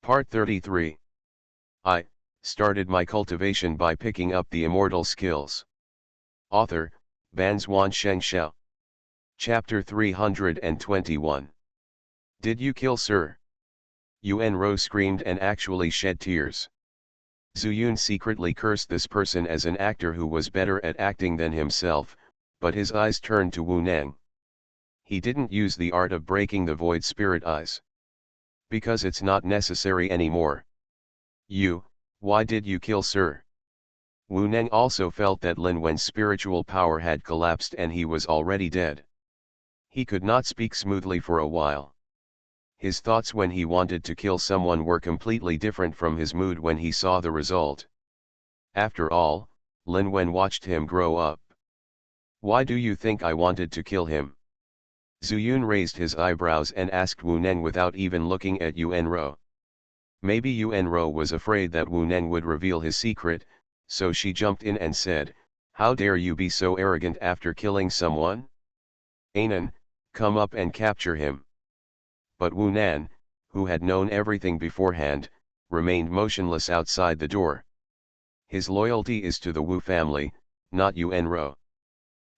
Part 33. I started my cultivation by picking up the immortal skills. Author, Banzwan Xianxia. Chapter 321. Did you kill Sir? Yuan Rou screamed and actually shed tears. Zuyun secretly cursed this person as an actor who was better at acting than himself, but his eyes turned to Wu Nang. He didn't use the art of breaking the void spirit eyes. Because it's not necessary anymore. Why did you kill Sir? Wu Neng also felt that Lin Wen's spiritual power had collapsed and he was already dead. He could not speak smoothly for a while. His thoughts when he wanted to kill someone were completely different from his mood when he saw the result. After all, Lin Wen watched him grow up. Why do you think I wanted to kill him? Zuyun raised his eyebrows and asked Wu Neng without even looking at Yuan Rou. Maybe Yuan Rou was afraid that Wu Neng would reveal his secret, so she jumped in and said, "How dare you be so arrogant after killing someone? Anan, come up and capture him." But Wu Nan, who had known everything beforehand, remained motionless outside the door. His loyalty is to the Wu family, not Yuan Rou.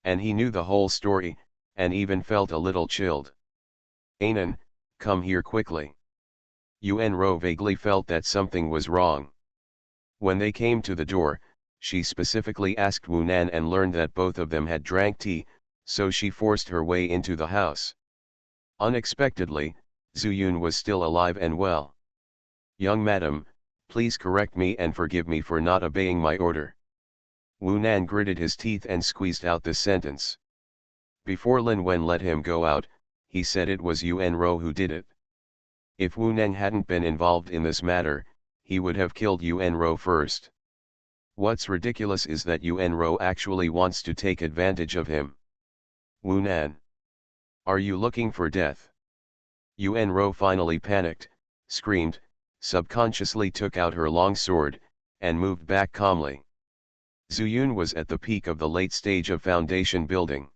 And he knew the whole story, and even felt a little chilled. Anan, come here quickly. Yuan Rou vaguely felt that something was wrong. When they came to the door, she specifically asked Wu Nan and learned that both of them had drank tea, so she forced her way into the house. Unexpectedly, Zuyun was still alive and well. "Young madam, please correct me and forgive me for not obeying my order." Wu Nan gritted his teeth and squeezed out this sentence. Before Lin Wen let him go out, he said it was Yuan Rou who did it. If Wu Neng hadn't been involved in this matter, he would have killed Yuan Rou first. What's ridiculous is that Yuan Rou actually wants to take advantage of him. Wu Nan. Are you looking for death? Yuan Rou finally panicked, screamed, subconsciously took out her long sword, and moved back calmly. Zuyun was at the peak of the late stage of foundation building.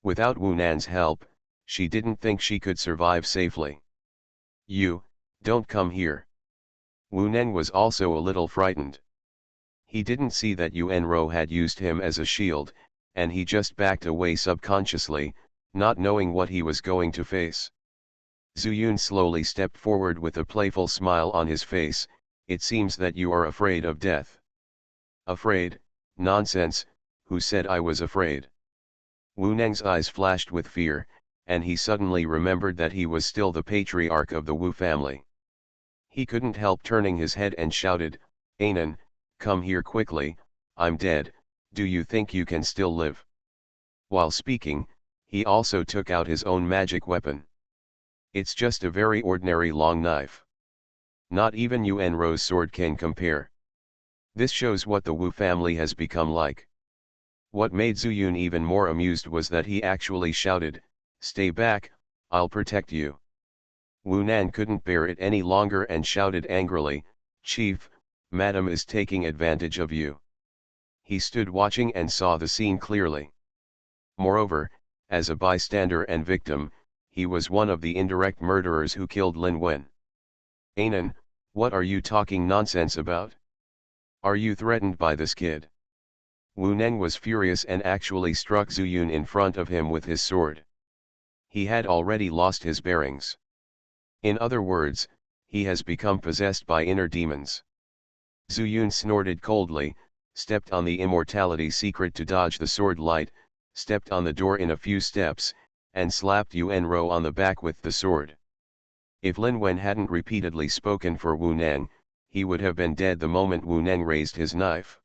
Without Wu Nan's help, she didn't think she could survive safely. "You, don't come here." Wu Neng was also a little frightened. He didn't see that Yuan Rou had used him as a shield, and he just backed away subconsciously, not knowing what he was going to face. Zuyun slowly stepped forward with a playful smile on his face. "It seems that you are afraid of death." "Afraid? Nonsense, who said I was afraid?" Wu Neng's eyes flashed with fear, and he suddenly remembered that he was still the patriarch of the Wu family. He couldn't help turning his head and shouted, "Anan, come here quickly, I'm dead, do you think you can still live?" While speaking, he also took out his own magic weapon. It's just a very ordinary long knife. Not even Yuan Rou's sword can compare. This shows what the Wu family has become like. What made Zuyun even more amused was that he actually shouted, "Stay back, I'll protect you." Wu Nan couldn't bear it any longer and shouted angrily, "Chief, Madam is taking advantage of you." He stood watching and saw the scene clearly. Moreover, as a bystander and victim, he was one of the indirect murderers who killed Lin Wen. "Anan, what are you talking nonsense about? Are you threatened by this kid?" Wu Neng was furious and actually struck Zuyun in front of him with his sword. He had already lost his bearings. In other words, he has become possessed by inner demons. Zuyun snorted coldly, stepped on the immortality secret to dodge the sword light, stepped on the door in a few steps, and slapped Yuan Rou on the back with the sword. If Lin Wen hadn't repeatedly spoken for Wu Neng, he would have been dead the moment Wu Neng raised his knife.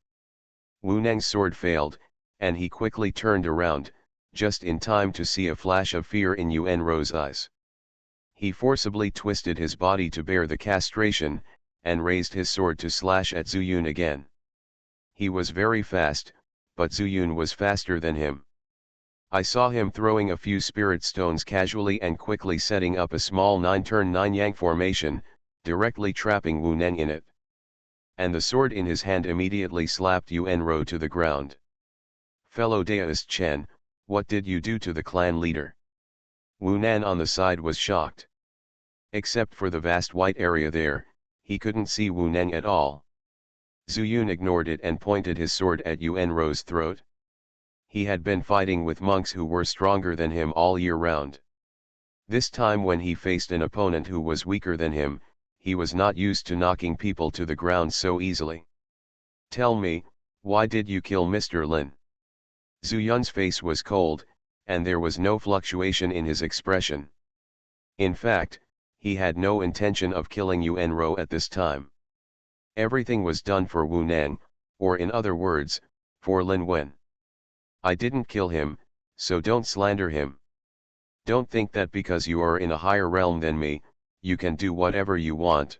Wu Neng's sword failed, and he quickly turned around, just in time to see a flash of fear in Yuan Rou's eyes. He forcibly twisted his body to bear the castration, and raised his sword to slash at Zuyun again. He was very fast, but Zuyun was faster than him. I saw him throwing a few spirit stones casually and quickly setting up a small 9-turn 9-yang formation, directly trapping Wu Neng in it. And the sword in his hand immediately slapped Yuan Rou to the ground. "Fellow Daoist Chen, what did you do to the clan leader?" Wu Nan on the side was shocked. Except for the vast white area there, he couldn't see Wu Neng at all. Zhu Yun ignored it and pointed his sword at Yuanro's throat. He had been fighting with monks who were stronger than him all year round. This time when he faced an opponent who was weaker than him, he was not used to knocking people to the ground so easily. "Tell me, why did you kill Mr. Lin?" Zhu Yun's face was cold, and there was no fluctuation in his expression. In fact, he had no intention of killing Yuanro at this time. Everything was done for Wu Neng, or in other words, for Lin Wen. "I didn't kill him, so don't slander him. Don't think that because you are in a higher realm than me, you can do whatever you want."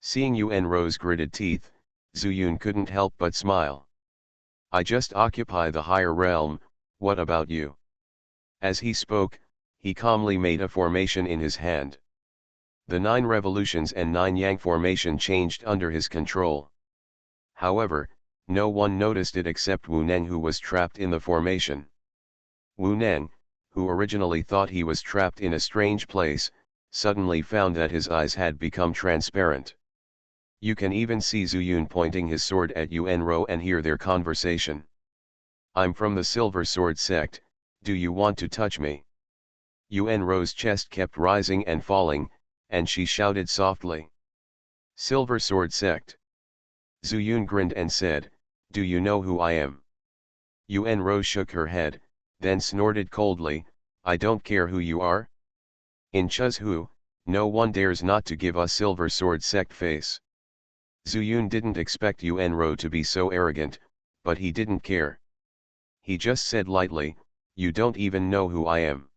Seeing Yuanro's gritted teeth, Zhu Yun couldn't help but smile. "I just occupy the higher realm, what about you?" As he spoke, he calmly made a formation in his hand. The 9 revolutions and 9 yang formation changed under his control. However, no one noticed it except Wu Neng, who was trapped in the formation. Wu Neng, who originally thought he was trapped in a strange place, suddenly found that his eyes had become transparent. You can even see Zhu Yun pointing his sword at Yuanro and hear their conversation. "I'm from the Silver Sword sect, do you want to touch me?" Yuanro's chest kept rising and falling, and she shouted softly. "Silver Sword sect." Zhu Yun grinned and said, "Do you know who I am?" Yuanro shook her head, then snorted coldly, "I don't care who you are. In Chuzhu, no one dares not to give us Silver Sword sect face." Zhu Yun didn't expect Yuanro to be so arrogant, but he didn't care. He just said lightly, "You don't even know who I am.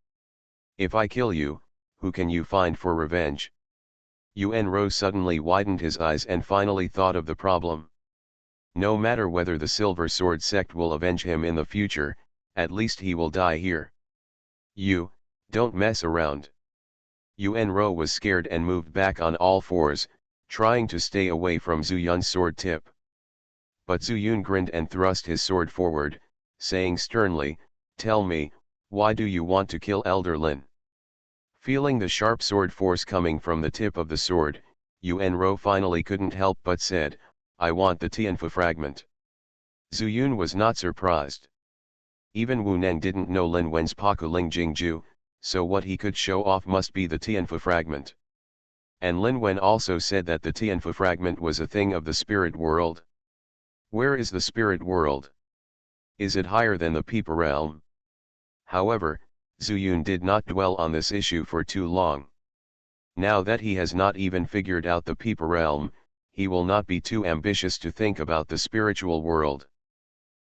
If I kill you, who can you find for revenge?" Yuanro suddenly widened his eyes and finally thought of the problem. No matter whether the Silver Sword sect will avenge him in the future, at least he will die here. "You, don't mess around." Yuanro was scared and moved back on all fours, trying to stay away from Zhu Yun's sword tip. But Zhu Yun grinned and thrust his sword forward, saying sternly, "Tell me, why do you want to kill Elder Lin?" Feeling the sharp sword force coming from the tip of the sword, Yuanro finally couldn't help but said, "I want the Tianfu fragment." Zhu Yun was not surprised. Even Wu Neng didn't know Lin Wen's Pakuling Jingju, so what he could show off must be the Tianfu fragment. And Lin Wen also said that the Tianfu fragment was a thing of the spirit world. Where is the spirit world? Is it higher than the Peeper realm? However, Zhu Yun did not dwell on this issue for too long. Now that he has not even figured out the Peeper realm, he will not be too ambitious to think about the spiritual world.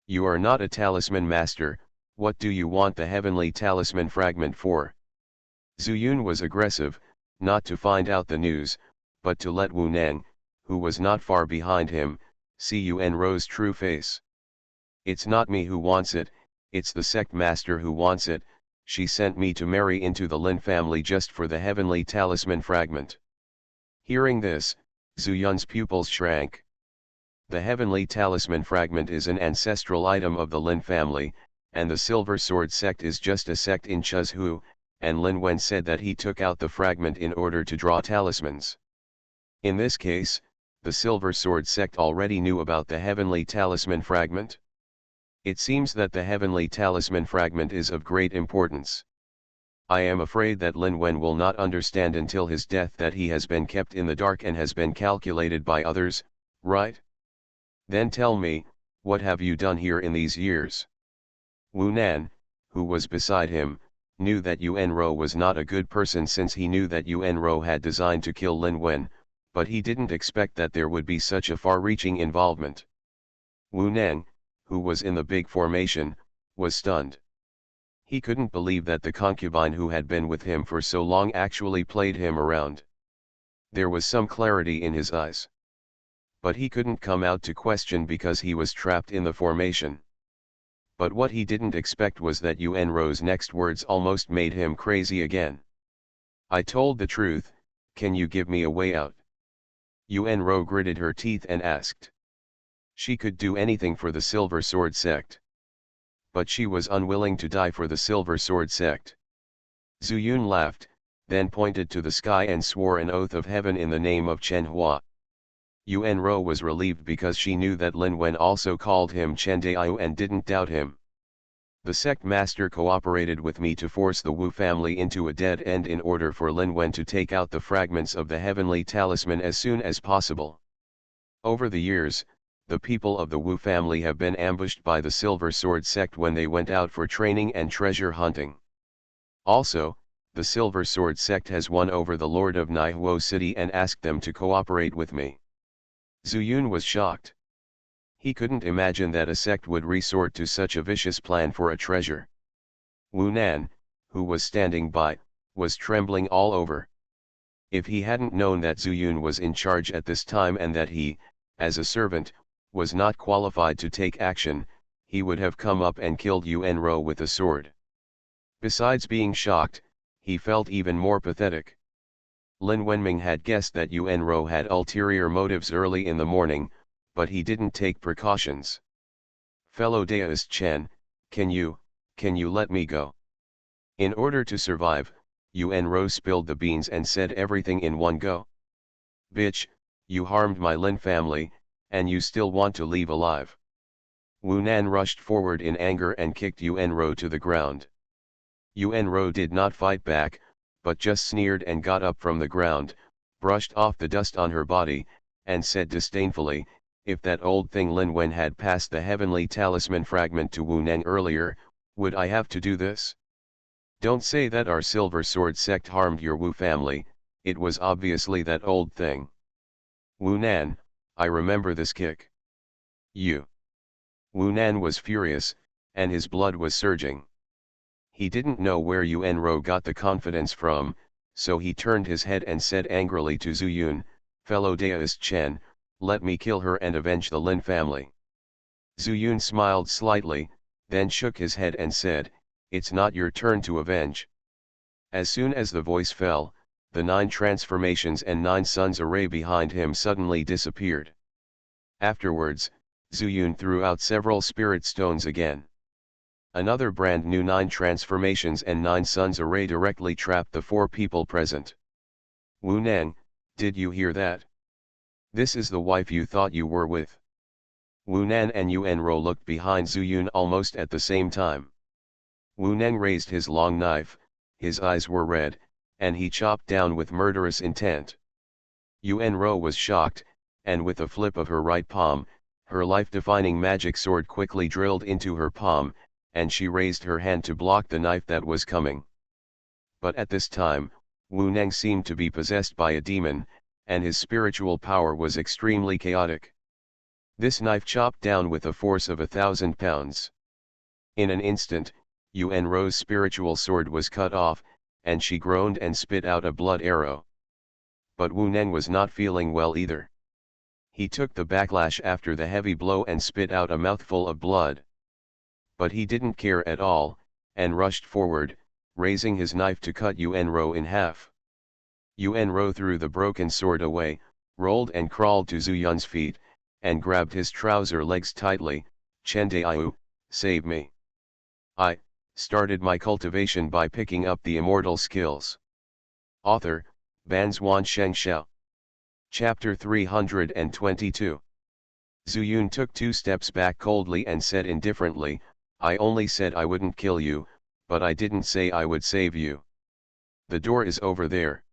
"You are not a talisman master, what do you want the heavenly talisman fragment for?" Zhu Yun was aggressive, not to find out the news, but to let Wu Neng, who was not far behind him, see Yuanro's true face. "It's not me who wants it, it's the sect master who wants it. She sent me to marry into the Lin family just for the heavenly talisman fragment." Hearing this, Zhu Yun's pupils shrank. The heavenly talisman fragment is an ancestral item of the Lin family, and the Silver Sword sect is just a sect in Chuzhu, and Lin Wen said that he took out the fragment in order to draw talismans. In this case, the Silver Sword sect already knew about the heavenly talisman fragment. It seems that the heavenly talisman fragment is of great importance. I am afraid that Lin Wen will not understand until his death that he has been kept in the dark and has been calculated by others, right? Then tell me, what have you done here in these years? Wu Nan, who was beside him, knew that Yuanro was not a good person since he knew that Yuanro had designed to kill Lin Wen, but he didn't expect that there would be such a far-reaching involvement. Wu Neng, who was in the big formation, was stunned. He couldn't believe that the concubine who had been with him for so long actually played him around. There was some clarity in his eyes. But he couldn't come out to question because he was trapped in the formation. But what he didn't expect was that Yuanro's next words almost made him crazy again. "I told the truth, can you give me a way out?" Yuanro gritted her teeth and asked. She could do anything for the Silver Sword sect. But she was unwilling to die for the Silver Sword sect. Zhu Yun laughed, then pointed to the sky and swore an oath of heaven in the name of Chen Hua. Yuan Ro was relieved because she knew that Lin Wen also called him Chen Daiyu and didn't doubt him. The sect master cooperated with me to force the Wu family into a dead end in order for Lin Wen to take out the fragments of the heavenly talisman as soon as possible. Over the years, the people of the Wu family have been ambushed by the Silver Sword sect when they went out for training and treasure hunting. Also, the Silver Sword sect has won over the Lord of Naihuo City and asked them to cooperate with me. Zhu Yun was shocked. He couldn't imagine that a sect would resort to such a vicious plan for a treasure. Wu Nan, who was standing by, was trembling all over. If he hadn't known that Zhu Yun was in charge at this time and that he, as a servant, was not qualified to take action, he would have come up and killed Yuan Ro with a sword. Besides being shocked, he felt even more pathetic. Lin Wenming had guessed that Yuan Ro had ulterior motives early in the morning, but he didn't take precautions. Fellow Daoist Chen, can you let me go? In order to survive, Yuan Ro spilled the beans and said everything in one go. Bitch, you harmed my Lin family, and you still want to leave alive. Wu Nan rushed forward in anger and kicked Yuan Ro to the ground. Yuan Ro did not fight back, but just sneered and got up from the ground, brushed off the dust on her body, and said disdainfully, if that old thing Lin Wen had passed the heavenly talisman fragment to Wu Nan earlier, would I have to do this? Don't say that our Silver Sword sect harmed your Wu family, it was obviously that old thing. Wu Nan, I remember this kick. You. Wu Nan was furious, and his blood was surging. He didn't know where Yuan Ro got the confidence from, so he turned his head and said angrily to Zhu Yun, fellow Daoist Chen, let me kill her and avenge the Lin family. Zhu Yun smiled slightly, then shook his head and said, it's not your turn to avenge. As soon as the voice fell, the 9 transformations and 9 suns array behind him suddenly disappeared. Afterwards, Zhu Yun threw out several spirit stones again. Another brand new 9 transformations and 9 suns array directly trapped the 4 people present. Wu Nan, did you hear that? This is the wife you thought you were with. Wu Nan and Yuan Ro looked behind Zhu Yun almost at the same time. Wu Nan raised his long knife, his eyes were red, and he chopped down with murderous intent. Yuan Ro was shocked, and with a flip of her right palm, her life-defining magic sword quickly drilled into her palm, and she raised her hand to block the knife that was coming. But at this time, Wu Nan seemed to be possessed by a demon, and his spiritual power was extremely chaotic. This knife chopped down with a force of 1,000 pounds. In an instant, Yuan Ro's spiritual sword was cut off, and she groaned and spit out a blood arrow. But Wu Nan was not feeling well either. He took the backlash after the heavy blow and spit out a mouthful of blood. But he didn't care at all, and rushed forward, raising his knife to cut Yuan Ro in half. Yuan Ro threw the broken sword away, rolled and crawled to Zhu Yun's feet, and grabbed his trouser legs tightly. Chen Daiyu, save me. I started my cultivation by picking up the immortal skills. Author, Banzuan Xianxia. Chapter 322. Zhu Yun took 2 steps back coldly and said indifferently, I only said I wouldn't kill you, but I didn't say I would save you. The door is over there.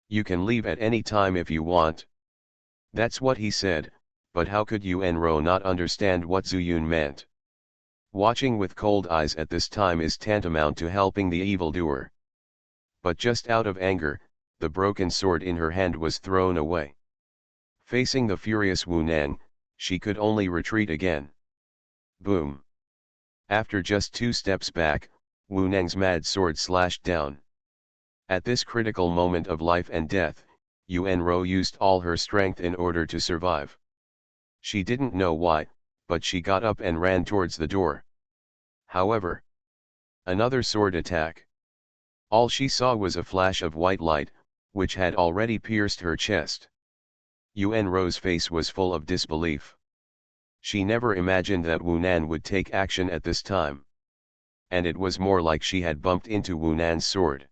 You can leave at any time if you want. That's what he said, but how could Yuan Ro not understand what Zhu Yun meant? Watching with cold eyes at this time is tantamount to helping the evildoer. But just out of anger, the broken sword in her hand was thrown away. Facing the furious Wu Nan, she could only retreat again. Boom. After just 2 steps back, Wu Nan's mad sword slashed down. At this critical moment of life and death, Yuan Ro used all her strength in order to survive. She didn't know why, but she got up and ran towards the door. However, another sword attack. All she saw was a flash of white light, which had already pierced her chest. Yuan Ro's face was full of disbelief. She never imagined that Wu Nan would take action at this time. And it was more like she had bumped into Wu Nan's sword.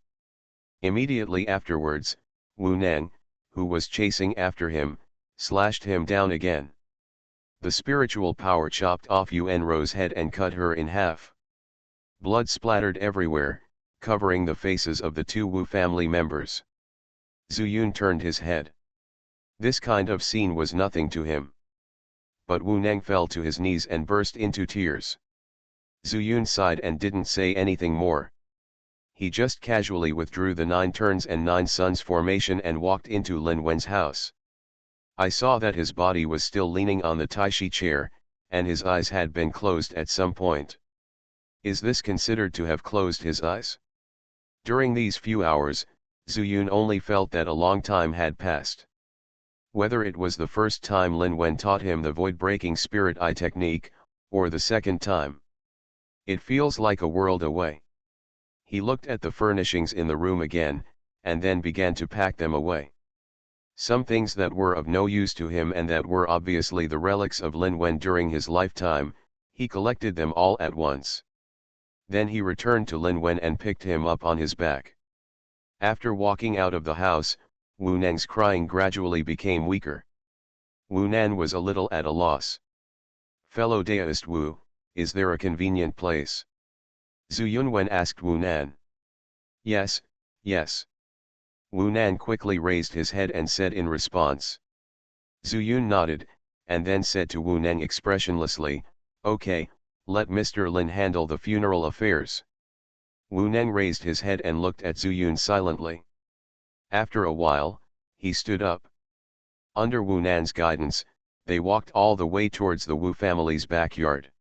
Immediately afterwards, Wu Neng, who was chasing after him, slashed him down again. The spiritual power chopped off Yuanro's head and cut her in half. Blood splattered everywhere, covering the faces of the two Wu family members. Zuyun turned his head. This kind of scene was nothing to him. But Wu Neng fell to his knees and burst into tears. Zuyun sighed and didn't say anything more. He just casually withdrew the 9 turns and 9 suns formation and walked into Lin Wen's house. I saw that his body was still leaning on the Taishi chair, and his eyes had been closed at some point. Is this considered to have closed his eyes? During these few hours, Zuyun only felt that a long time had passed. Whether it was the first time Lin Wen taught him the void-breaking spirit eye technique, or the second time. It feels like a world away. He looked at the furnishings in the room again, and then began to pack them away. Some things that were of no use to him and that were obviously the relics of Lin Wen during his lifetime, he collected them all at once. Then he returned to Lin Wen and picked him up on his back. After walking out of the house, Wu Neng's crying gradually became weaker. Wu Nan was a little at a loss. Fellow Daoist Wu, is there a convenient place? Zhu Yunwen asked Wu Nan. Yes, yes. Wu Nan quickly raised his head and said in response. Zhu Yun nodded, and then said to Wu Neng expressionlessly, okay, let Mr. Lin handle the funeral affairs. Wu Neng raised his head and looked at Zhu Yun silently. After a while, he stood up. Under Wu Nan's guidance, they walked all the way towards the Wu family's backyard.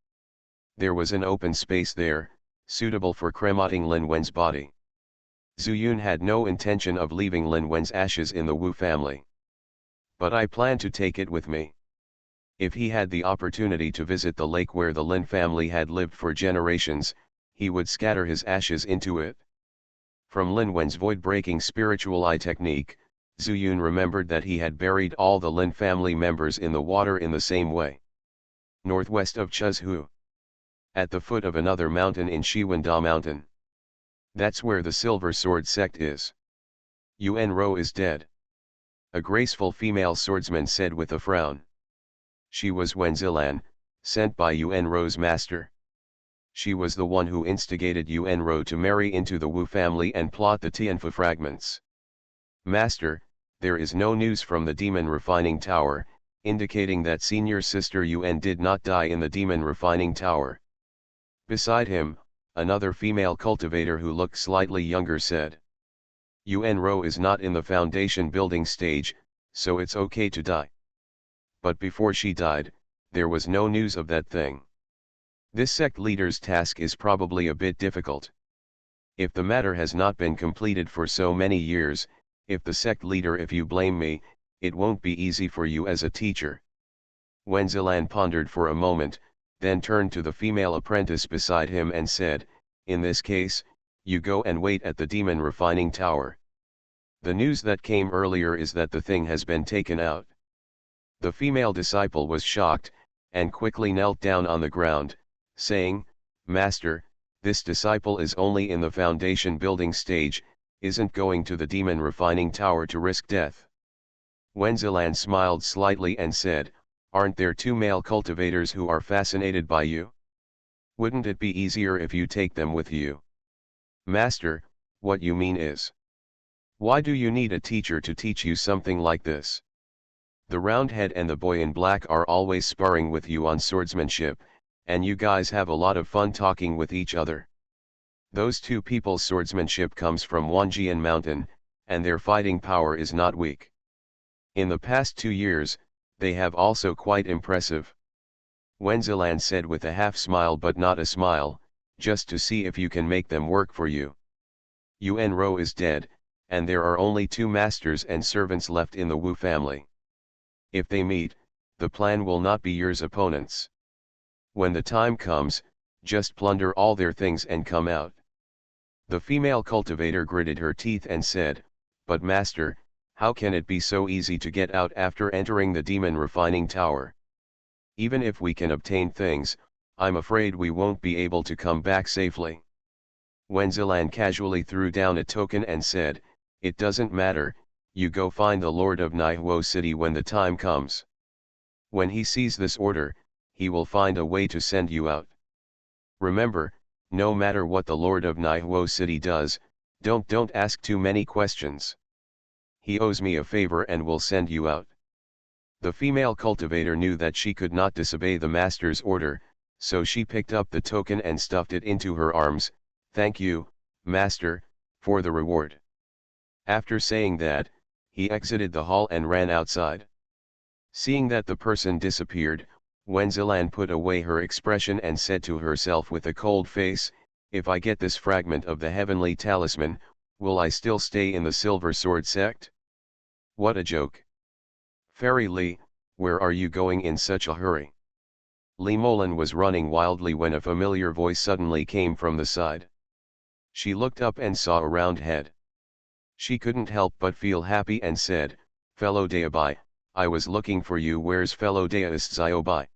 There was an open space there, suitable for cremating Lin Wen's body. Zhu Yun had no intention of leaving Lin Wen's ashes in the Wu family. But I plan to take it with me. If he had the opportunity to visit the lake where the Lin family had lived for generations, he would scatter his ashes into it. From Lin Wen's void-breaking spiritual eye technique, Zhu Yun remembered that he had buried all the Lin family members in the water in the same way. Northwest of Chuzhu. At the foot of another mountain in Shiwanda Mountain. That's where the Silver Sword sect is. Yuan Ro is dead. A graceful female swordsman said with a frown. She was Wen Zilan, sent by Yuan Ro's master. She was the one who instigated Yuan Ro to marry into the Wu family and plot the Tianfu fragments. Master, there is no news from the Demon Refining Tower, indicating that senior sister Yuan did not die in the Demon Refining Tower. Beside him, another female cultivator who looked slightly younger said. Yuan Ro is not in the foundation building stage, so it's okay to die. But before she died, there was no news of that thing. This sect leader's task is probably a bit difficult. If the matter has not been completed for so many years, if the sect leader, if you blame me, it won't be easy for you as a teacher. Wen Zilan pondered for a moment, then turned to the female apprentice beside him and said, in this case, you go and wait at the Demon Refining Tower. The news that came earlier is that the thing has been taken out. The female disciple was shocked, and quickly knelt down on the ground, saying, Master, this disciple is only in the foundation building stage, isn't going to the Demon Refining Tower to risk death. Wen Zilan smiled slightly and said, aren't there 2 male cultivators who are fascinated by you? Wouldn't it be easier if you take them with you? Master, what you mean is, why do you need a teacher to teach you something like this? The Roundhead and the boy in black are always sparring with you on swordsmanship, and you guys have a lot of fun talking with each other. Those 2 people's swordsmanship comes from Wanjian Mountain, and their fighting power is not weak. In the past 2 years, they have also quite impressive. Wen Zilan said with a half smile but not a smile, just to see if you can make them work for you. Yuan Ro is dead, and there are only 2 masters and servants left in the Wu family. If they meet, the plan will not be yours opponents. When the time comes, just plunder all their things and come out. The female cultivator gritted her teeth and said, but master, how can it be so easy to get out after entering the Demon Refining Tower? Even if we can obtain things, I'm afraid we won't be able to come back safely. Wen Zilan casually threw down a token and said, It doesn't matter, you go find the Lord of Naihuo City when the time comes. When he sees this order, he will find a way to send you out. Remember, no matter what the Lord of Naihuo City does, don't ask too many questions. He owes me a favor and will send you out. The female cultivator knew that she could not disobey the master's order, so she picked up the token and stuffed it into her arms. Thank you, master, for the reward. After saying that, he exited the hall and ran outside. Seeing that the person disappeared, Wenzilan put away her expression and said to herself with a cold face, if I get this fragment of the heavenly talisman, will I still stay in the Silver Sword sect? What a joke. Fairy Li, where are you going in such a hurry? Li Molan was running wildly when a familiar voice suddenly came from the side. She looked up and saw a round head. She couldn't help but feel happy and said, fellow Dabai, I was looking for you. Where's fellow Daist Ziobai?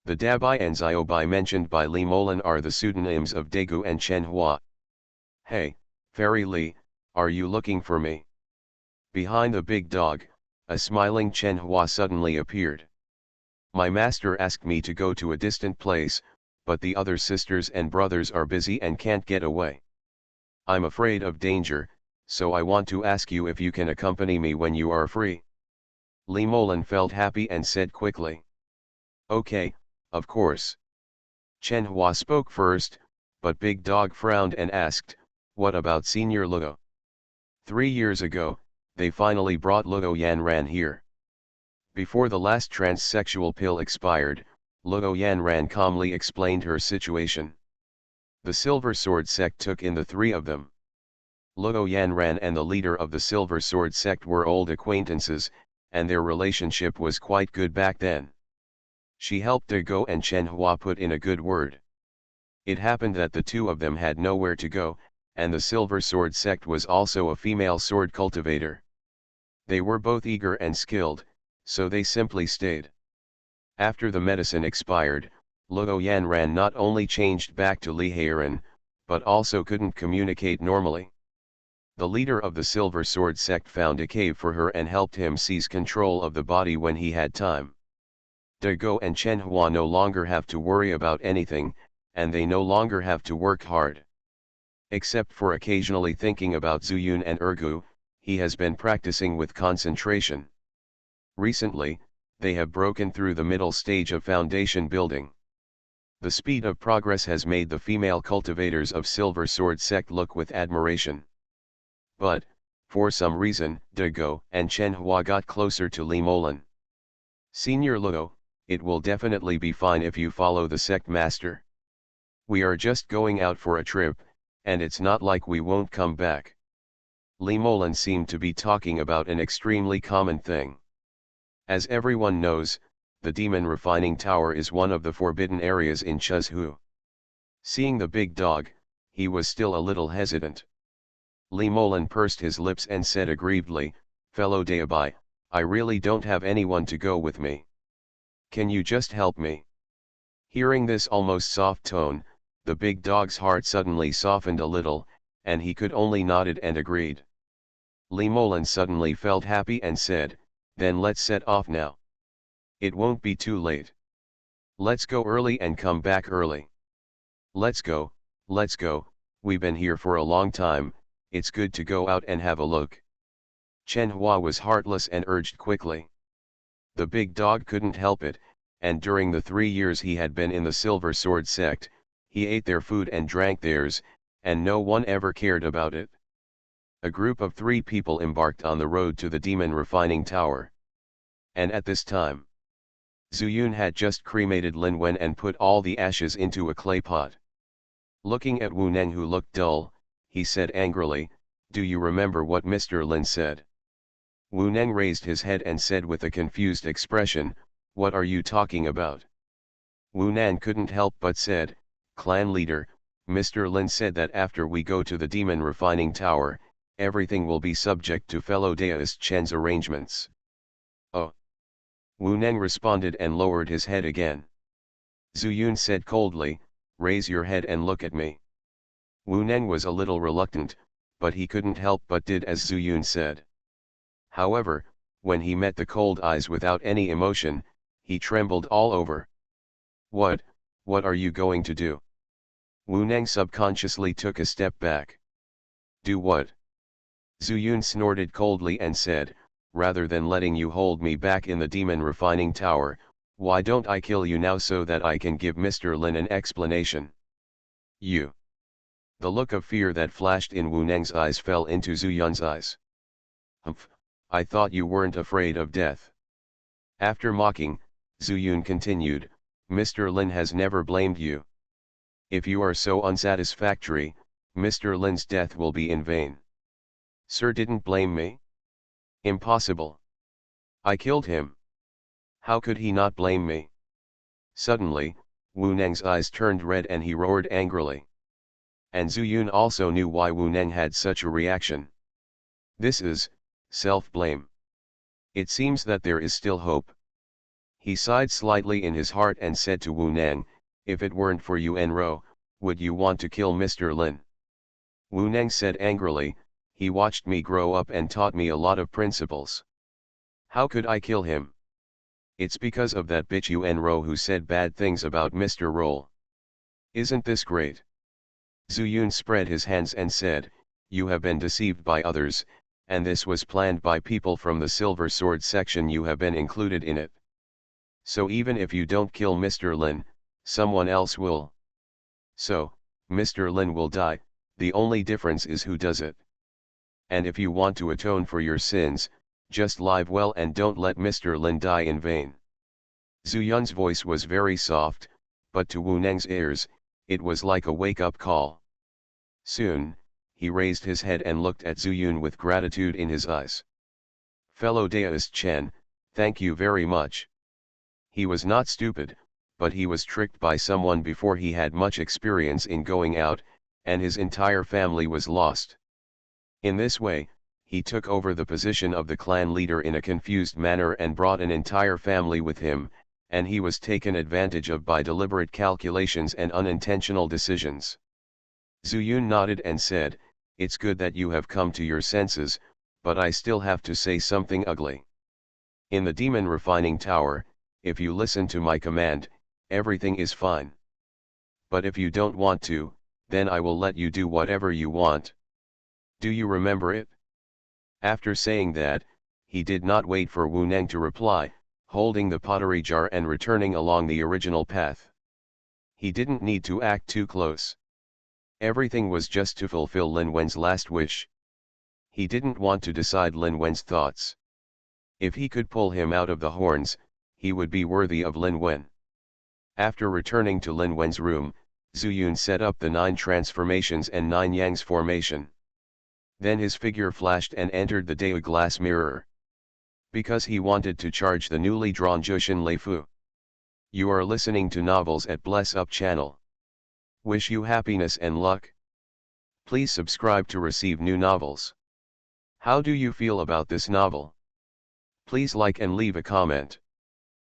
The Dabai and Ziobai mentioned by Li Molan are the pseudonyms of Daegu and Chen Hua. Hey, Fairy Li, are you looking for me? Behind the big dog, a smiling Chen Hua suddenly appeared. My master asked me to go to a distant place, but the other sisters and brothers are busy and can't get away. I'm afraid of danger, so I want to ask you if you can accompany me when you are free. Li Molan felt happy and said quickly. Okay, of course. Chen Hua spoke first, but Big Dog frowned and asked, what about Senior Luo? 3 years ago, they finally brought Luo Yanran here. Before the last transsexual pill expired, Luo Yanran calmly explained her situation. The Silver Sword sect took in the 3 of them. Luo Yanran and the leader of the Silver Sword sect were old acquaintances, and their relationship was quite good back then. She helped De Go and Chen Hua put in a good word. It happened that the 2 of them had nowhere to go, and the Silver Sword sect was also a female sword cultivator. They were both eager and skilled, so they simply stayed. After the medicine expired, Luo Yanran not only changed back to Li Heiran, but also couldn't communicate normally. The leader of the Silver Sword sect found a cave for her and helped him seize control of the body when he had time. De Go and Chen Hua no longer have to worry about anything, and they no longer have to work hard. Except for occasionally thinking about Zuyun and Ergu, he has been practicing with concentration. Recently, they have broken through the middle stage of foundation building. The speed of progress has made the female cultivators of Silver Sword sect look with admiration. But, for some reason, De Go and Chen Hua got closer to Li Molan. Senior Luo, it will definitely be fine if you follow the sect master. We are just going out for a trip, and it's not like we won't come back. Li Molan seemed to be talking about an extremely common thing. As everyone knows, the Demon Refining Tower is one of the forbidden areas in Chuzhu. Seeing the big dog, he was still a little hesitant. Li Molan pursed his lips and said aggrievedly, fellow Dabai, I really don't have anyone to go with me. Can you just help me? Hearing this almost soft tone, the big dog's heart suddenly softened a little, and he could only nodded and agreed. Li Molan suddenly felt happy and said, then let's set off now. It won't be too late. Let's go early and come back early. Let's go, we've been here for a long time, it's good to go out and have a look. Chen Hua was heartless and urged quickly. The big dog couldn't help it, and during the 3 years he had been in the Silver Sword sect, he ate their food and drank theirs, and no one ever cared about it. A group of 3 people embarked on the road to the Demon Refining Tower. And at this time, Zuyun had just cremated Lin Wen and put all the ashes into a clay pot. Looking at Wu Neng, who looked dull, he said angrily, do you remember what Mr. Lin said? Wu Neng raised his head and said with a confused expression, what are you talking about? Wu Nan couldn't help but said, clan leader, Mr. Lin said that after we go to the Demon Refining Tower, everything will be subject to fellow Daoist Chen's arrangements. Oh. Wu Neng responded and lowered his head again. Zuyun said coldly, raise your head and look at me. Wu Neng was a little reluctant, but he couldn't help but did as Zuyun said. However, when he met the cold eyes without any emotion, he trembled all over. What are you going to do? Wu Neng subconsciously took a step back. Do what? Zuyun snorted coldly and said, rather than letting you hold me back in the demon refining tower, why don't I kill you now so that I can give Mr. Lin an explanation? You. The look of fear that flashed in Wu Neng's eyes fell into Zuyun's eyes. Humph, I thought you weren't afraid of death. After mocking, Zuyun continued, Mr. Lin has never blamed you. If you are so unsatisfactory, Mr. Lin's death will be in vain. Sir didn't blame me? Impossible. I killed him. How could he not blame me? Suddenly, Wu Neng's eyes turned red and he roared angrily. And Zuyun also knew why Wu Neng had such a reaction. This is self-blame. It seems that there is still hope. He sighed slightly in his heart and said to Wu Neng, if it weren't for you Enro, would you want to kill Mr. Lin? Wu Neng said angrily, he watched me grow up and taught me a lot of principles. How could I kill him? It's because of that bitch Enro who said bad things about Mr. Roll. Isn't this great? Zuyun spread his hands and said, you have been deceived by others, and this was planned by people from the Silver Sword section. You have been included in it. So even if you don't kill Mr. Lin, someone else will. So, Mr. Lin will die, the only difference is who does it. And if you want to atone for your sins, just live well and don't let Mr. Lin die in vain. Zuyun's voice was very soft, but to Wu Neng's ears, it was like a wake-up call. Soon, he raised his head and looked at Zuyun with gratitude in his eyes. Fellow Daoist Chen, thank you very much. He was not stupid, but he was tricked by someone before he had much experience in going out, and his entire family was lost. In this way, he took over the position of the clan leader in a confused manner and brought an entire family with him, and he was taken advantage of by deliberate calculations and unintentional decisions. Zuyun nodded and said, it's good that you have come to your senses, but I still have to say something ugly. In the demon refining tower, if you listen to my command, everything is fine. But if you don't want to, then I will let you do whatever you want. Do you remember it? After saying that, he did not wait for Wu Neng to reply, holding the pottery jar and returning along the original path. He didn't need to act too close. Everything was just to fulfill Lin Wen's last wish. He didn't want to decide Lin Wen's thoughts. If he could pull him out of the horns, he would be worthy of Lin Wen. After returning to Lin Wen's room, Zuyun set up the 9 transformations and 9 Yang's formation. Then his figure flashed and entered the Dao glass mirror. Because he wanted to charge the newly drawn Jushin Leifu. You are listening to Novels at Bless Up channel. Wish you happiness and luck. Please subscribe to receive new novels. How do you feel about this novel? Please like and leave a comment.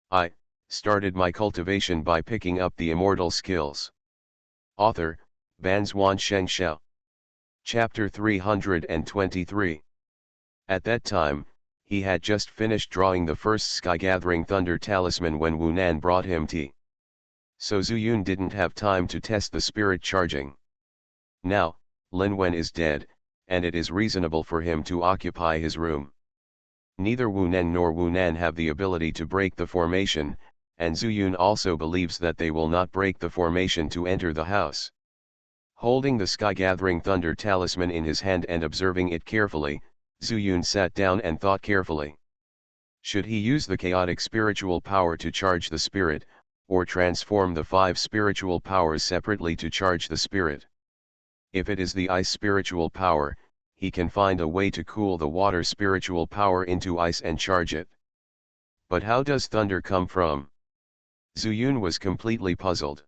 I started my cultivation by picking up the immortal skills. Author, Banzuan Xianxia. Chapter 323. At that time, he had just finished drawing the first sky-gathering thunder talisman when Wu Nan brought him tea. So Zuyun didn't have time to test the spirit charging. Now, Lin Wen is dead, and it is reasonable for him to occupy his room. Neither Wu Nen nor Wu Nan have the ability to break the formation, and Zuyun also believes that they will not break the formation to enter the house. Holding the sky-gathering thunder talisman in his hand and observing it carefully, Zuyun sat down and thought carefully. Should he use the chaotic spiritual power to charge the spirit, or transform the 5 spiritual powers separately to charge the spirit? If it is the ice spiritual power, he can find a way to cool the water spiritual power into ice and charge it. But how does thunder come from? Zuyun was completely puzzled.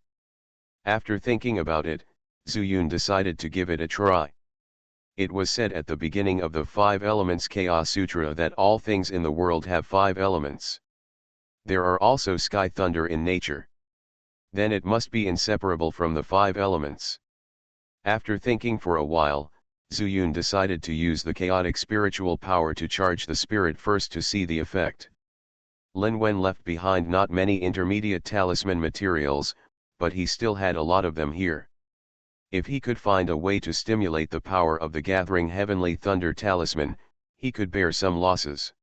After thinking about it, Zuyun decided to give it a try. It was said at the beginning of the 5 Elements Chaos Sutra that all things in the world have 5 elements. There are also sky thunder in nature. Then it must be inseparable from the 5 elements. After thinking for a while, Zuyun decided to use the chaotic spiritual power to charge the spirit first to see the effect. Lin Wen left behind not many intermediate talisman materials, but he still had a lot of them here. If he could find a way to stimulate the power of the gathering heavenly thunder talisman, he could bear some losses.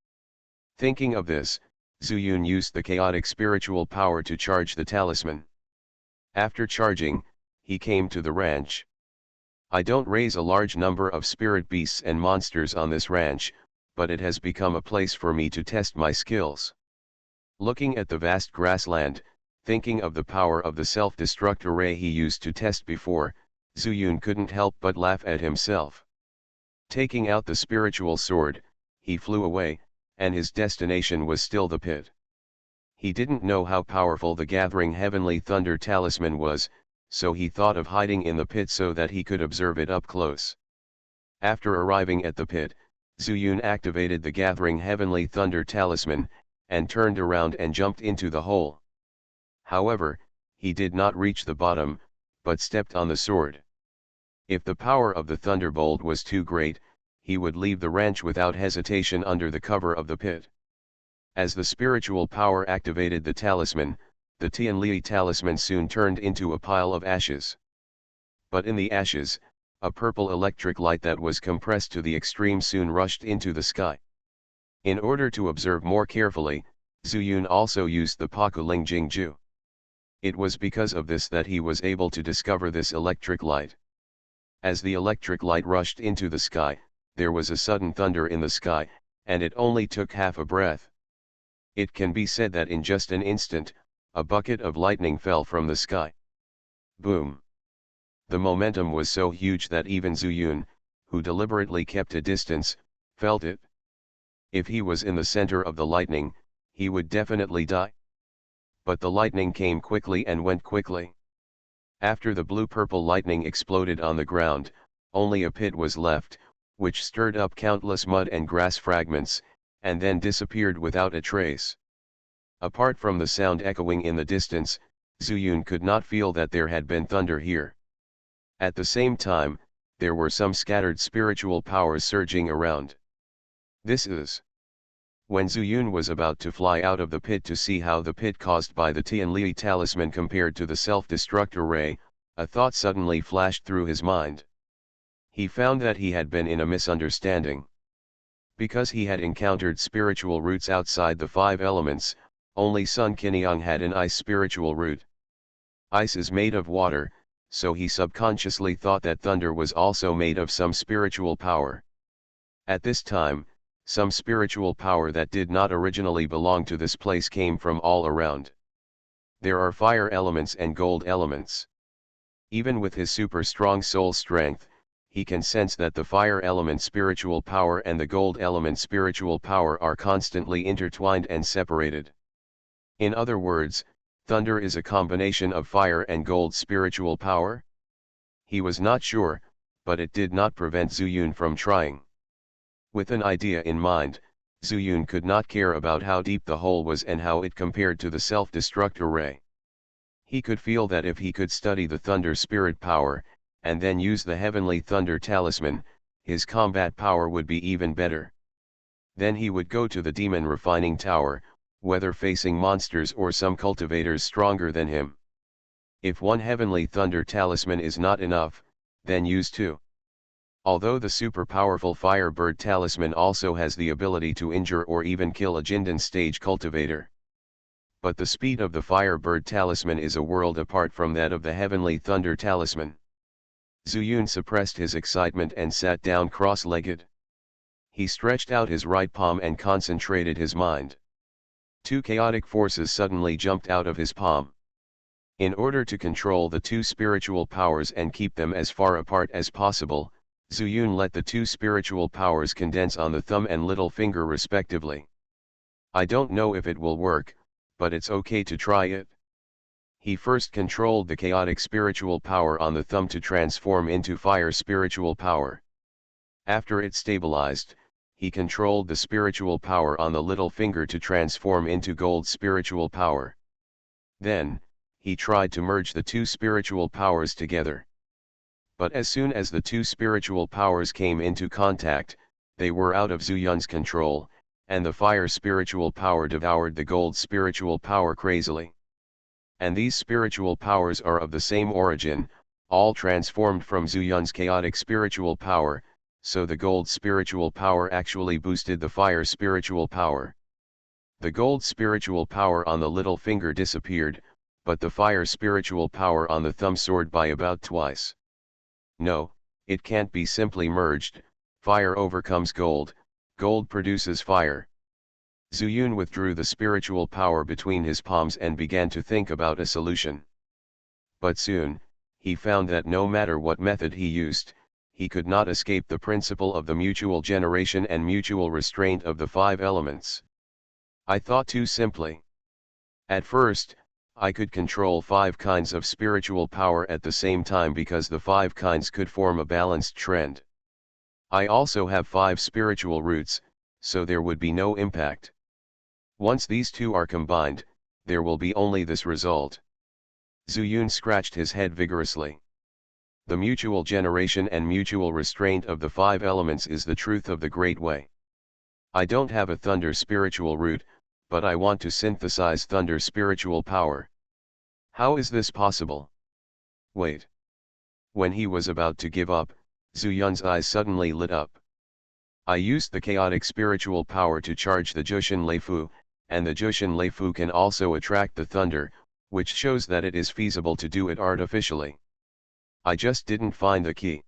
Thinking of this, Zuyun used the chaotic spiritual power to charge the talisman. After charging, he came to the ranch. I don't raise a large number of spirit beasts and monsters on this ranch, but it has become a place for me to test my skills. Looking at the vast grassland, thinking of the power of the self-destruct array he used to test before, Zuyun couldn't help but laugh at himself. Taking out the spiritual sword, he flew away, and his destination was still the pit. He didn't know how powerful the gathering heavenly thunder talisman was, so he thought of hiding in the pit so that he could observe it up close. After arriving at the pit, Zuyun activated the gathering heavenly thunder talisman, and turned around and jumped into the hole. However, he did not reach the bottom, but stepped on the sword. If the power of the thunderbolt was too great, he would leave the ranch without hesitation under the cover of the pit. As the spiritual power activated the talisman, the Tianli talisman soon turned into a pile of ashes. But in the ashes, a purple electric light that was compressed to the extreme soon rushed into the sky. In order to observe more carefully, Zuyun also used the Pakuling Jingju. It was because of this that he was able to discover this electric light. As the electric light rushed into the sky, there was a sudden thunder in the sky, and it only took half a breath. It can be said that in just an instant, a bucket of lightning fell from the sky. Boom! The momentum was so huge that even Zuyun, who deliberately kept a distance, felt it. If he was in the center of the lightning, he would definitely die. But the lightning came quickly and went quickly. After the blue-purple lightning exploded on the ground, only a pit was left, which stirred up countless mud and grass fragments, and then disappeared without a trace. Apart from the sound echoing in the distance, Zuyun could not feel that there had been thunder here. At the same time, there were some scattered spiritual powers surging around. This is. When Zuyun was about to fly out of the pit to see how the pit caused by the Tianli talisman compared to the self-destruct array, a thought suddenly flashed through his mind. He found that he had been in a misunderstanding. Because he had encountered spiritual roots outside the five elements, only Sun Qinyang had an ice spiritual root. Ice is made of water, so he subconsciously thought that thunder was also made of some spiritual power. At this time, some spiritual power that did not originally belong to this place came from all around. There are fire elements and gold elements. Even with his super strong soul strength, he can sense that the fire element spiritual power and the gold element spiritual power are constantly intertwined and separated. In other words, thunder is a combination of fire and gold spiritual power? He was not sure, but it did not prevent Zuyun from trying. With an idea in mind, Zuyun could not care about how deep the hole was and how it compared to the self-destruct array. He could feel that if he could study the thunder spirit power, and then use the heavenly thunder talisman, his combat power would be even better. Then he would go to the demon refining tower, whether facing monsters or some cultivators stronger than him. If one heavenly thunder talisman is not enough, then use two. Although the super powerful Firebird talisman also has the ability to injure or even kill a Jindan stage cultivator. But the speed of the Firebird talisman is a world apart from that of the heavenly thunder talisman. Zuyun suppressed his excitement and sat down cross-legged. He stretched out his right palm and concentrated his mind. Two chaotic forces suddenly jumped out of his palm. In order to control the two spiritual powers and keep them as far apart as possible, Zuyun let the two spiritual powers condense on the thumb and little finger respectively. I don't know if it will work, but it's okay to try it. He first controlled the chaotic spiritual power on the thumb to transform into fire spiritual power. After it stabilized, he controlled the spiritual power on the little finger to transform into gold spiritual power. Then, he tried to merge the two spiritual powers together. But as soon as the two spiritual powers came into contact, they were out of Zuyun's control, and the fire spiritual power devoured the gold spiritual power crazily. And these spiritual powers are of the same origin, all transformed from Zuyun's chaotic spiritual power, so the gold spiritual power actually boosted the fire spiritual power. The gold spiritual power on the little finger disappeared, but the fire spiritual power on the thumb soared by about twice. No, it can't be simply merged. Fire overcomes gold, gold produces fire. Zuyun withdrew the spiritual power between his palms and began to think about a solution. But soon, he found that no matter what method he used, he could not escape the principle of the mutual generation and mutual restraint of the five elements. I thought too simply. At first, I could control 5 kinds of spiritual power at the same time because the 5 kinds could form a balanced trend. I also have 5 spiritual roots, so there would be no impact. Once these two are combined, there will be only this result. Zuyun scratched his head vigorously. The mutual generation and mutual restraint of the 5 elements is the truth of the Great Way. I don't have a thunder spiritual root, but I want to synthesize thunder spiritual power. How is this possible? Wait. When he was about to give up, Zuyun's eyes suddenly lit up. I used the chaotic spiritual power to charge the Jushin Leifu, and the Jushin Leifu can also attract the thunder, which shows that it is feasible to do it artificially. I just didn't find the key.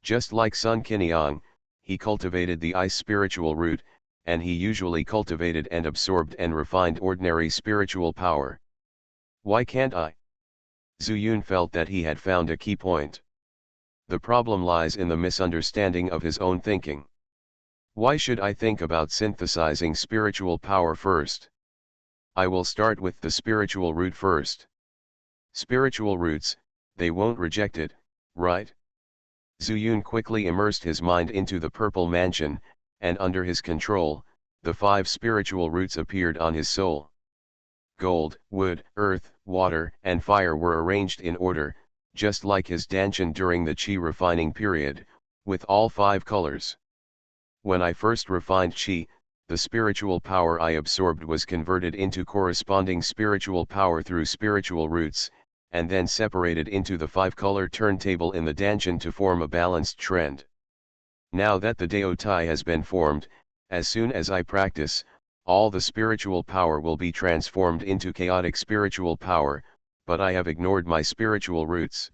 Just like Sun Qiniang, he cultivated the ice spiritual root, and he usually cultivated and absorbed and refined ordinary spiritual power. Why can't I? Zuyun felt that he had found a key point. The problem lies in the misunderstanding of his own thinking. Why should I think about synthesizing spiritual power first? I will start with the spiritual root first. Spiritual roots, they won't reject it, right? Zuyun quickly immersed his mind into the purple mansion, and under his control, the 5 spiritual roots appeared on his soul. Gold, wood, earth, water, and fire were arranged in order, just like his danshan during the qi refining period, with all 5 colors. When I first refined qi, the spiritual power I absorbed was converted into corresponding spiritual power through spiritual roots, and then separated into the 5-color turntable in the danshan to form a balanced trend. Now that the Daotai has been formed, as soon as I practice, all the spiritual power will be transformed into chaotic spiritual power, but I have ignored my spiritual roots.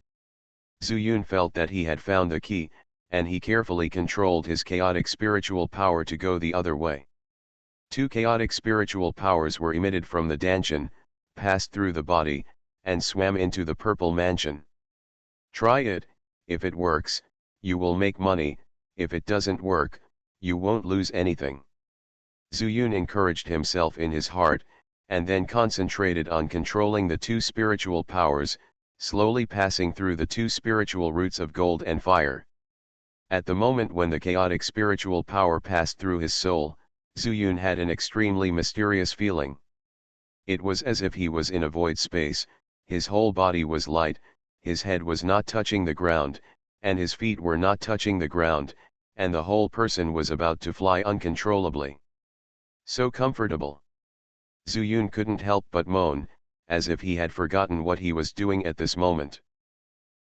Zuyun felt that he had found the key, and he carefully controlled his chaotic spiritual power to go the other way. 2 chaotic spiritual powers were emitted from the danshan, passed through the body, and swam into the purple mansion. Try it. If it works, you will make money. If it doesn't work, you won't lose anything. Zuyun encouraged himself in his heart, and then concentrated on controlling the 2 spiritual powers, slowly passing through the 2 spiritual roots of gold and fire. At the moment when the chaotic spiritual power passed through his soul, Zuyun had an extremely mysterious feeling. It was as if he was in a void space, his whole body was light, his head was not touching the ground, and his feet were not touching the ground, and the whole person was about to fly uncontrollably. So comfortable. Zuyun couldn't help but moan, as if he had forgotten what he was doing at this moment.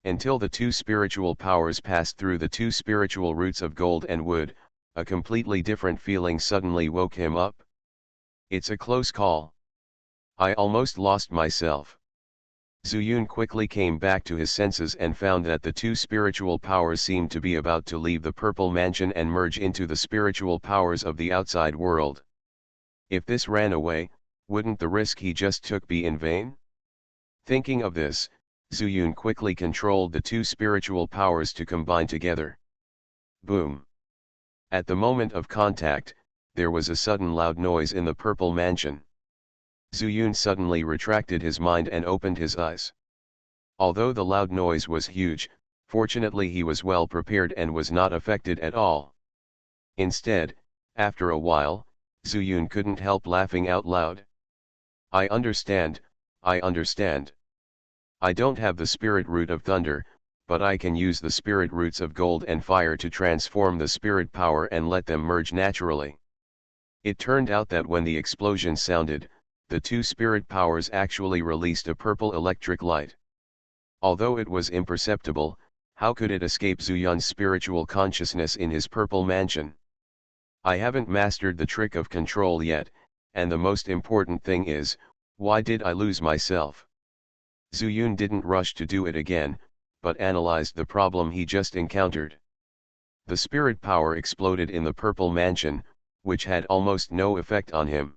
Until the 2 spiritual powers passed through the 2 spiritual roots of gold and wood, a completely different feeling suddenly woke him up. It's a close call. I almost lost myself. Zuyun quickly came back to his senses and found that the 2 spiritual powers seemed to be about to leave the purple mansion and merge into the spiritual powers of the outside world. If this ran away, wouldn't the risk he just took be in vain? Thinking of this, Zuyun quickly controlled the 2 spiritual powers to combine together. Boom! At the moment of contact, there was a sudden loud noise in the purple mansion. Zuyun suddenly retracted his mind and opened his eyes. Although the loud noise was huge, fortunately he was well prepared and was not affected at all. Instead, after a while, Zuyun couldn't help laughing out loud. I understand. I don't have the spirit root of thunder, but I can use the spirit roots of gold and fire to transform the spirit power and let them merge naturally. It turned out that when the explosion sounded, the two spirit powers actually released a purple electric light. Although it was imperceptible, how could it escape Zhu Yun's spiritual consciousness in his purple mansion? I haven't mastered the trick of control yet, and the most important thing is, why did I lose myself? Zhu Yun didn't rush to do it again, but analyzed the problem he just encountered. The spirit power exploded in the purple mansion, which had almost no effect on him.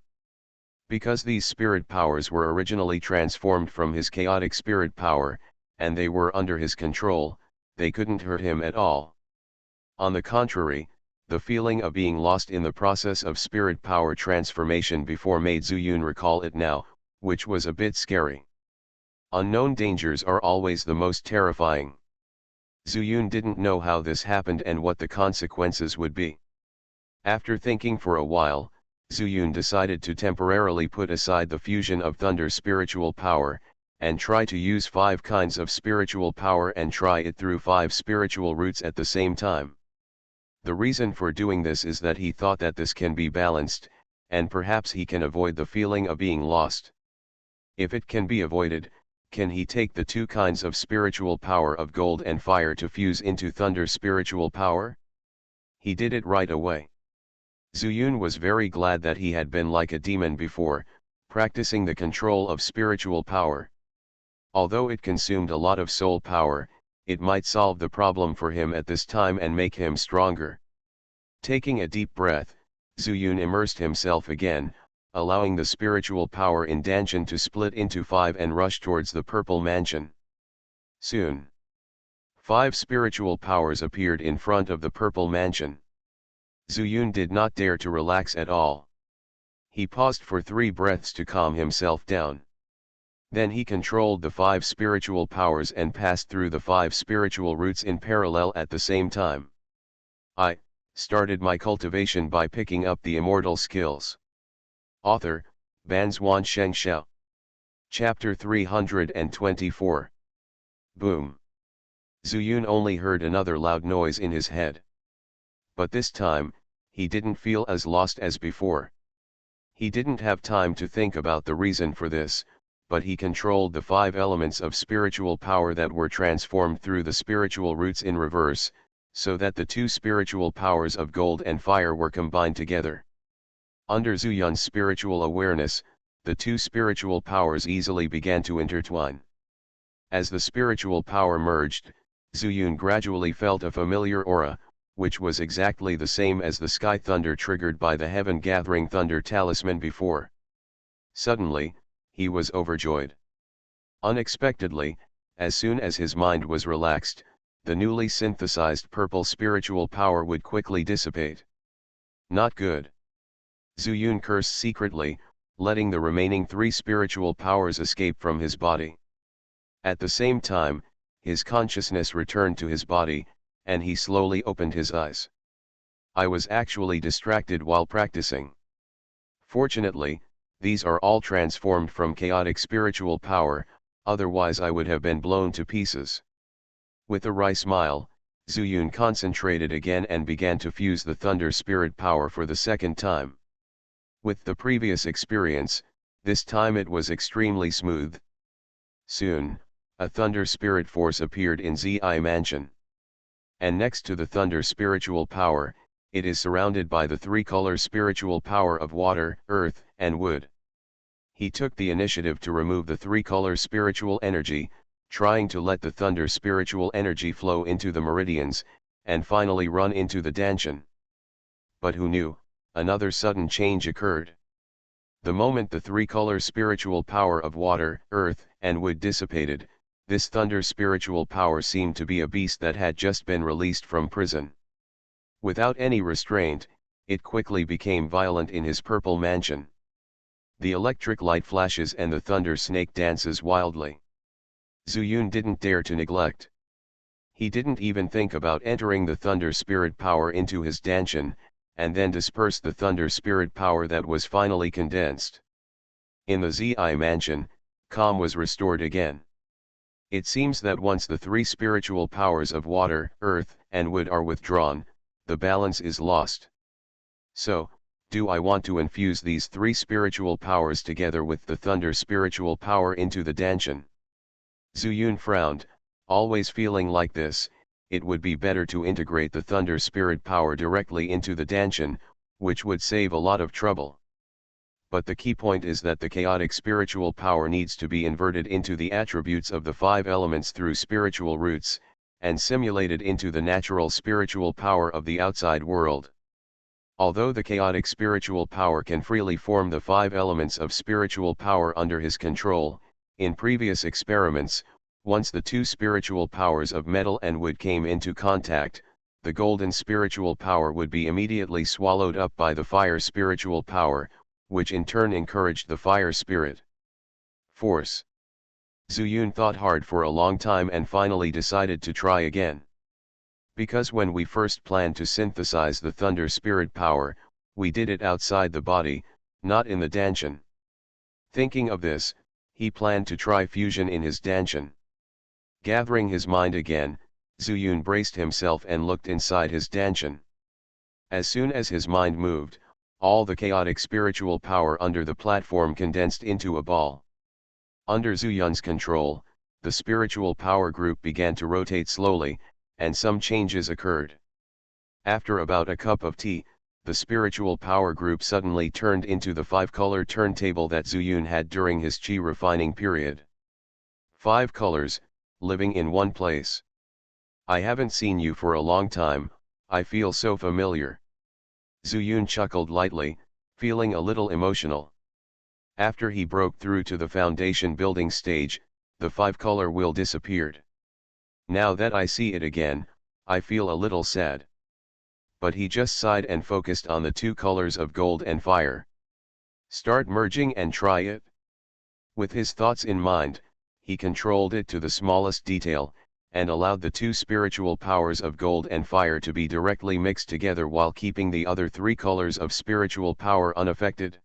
Because these spirit powers were originally transformed from his chaotic spirit power, and they were under his control, they couldn't hurt him at all. On the contrary, the feeling of being lost in the process of spirit power transformation before made Zhu Yun recall it now, which was a bit scary. Unknown dangers are always the most terrifying. Zhu Yun didn't know how this happened and what the consequences would be. After thinking for a while, Zhu Yun decided to temporarily put aside the fusion of thunder spiritual power, and try to use 5 kinds of spiritual power and try it through 5 spiritual roots at the same time. The reason for doing this is that he thought that this can be balanced, and perhaps he can avoid the feeling of being lost. If it can be avoided, can he take the 2 kinds of spiritual power of gold and fire to fuse into thunder spiritual power? He did it right away. Zhu Yun was very glad that he had been like a demon before, practicing the control of spiritual power. Although it consumed a lot of soul power, it might solve the problem for him at this time and make him stronger. Taking a deep breath, Zhu Yun immersed himself again, allowing the spiritual power in Danshan to split into 5 and rush towards the purple mansion. Soon, 5 spiritual powers appeared in front of the purple mansion. Zhu Yun did not dare to relax at all. He paused for 3 breaths to calm himself down. Then he controlled the 5 spiritual powers and passed through the 5 spiritual roots in parallel at the same time. I started my cultivation by picking up the immortal skills. Author, Banzuan Xianxia. Chapter 324. Boom. Zhu Yun only heard another loud noise in his head. But this time, he didn't feel as lost as before. He didn't have time to think about the reason for this, but he controlled the 5 elements of spiritual power that were transformed through the spiritual roots in reverse, so that the 2 spiritual powers of gold and fire were combined together. Under Zhu Yun's spiritual awareness, the 2 spiritual powers easily began to intertwine. As the spiritual power merged, Zhu Yun gradually felt a familiar aura, which was exactly the same as the sky thunder triggered by the heaven-gathering thunder talisman before. Suddenly, he was overjoyed. Unexpectedly, as soon as his mind was relaxed, the newly synthesized purple spiritual power would quickly dissipate. Not good. Zhu Yun cursed secretly, letting the remaining 3 spiritual powers escape from his body. At the same time, his consciousness returned to his body, and he slowly opened his eyes. I was actually distracted while practicing. Fortunately, these are all transformed from chaotic spiritual power, otherwise I would have been blown to pieces. With a wry smile, Zhu Yun concentrated again and began to fuse the thunder spirit power for the second time. With the previous experience, this time it was extremely smooth. Soon, a thunder spirit force appeared in Zi Mansion. And next to the thunder spiritual power, it is surrounded by the 3-color spiritual power of water, earth, and wood. He took the initiative to remove the 3-color spiritual energy, trying to let the thunder spiritual energy flow into the meridians, and finally run into the Danshan. But who knew, another sudden change occurred. The moment the 3-color spiritual power of water, earth, and wood dissipated, this thunder spiritual power seemed to be a beast that had just been released from prison. Without any restraint, it quickly became violent in his purple mansion. The electric light flashes and the thunder snake dances wildly. Zhu Yun didn't dare to neglect. He didn't even think about entering the thunder spirit power into his Danshan, and then disperse the thunder spirit power that was finally condensed. In the Zi mansion, calm was restored again. It seems that once the three spiritual powers of water, earth, and wood are withdrawn, the balance is lost. So, do I want to infuse these three spiritual powers together with the thunder spiritual power into the Danshan? Zuyun frowned, always feeling like this. It would be better to integrate the thunder spirit power directly into the Danshan, which would save a lot of trouble. But the key point is that the chaotic spiritual power needs to be inverted into the attributes of the five elements through spiritual roots, and simulated into the natural spiritual power of the outside world. Although the chaotic spiritual power can freely form the five elements of spiritual power under his control, in previous experiments, once the two spiritual powers of metal and wood came into contact, the golden spiritual power would be immediately swallowed up by the fire spiritual power, which in turn encouraged the fire spirit force. Zuyun thought hard for a long time and finally decided to try again. Because when we first planned to synthesize the thunder spirit power, we did it outside the body, not in the Danshan. Thinking of this, he planned to try fusion in his Danshan. Gathering his mind again, Zuyun braced himself and looked inside his Danshan. As soon as his mind moved, all the chaotic spiritual power under the platform condensed into a ball. Under Zuyun's control, the spiritual power group began to rotate slowly, and some changes occurred. After about a cup of tea, the spiritual power group suddenly turned into the five-color turntable that Zuyun had during his chi refining period. 5 colors, living in one place. I haven't seen you for a long time, I feel so familiar. Zuyun chuckled lightly, feeling a little emotional. After he broke through to the foundation building stage, the 5-color wheel disappeared. Now that I see it again, I feel a little sad. But he just sighed and focused on the 2 colors of gold and fire. Start merging and try it. With his thoughts in mind, he controlled it to the smallest detail, and allowed the 2 spiritual powers of gold and fire to be directly mixed together while keeping the other 3 colors of spiritual power unaffected.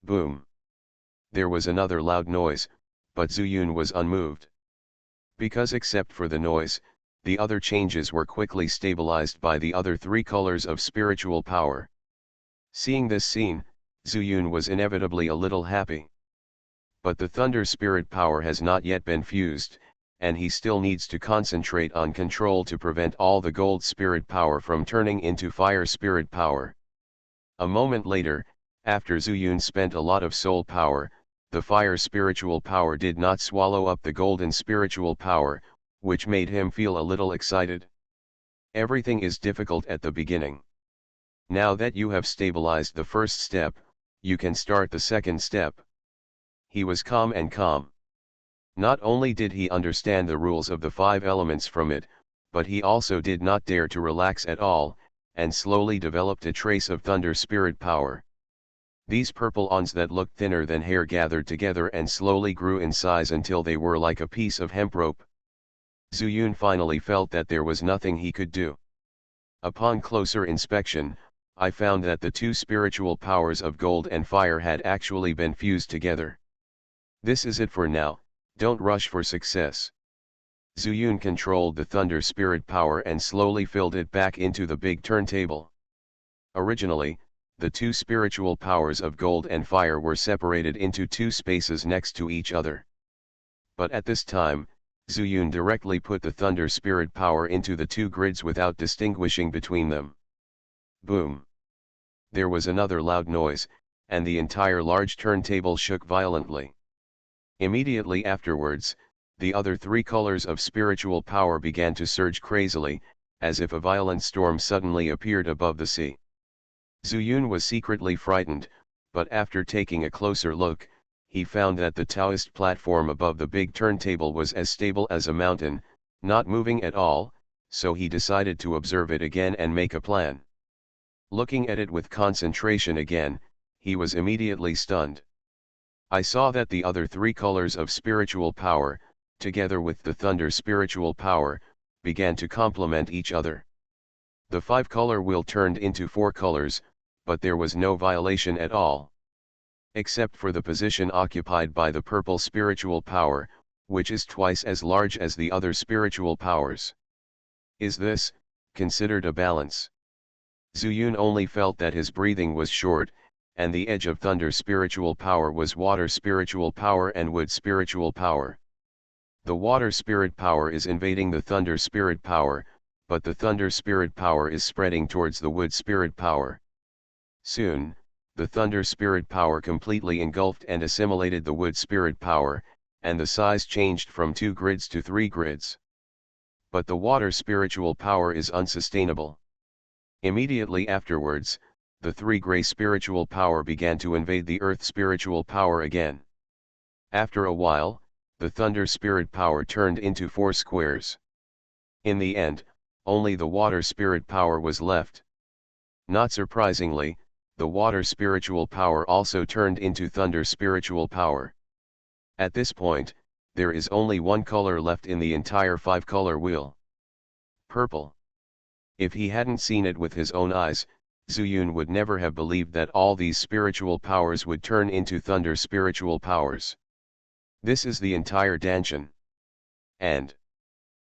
Boom! There was another loud noise, but Zuyun was unmoved. Because except for the noise, the other changes were quickly stabilized by the other 3 colors of spiritual power. Seeing this scene, Zuyun was inevitably a little happy. But the thunder spirit power has not yet been fused, and he still needs to concentrate on control to prevent all the gold spirit power from turning into fire spirit power. A moment later, after Zuyun spent a lot of soul power, the fire spiritual power did not swallow up the golden spiritual power, which made him feel a little excited. Everything is difficult at the beginning. Now that you have stabilized the first step, you can start the second step. He was calm and calm. Not only did he understand the rules of the 5 elements from it, but he also did not dare to relax at all, and slowly developed a trace of thunder spirit power. These purple ons that looked thinner than hair gathered together and slowly grew in size until they were like a piece of hemp rope. Zuyun finally felt that there was nothing he could do. Upon closer inspection, I found that the 2 spiritual powers of gold and fire had actually been fused together. This is it for now. Don't rush for success. Zuyun controlled the thunder spirit power and slowly filled it back into the big turntable. Originally, the 2 spiritual powers of gold and fire were separated into 2 spaces next to each other. But at this time, Zuyun directly put the thunder spirit power into the 2 grids without distinguishing between them. Boom! There was another loud noise, and the entire large turntable shook violently. Immediately afterwards, the other 3 colors of spiritual power began to surge crazily, as if a violent storm suddenly appeared above the sea. Zuyun was secretly frightened, but after taking a closer look, he found that the Taoist platform above the big turntable was as stable as a mountain, not moving at all, so he decided to observe it again and make a plan. Looking at it with concentration again, he was immediately stunned. I saw that the other 3 colors of spiritual power, together with the thunder spiritual power, began to complement each other. The 5-color wheel turned into 4 colors, but there was no violation at all. Except for the position occupied by the purple spiritual power, which is twice as large as the other spiritual powers. Is this considered a balance? Zuyun only felt that his breathing was short, and the edge of thunder spiritual power was water spiritual power and wood spiritual power. The water spirit power is invading the thunder spirit power, but the thunder spirit power is spreading towards the wood spirit power. Soon, the thunder spirit power completely engulfed and assimilated the wood spirit power, and the size changed from 2 grids to 3 grids. But the water spiritual power is unsustainable. Immediately afterwards, the 3 gray spiritual power began to invade the earth spiritual power again. After a while, the thunder spirit power turned into 4 squares. In the end, only the water spirit power was left. Not surprisingly, the water spiritual power also turned into thunder spiritual power. At this point, there is only one color left in the entire 5-color wheel. Purple. If he hadn't seen it with his own eyes, Zuyun would never have believed that all these spiritual powers would turn into thunder spiritual powers. This is the entire Danshan. And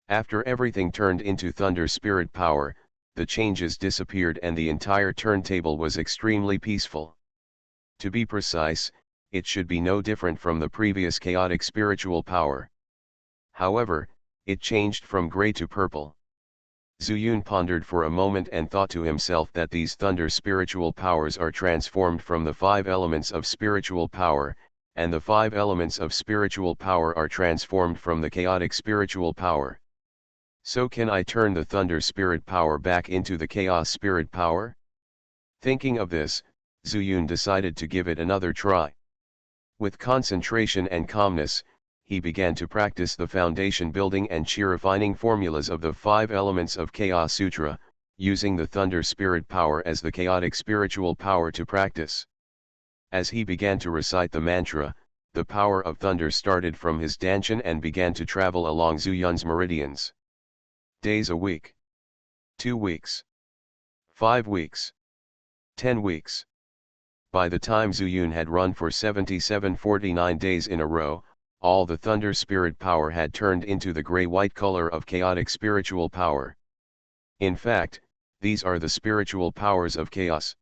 after everything turned into thunder spirit power, the changes disappeared and the entire turntable was extremely peaceful. To be precise, it should be no different from the previous chaotic spiritual power. However, it changed from gray to purple. Zuyun pondered for a moment and thought to himself that these thunder spiritual powers are transformed from the 5 elements of spiritual power, and the 5 elements of spiritual power are transformed from the chaotic spiritual power. So can I turn the thunder spirit power back into the chaos spirit power? Thinking of this, Zuyun decided to give it another try. With concentration and calmness, he began to practice the foundation building and chi refining formulas of the 5 elements of Chaos Sutra, using the thunder spirit power as the chaotic spiritual power to practice. As he began to recite the mantra, the power of thunder started from his danshan and began to travel along Zuyun's meridians. Days a week. 2 weeks. 5 weeks. 10 weeks. By the time Zuyun had run for 49 days in a row, all the thunder spirit power had turned into the gray-white color of chaotic spiritual power. In fact, these are the spiritual powers of chaos.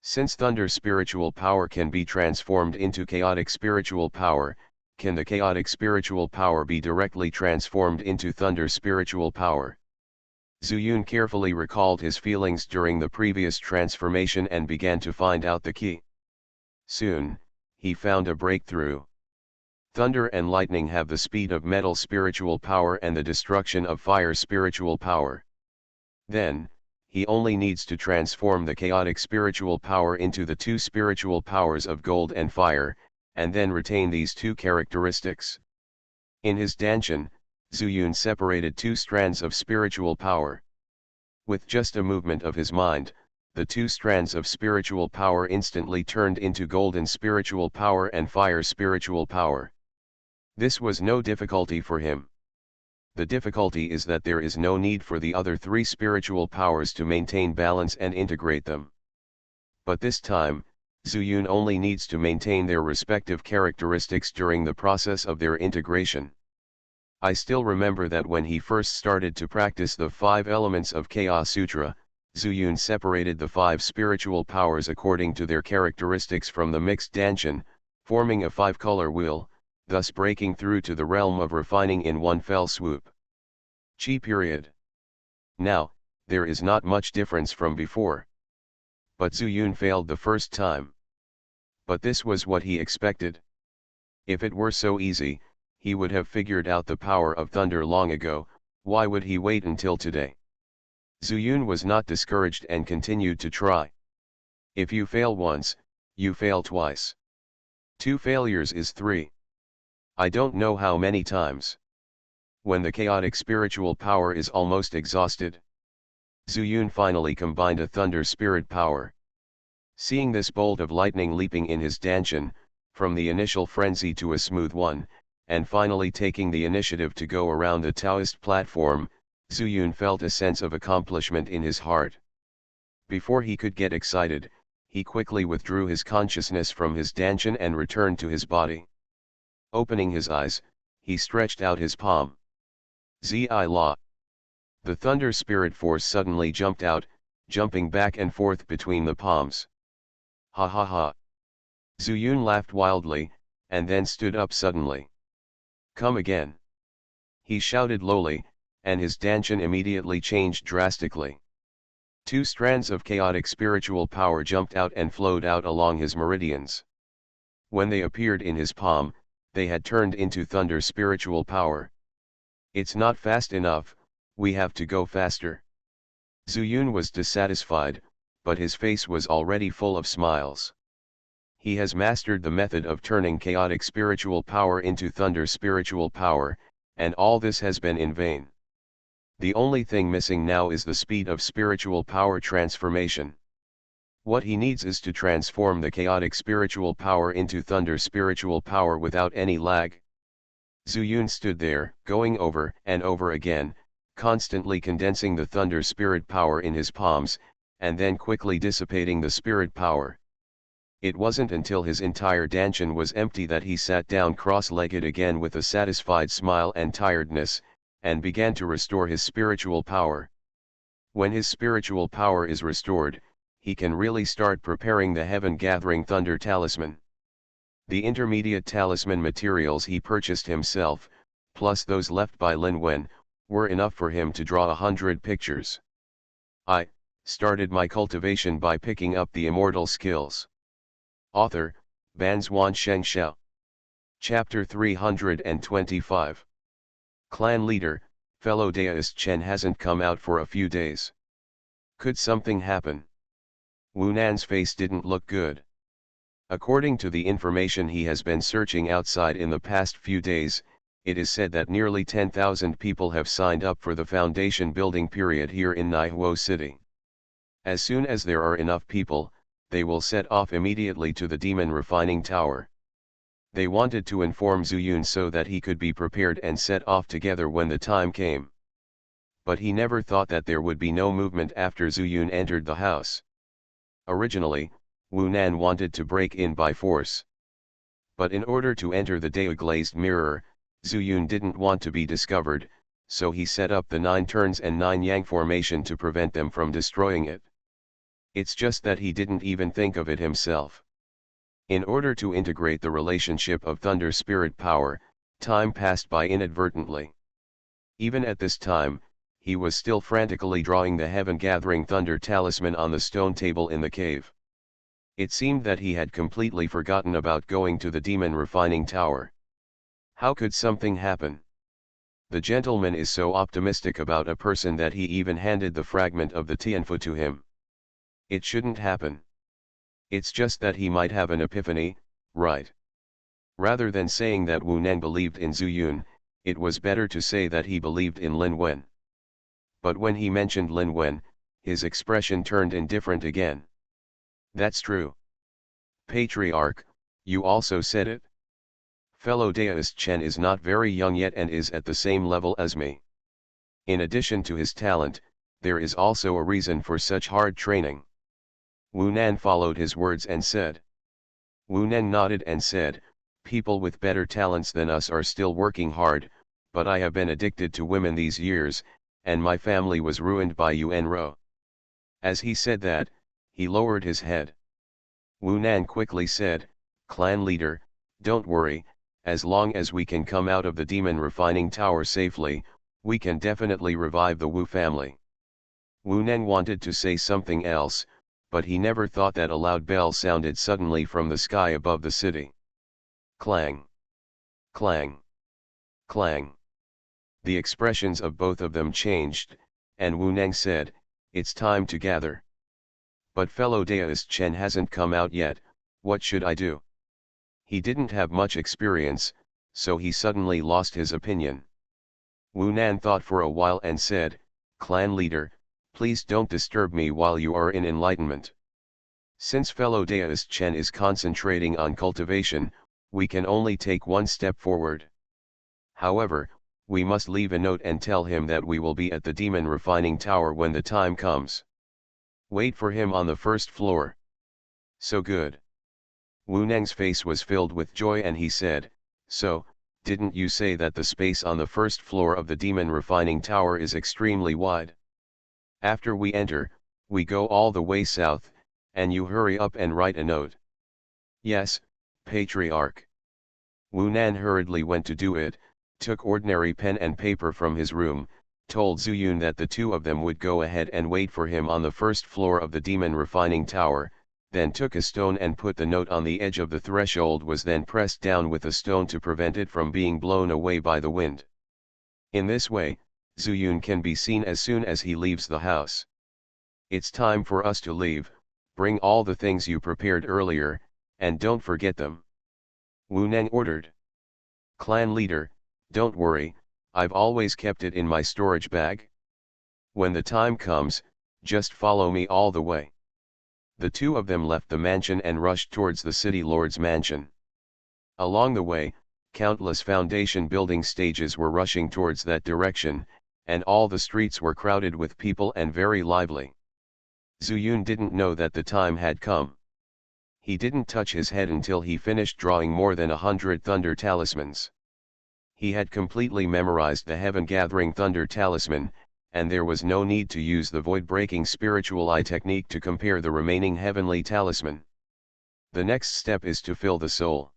Since thunder spiritual power can be transformed into chaotic spiritual power, can the chaotic spiritual power be directly transformed into thunder spiritual power? Zuyun carefully recalled his feelings during the previous transformation and began to find out the key. Soon, he found a breakthrough. Thunder and lightning have the speed of metal spiritual power and the destruction of fire spiritual power. Then, he only needs to transform the chaotic spiritual power into the 2 spiritual powers of gold and fire, and then retain these 2 characteristics. In his danshan, Zuyun separated 2 strands of spiritual power. With just a movement of his mind, the 2 strands of spiritual power instantly turned into golden spiritual power and fire spiritual power. This was no difficulty for him. The difficulty is that there is no need for the other 3 spiritual powers to maintain balance and integrate them. But this time, Zuyun only needs to maintain their respective characteristics during the process of their integration. I still remember that when he first started to practice the 5 elements of Chaos Sutra, Zuyun separated the 5 spiritual powers according to their characteristics from the mixed danshan, forming a 5-color wheel, thus breaking through to the realm of refining in one fell swoop. Chi period. Now, there is not much difference from before. But Zuyun failed the first time. But this was what he expected. If it were so easy, he would have figured out the power of thunder long ago. Why would he wait until today? Zuyun was not discouraged and continued to try. If you fail once, you fail twice. 2 failures is 3. I don't know how many times. When the chaotic spiritual power is almost exhausted, Zuyun finally combined a thunder spirit power. Seeing this bolt of lightning leaping in his danshan, from the initial frenzy to a smooth one, and finally taking the initiative to go around the Taoist platform, Zuyun felt a sense of accomplishment in his heart. Before he could get excited, he quickly withdrew his consciousness from his danshan and returned to his body. Opening his eyes, He stretched out his palm. Zi La. The thunder spirit force suddenly jumped out, jumping back and forth between the palms. Ha ha ha. Zuyun laughed wildly, and then stood up suddenly. Come again. He shouted lowly, and his dancing immediately changed drastically. Two strands of chaotic spiritual power jumped out and flowed out along his meridians. When they appeared in his palm, they had turned into thunder spiritual power. It's not fast enough, we have to go faster. Zuyun was dissatisfied, but his face was already full of smiles. He has mastered the method of turning chaotic spiritual power into thunder spiritual power, and all this has been in vain. The only thing missing now is the speed of spiritual power transformation. What he needs is to transform the chaotic spiritual power into thunder spiritual power without any lag. Zuyun stood there, going over and over again, constantly condensing the thunder spirit power in his palms, and then quickly dissipating the spirit power. It wasn't until his entire danchan was empty that he sat down cross-legged again with a satisfied smile and tiredness, and began to restore his spiritual power. When his spiritual power is restored, he can really start preparing the heaven-gathering thunder talisman. The intermediate talisman materials he purchased himself, plus those left by Lin Wen, were enough for him to draw 100 pictures. I started my cultivation by picking up the immortal skills. Author, Banzuan Xianxia. Chapter 325. Clan leader, fellow Daoist Chen hasn't come out for a few days. Could something happen? Wu Nan's face didn't look good. According to the information he has been searching outside in the past few days, it is said that nearly 10,000 people have signed up for the foundation building period here in Naihuo City. As soon as there are enough people, they will set off immediately to the Demon Refining Tower. They wanted to inform Zuyun so that he could be prepared and set off together when the time came. But he never thought that there would be no movement after Zuyun entered the house. Originally, Wu Nan wanted to break in by force. But in order to enter the Dao-glazed mirror, Zuyun didn't want to be discovered, so he set up the 9 turns and 9 yang formation to prevent them from destroying it. It's just that he didn't even think of it himself. In order to integrate the relationship of thunder spirit power, time passed by inadvertently. Even at this time, he was still frantically drawing the heaven-gathering thunder talisman on the stone table in the cave. It seemed that he had completely forgotten about going to the Demon Refining Tower. How could something happen? The gentleman is so optimistic about a person that he even handed the fragment of the Tianfu to him. It shouldn't happen. It's just that he might have an epiphany, right? Rather than saying that Wu Nan believed in Zuyun, it was better to say that he believed in Lin Wen. But when he mentioned Lin Wen, his expression turned indifferent again. That's true. Patriarch, you also said it? Fellow Daoist Chen is not very young yet and is at the same level as me. In addition to his talent, there is also a reason for such hard training. Wu Nan followed his words and said. Wu Nan nodded and said, people with better talents than us are still working hard, but I have been addicted to women these years, and my family was ruined by Yuan Ro. As he said that, he lowered his head. Wu Nan quickly said, clan leader, don't worry, as long as we can come out of the Demon Refining Tower safely, we can definitely revive the Wu family. Wu Nan wanted to say something else, but he never thought that a loud bell sounded suddenly from the sky above the city. Clang! Clang! Clang! The expressions of both of them changed, and Wu Nan said, it's time to gather. But fellow Daoist Chen hasn't come out yet, what should I do? He didn't have much experience, so he suddenly lost his opinion. Wu Nan thought for a while and said, clan leader, please don't disturb me while you are in enlightenment. Since fellow Daoist Chen is concentrating on cultivation, we can only take one step forward. However, we must leave a note and tell him that we will be at the Demon Refining Tower when the time comes. Wait for him on the first floor. So good. Wu Neng's face was filled with joy and he said, so, didn't you say that the space on the first floor of the demon refining tower is extremely wide? After we enter, we go all the way south, and you hurry up and write a note. Yes, Patriarch. Wu Nan hurriedly went to do it, took ordinary pen and paper from his room, told Zuyun that the two of them would go ahead and wait for him on the first floor of the demon refining tower, then took a stone and put the note on the edge of the threshold, was then pressed down with a stone to prevent it from being blown away by the wind. In this way, Zuyun can be seen as soon as he leaves the house. It's time for us to leave, bring all the things you prepared earlier, and don't forget them. Wu Nan ordered. Clan leader, don't worry, I've always kept it in my storage bag. When the time comes, just follow me all the way. The two of them left the mansion and rushed towards the city lord's mansion. Along the way, countless foundation building stages were rushing towards that direction, and all the streets were crowded with people and very lively. Zuyun didn't know that the time had come. He didn't touch his head until he finished drawing more than 100 thunder talismans. He had completely memorized the heaven-gathering thunder talisman, and there was no need to use the void-breaking spiritual eye technique to compare the remaining heavenly talisman. The next step is to fill the soul.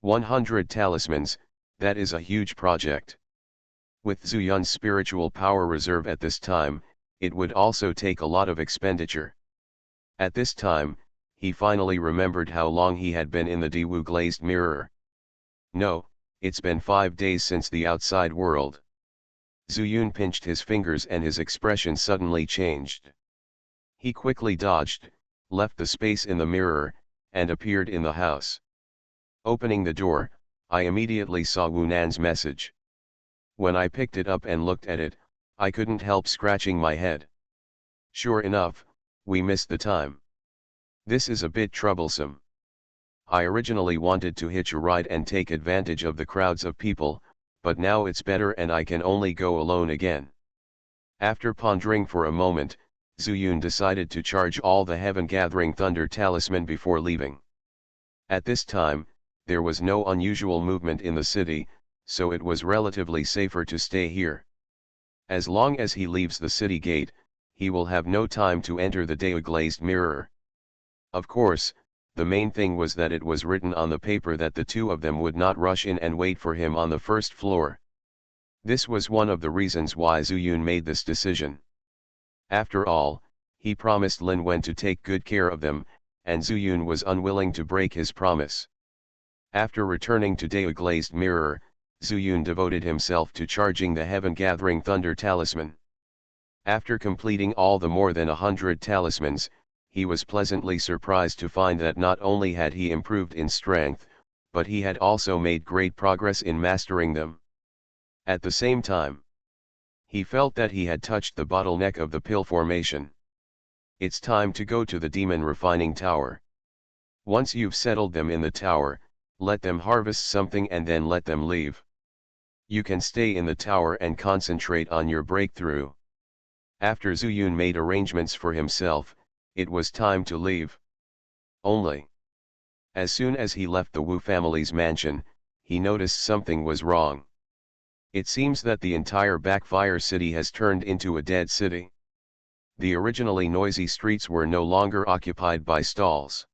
100 talismans, that is a huge project. With Zuyun's spiritual power reserve at this time, it would also take a lot of expenditure. At this time, he finally remembered how long he had been in the Dewu glazed mirror. No, it's been 5 days since the outside world. Zuyun pinched his fingers and his expression suddenly changed. He quickly dodged, left the space in the mirror, and appeared in the house. Opening the door, I immediately saw Wu Nan's message. When I picked it up and looked at it, I couldn't help scratching my head. Sure enough, we missed the time. This is a bit troublesome. I originally wanted to hitch a ride and take advantage of the crowds of people, but now it's better and I can only go alone again. After pondering for a moment, Zuyun decided to charge all the heaven-gathering thunder talisman before leaving. At this time, there was no unusual movement in the city, so it was relatively safer to stay here. As long as he leaves the city gate, he will have no time to enter the Deo glazed mirror. Of course, the main thing was that it was written on the paper that the two of them would not rush in and wait for him on the first floor. This was one of the reasons why Zuyun made this decision. After all, he promised Lin Wen to take good care of them, and Zuyun was unwilling to break his promise. After returning to Deo glazed mirror, Zuyun devoted himself to charging the heaven-gathering thunder talisman. After completing all the more than 100 talismans, he was pleasantly surprised to find that not only had he improved in strength, but he had also made great progress in mastering them. At the same time, he felt that he had touched the bottleneck of the pill formation. It's time to go to the demon refining tower. Once you've settled them in the tower, let them harvest something and then let them leave. You can stay in the tower and concentrate on your breakthrough. After Zuyun made arrangements for himself, it was time to leave. Only, as soon as he left the Wu family's mansion, he noticed something was wrong. It seems that the entire Backfire city has turned into a dead city. The originally noisy streets were no longer occupied by stalls.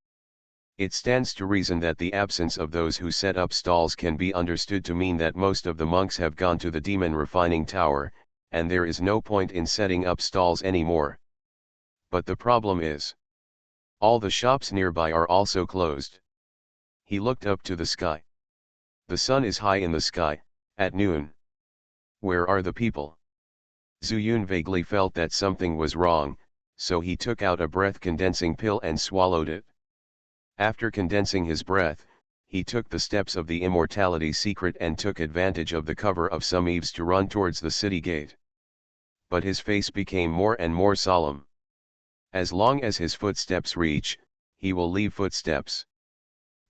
It stands to reason that the absence of those who set up stalls can be understood to mean that most of the monks have gone to the demon refining tower, and there is no point in setting up stalls anymore. But the problem is, all the shops nearby are also closed. He looked up to the sky. The sun is high in the sky, at noon. Where are the people? Zuyun vaguely felt that something was wrong, so he took out a breath-condensing pill and swallowed it. After condensing his breath, he took the steps of the immortality secret and took advantage of the cover of some eaves to run towards the city gate. But his face became more and more solemn. As long as his footsteps reach, he will leave footsteps.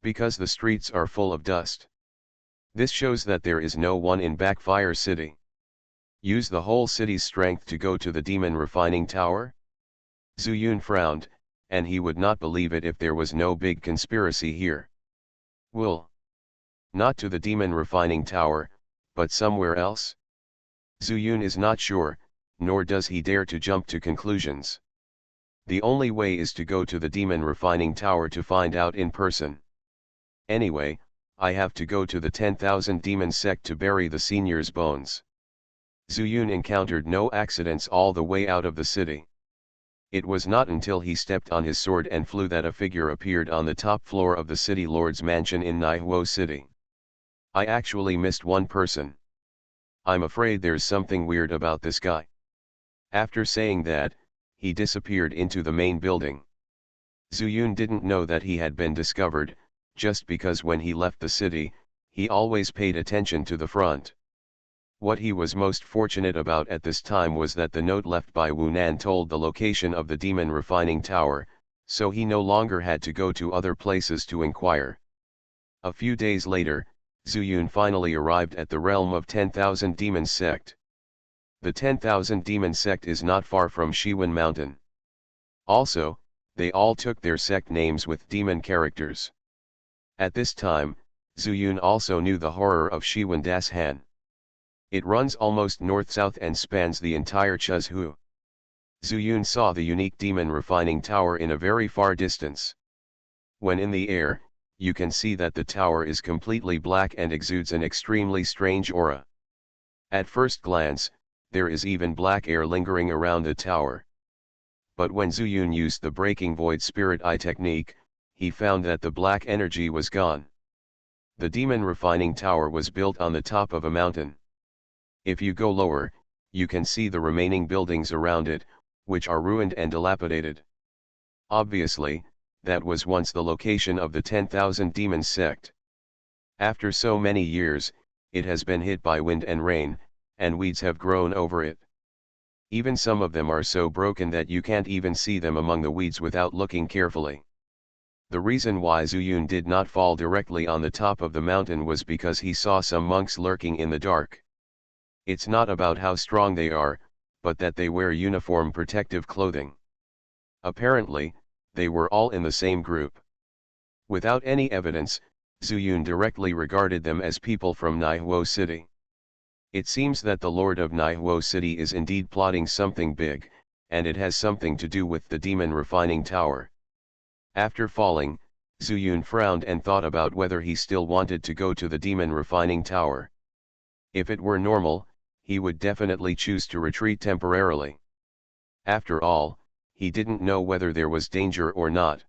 Because the streets are full of dust. This shows that there is no one in Backfire City. Use the whole city's strength to go to the demon refining tower? Zuyun frowned, and he would not believe it if there was no big conspiracy here. Well, Not to the demon refining tower, but somewhere else? Zuyun is not sure, nor does he dare to jump to conclusions. The only way is to go to the demon refining tower to find out in person. Anyway, I have to go to the 10,000 demon sect to bury the senior's bones. Zuyun encountered no accidents all the way out of the city. It was not until he stepped on his sword and flew that a figure appeared on the top floor of the city lord's mansion in Naihuo City. I actually missed one person. I'm afraid there's something weird about this guy. After saying that, he disappeared into the main building. Zuyun didn't know that he had been discovered, just because when he left the city, he always paid attention to the front. What he was most fortunate about at this time was that the note left by Wu Nan told the location of the demon refining tower, so he no longer had to go to other places to inquire. A few days later, Zuyun finally arrived at the realm of 10,000 Demon Sect. The 10,000 Demon Sect is not far from Shiwen Mountain. Also, they all took their sect names with demon characters. At this time, Zuyun also knew the horror of Shiwen Das Han. It runs almost north-south and spans the entire Chuzhu. Zuyun saw the unique demon refining tower in a very far distance. When in the air, you can see that the tower is completely black and exudes an extremely strange aura. At first glance, there is even black air lingering around the tower. But when Zuyun used the Breaking Void Spirit Eye technique, he found that the black energy was gone. The demon refining tower was built on the top of a mountain. If you go lower, you can see the remaining buildings around it, which are ruined and dilapidated. Obviously, that was once the location of the 10,000 Demon Sect. After so many years, it has been hit by wind and rain, and weeds have grown over it. Even some of them are so broken that you can't even see them among the weeds without looking carefully. The reason why Zuyun did not fall directly on the top of the mountain was because he saw some monks lurking in the dark. It's not about how strong they are, but that they wear uniform protective clothing. Apparently, they were all in the same group. Without any evidence, Zuyun directly regarded them as people from Naihuo City. It seems that the Lord of Naihuo City is indeed plotting something big, and it has something to do with the demon refining tower. After falling, Zuyun frowned and thought about whether he still wanted to go to the demon refining tower. If it were normal, he would definitely choose to retreat temporarily. After all, he didn't know whether there was danger or not.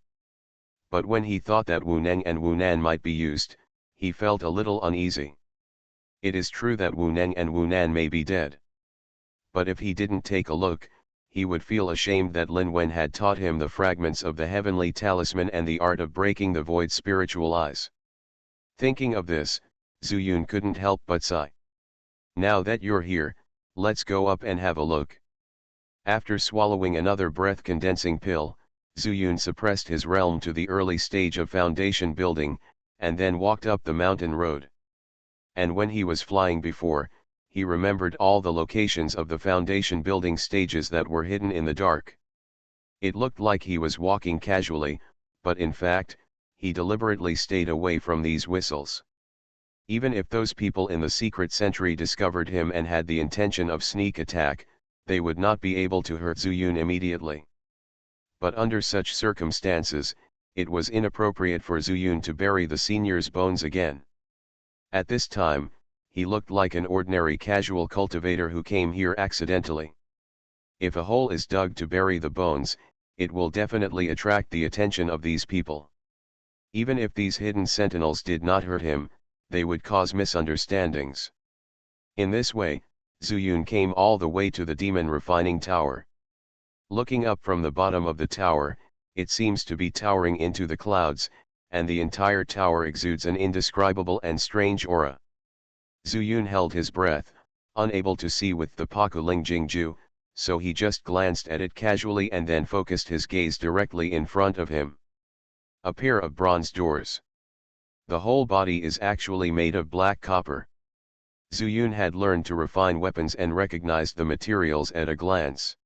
But when he thought that Wu Neng and Wu Nan might be used, he felt a little uneasy. It is true that Wu Neng and Wu Nan may be dead. But if he didn't take a look, he would feel ashamed that Lin Wen had taught him the fragments of the heavenly talisman and the art of breaking the void spiritual eyes. Thinking of this, Zuyun couldn't help but sigh. Now that you're here, let's go up and have a look. After swallowing another breath-condensing pill, Zuyun suppressed his realm to the early stage of foundation building, and then walked up the mountain road. And when he was flying before, he remembered all the locations of the foundation building stages that were hidden in the dark. It looked like he was walking casually, but in fact, he deliberately stayed away from these whistles. Even if those people in the secret sentry discovered him and had the intention of sneak attack, they would not be able to hurt Zuyun immediately. But under such circumstances, it was inappropriate for Zuyun to bury the senior's bones again. At this time, he looked like an ordinary casual cultivator who came here accidentally. If a hole is dug to bury the bones, it will definitely attract the attention of these people. Even if these hidden sentinels did not hurt him, they would cause misunderstandings. In this way, Zuyun came all the way to the demon refining tower. Looking up from the bottom of the tower, it seems to be towering into the clouds, and the entire tower exudes an indescribable and strange aura. Zuyun held his breath, unable to see with the Pakuling Jingju, so he just glanced at it casually and then focused his gaze directly in front of him. A pair of bronze doors. The whole body is actually made of black copper. Zuyun had learned to refine weapons and recognized the materials at a glance.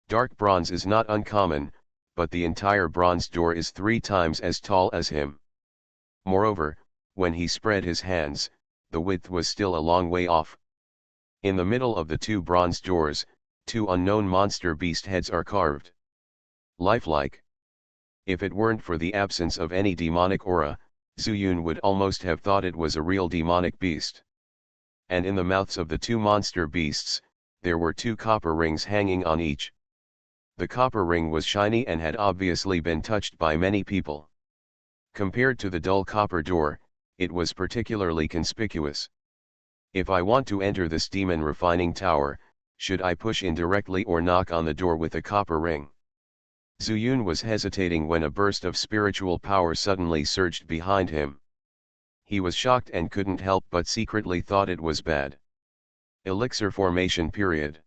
Dark bronze is not uncommon, but the entire bronze door is 3 times as tall as him. Moreover, when he spread his hands, the width was still a long way off. In the middle of the two bronze doors, two unknown monster beast heads are carved. Lifelike. If it weren't for the absence of any demonic aura, Zuyun would almost have thought it was a real demonic beast. And in the mouths of the two monster beasts, there were two copper rings hanging on each. The copper ring was shiny and had obviously been touched by many people. Compared to the dull copper door, it was particularly conspicuous. If I want to enter this demon refining tower, should I push in directly or knock on the door with a copper ring? Zuyun was hesitating when a burst of spiritual power suddenly surged behind him. He was shocked and couldn't help but secretly thought it was bad. Elixir formation period.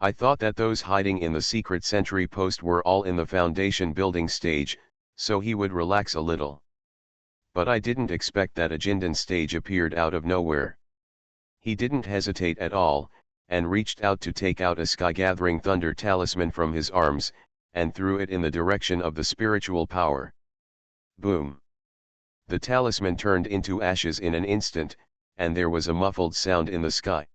I thought that those hiding in the secret sentry post were all in the foundation building stage, so he would relax a little. But I didn't expect that a Jindan stage appeared out of nowhere. He didn't hesitate at all, and reached out to take out a sky-gathering thunder talisman from his arms, and threw it in the direction of the spiritual power. Boom! The talisman turned into ashes in an instant, and there was a muffled sound in the sky.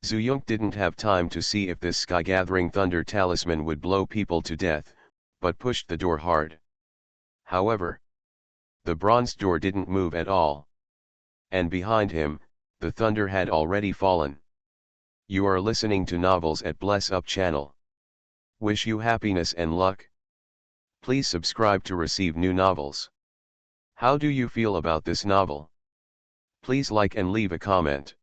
Zuyun didn't have time to see if this sky-gathering thunder talisman would blow people to death, but pushed the door hard. However, the bronze door didn't move at all. And behind him, the thunder had already fallen. You are listening to Novels at Bless Up channel. Wish you happiness and luck. Please subscribe to receive new novels. How do you feel about this novel? Please like and leave a comment.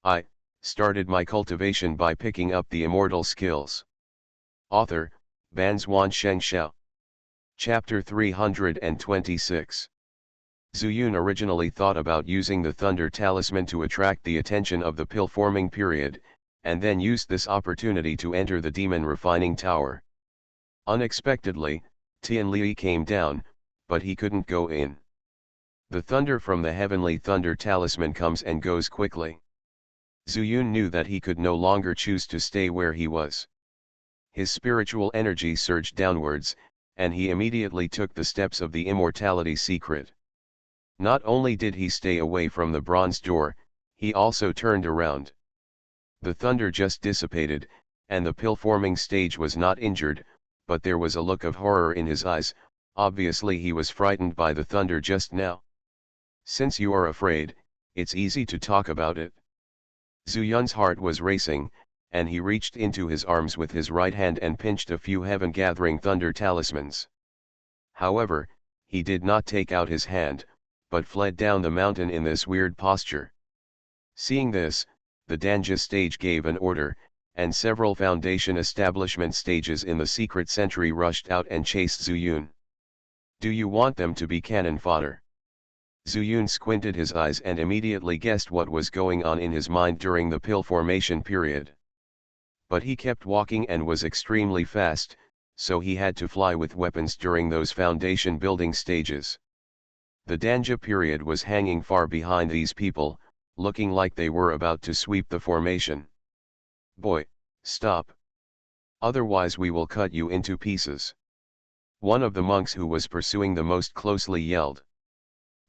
I started my cultivation by picking up the immortal skills. Author, Banzuan Xianxia. Chapter 326. Zuyun originally thought about using the Thunder Talisman to attract the attention of the pill-forming period, and then used this opportunity to enter the Demon Refining Tower. Unexpectedly, Tianli came down, but he couldn't go in. The thunder from the Heavenly Thunder Talisman comes and goes quickly. Zuyun knew that he could no longer choose to stay where he was. His spiritual energy surged downwards, and he immediately took the steps of the immortality secret. Not only did he stay away from the bronze door, he also turned around. The thunder just dissipated, and the pill-forming stage was not injured, but there was a look of horror in his eyes. Obviously he was frightened by the thunder just now. Since you are afraid, it's easy to talk about it. Zuyun's heart was racing, and he reached into his arms with his right hand and pinched a few heaven-gathering thunder talismans. However, he did not take out his hand, but fled down the mountain in this weird posture. Seeing this, the Danja stage gave an order, and several foundation establishment stages in the secret sentry rushed out and chased Zuyun. Do you want them to be cannon fodder? Zuyun squinted his eyes and immediately guessed what was going on in his mind during the pill formation period. But he kept walking and was extremely fast, so he had to fly with weapons during those foundation building stages. The Danja period was hanging far behind these people, looking like they were about to sweep the formation. Boy, stop. Otherwise we will cut you into pieces. One of the monks who was pursuing the most closely yelled.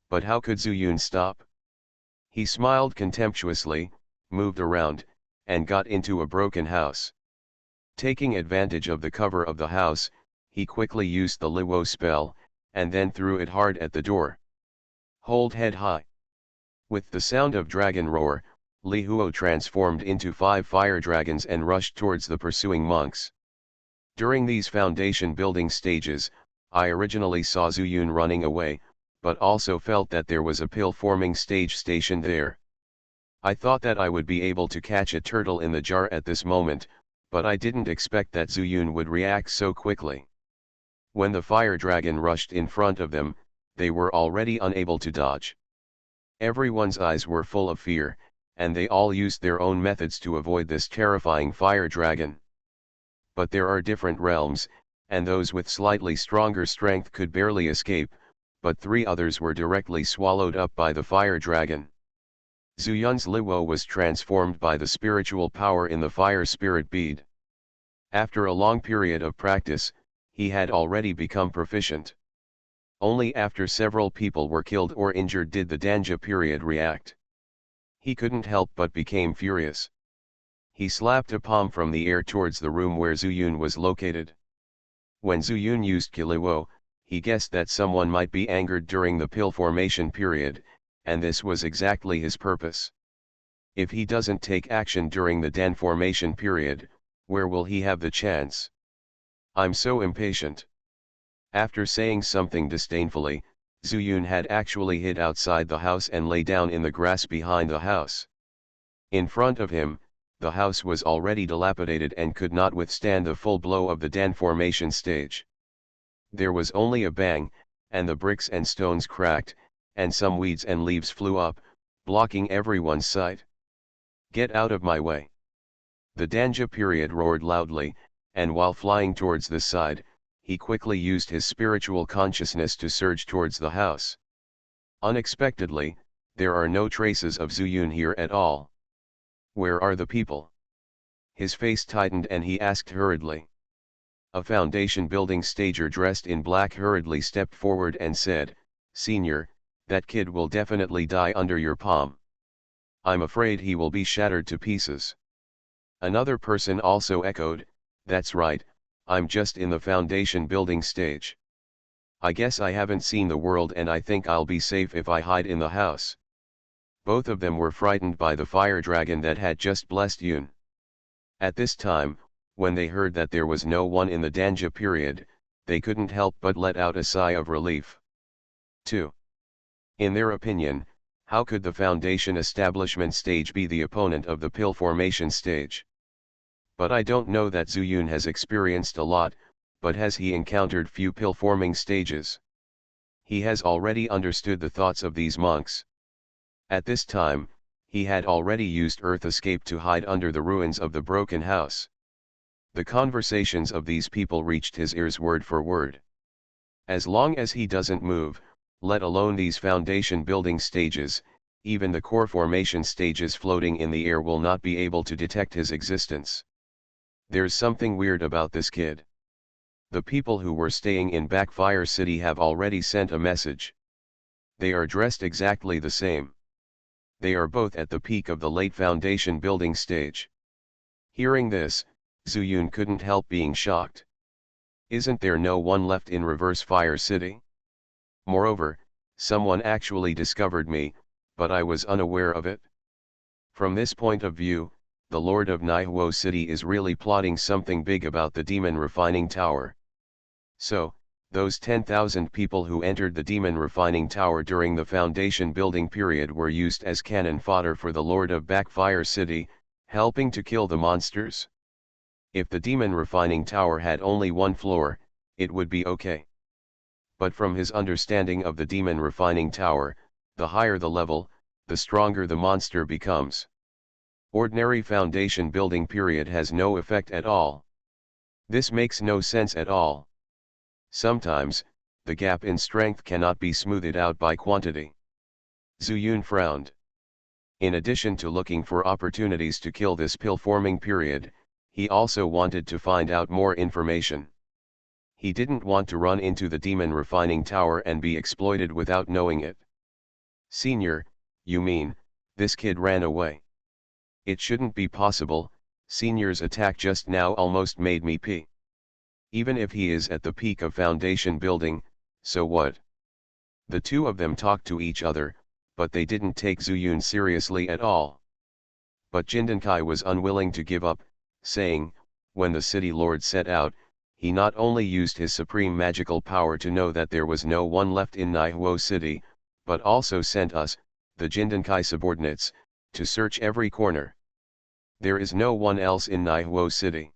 But how could Zuyun stop? He smiled contemptuously, moved around, and got into a broken house. Taking advantage of the cover of the house, he quickly used the Liwo spell, and then threw it hard at the door. Hold head high. With the sound of dragon roar, Li Huo transformed into 5 fire dragons and rushed towards the pursuing monks. During these foundation building stages, I originally saw Zuyun running away, but also felt that there was a pill-forming stage stationed there. I thought that I would be able to catch a turtle in the jar at this moment, but I didn't expect that Zuyun would react so quickly. When the fire dragon rushed in front of them, they were already unable to dodge. Everyone's eyes were full of fear, and they all used their own methods to avoid this terrifying fire dragon. But there are different realms, and those with slightly stronger strength could barely escape, but 3 others were directly swallowed up by the fire dragon. Zuyun's Liwo was transformed by the spiritual power in the fire spirit bead. After a long period of practice, he had already become proficient. Only after several people were killed or injured did the Danja period react. He couldn't help but became furious. He slapped a palm from the air towards the room where Zuyun was located. When Zuyun used Kiliwo, he guessed that someone might be angered during the pill formation period, and this was exactly his purpose. If he doesn't take action during the Dan formation period, where will he have the chance? I'm so impatient. After saying something disdainfully, Zuyun had actually hid outside the house and lay down in the grass behind the house. In front of him, the house was already dilapidated and could not withstand the full blow of the Dan formation stage. There was only a bang, and the bricks and stones cracked, and some weeds and leaves flew up, blocking everyone's sight. Get out of my way! The Danja period roared loudly, and while flying towards the side, he quickly used his spiritual consciousness to surge towards the house. Unexpectedly, there are no traces of Zuyun here at all. Where are the people? His face tightened and he asked hurriedly. A foundation building stager dressed in black hurriedly stepped forward and said, "Senior, that kid will definitely die under your palm. I'm afraid he will be shattered to pieces." Another person also echoed, "That's right, I'm just in the foundation building stage. I guess I haven't seen the world and I think I'll be safe if I hide in the house." Both of them were frightened by the fire dragon that had just blessed Yun. At this time, when they heard that there was no one in the Danja period, they couldn't help but let out a sigh of relief. 2. In their opinion, how could the foundation establishment stage be the opponent of the pill formation stage? But I don't know that Zuyun has experienced a lot, but has he encountered few pill forming stages? He has already understood the thoughts of these monks. At this time, he had already used Earth Escape to hide under the ruins of the broken house. The conversations of these people reached his ears word for word. As long as he doesn't move, let alone these foundation building stages, even the core formation stages floating in the air will not be able to detect his existence. There's something weird about this kid. The people who were staying in Backfire City have already sent a message. They are dressed exactly the same. They are both at the peak of the late foundation building stage. Hearing this, Zuyun couldn't help being shocked. Isn't there no one left in Reverse Fire City? Moreover, someone actually discovered me, but I was unaware of it. From this point of view, the Lord of Naihuo City is really plotting something big about the Demon Refining Tower. So, those 10,000 people who entered the Demon Refining Tower during the foundation building period were used as cannon fodder for the Lord of Backfire City, helping to kill the monsters. If the Demon Refining Tower had only one floor, it would be okay. But from his understanding of the Demon Refining Tower, the higher the level, the stronger the monster becomes. Ordinary foundation building period has no effect at all. This makes no sense at all. Sometimes, the gap in strength cannot be smoothed out by quantity. Zuyun frowned. In addition to looking for opportunities to kill this pill-forming period, he also wanted to find out more information. He didn't want to run into the Demon Refining Tower and be exploited without knowing it. "Senior, you mean, this kid ran away?" "It shouldn't be possible, Senior's attack just now almost made me pee. Even if he is at the peak of foundation building, so what?" The two of them talked to each other, but they didn't take Zuyun seriously at all. But Jindenkai was unwilling to give up, saying, when the city lord set out, he not only used his supreme magical power to know that there was no one left in Naihuo City, but also sent us, the Jindenkai subordinates, to search every corner. There is no one else in Naihuo City.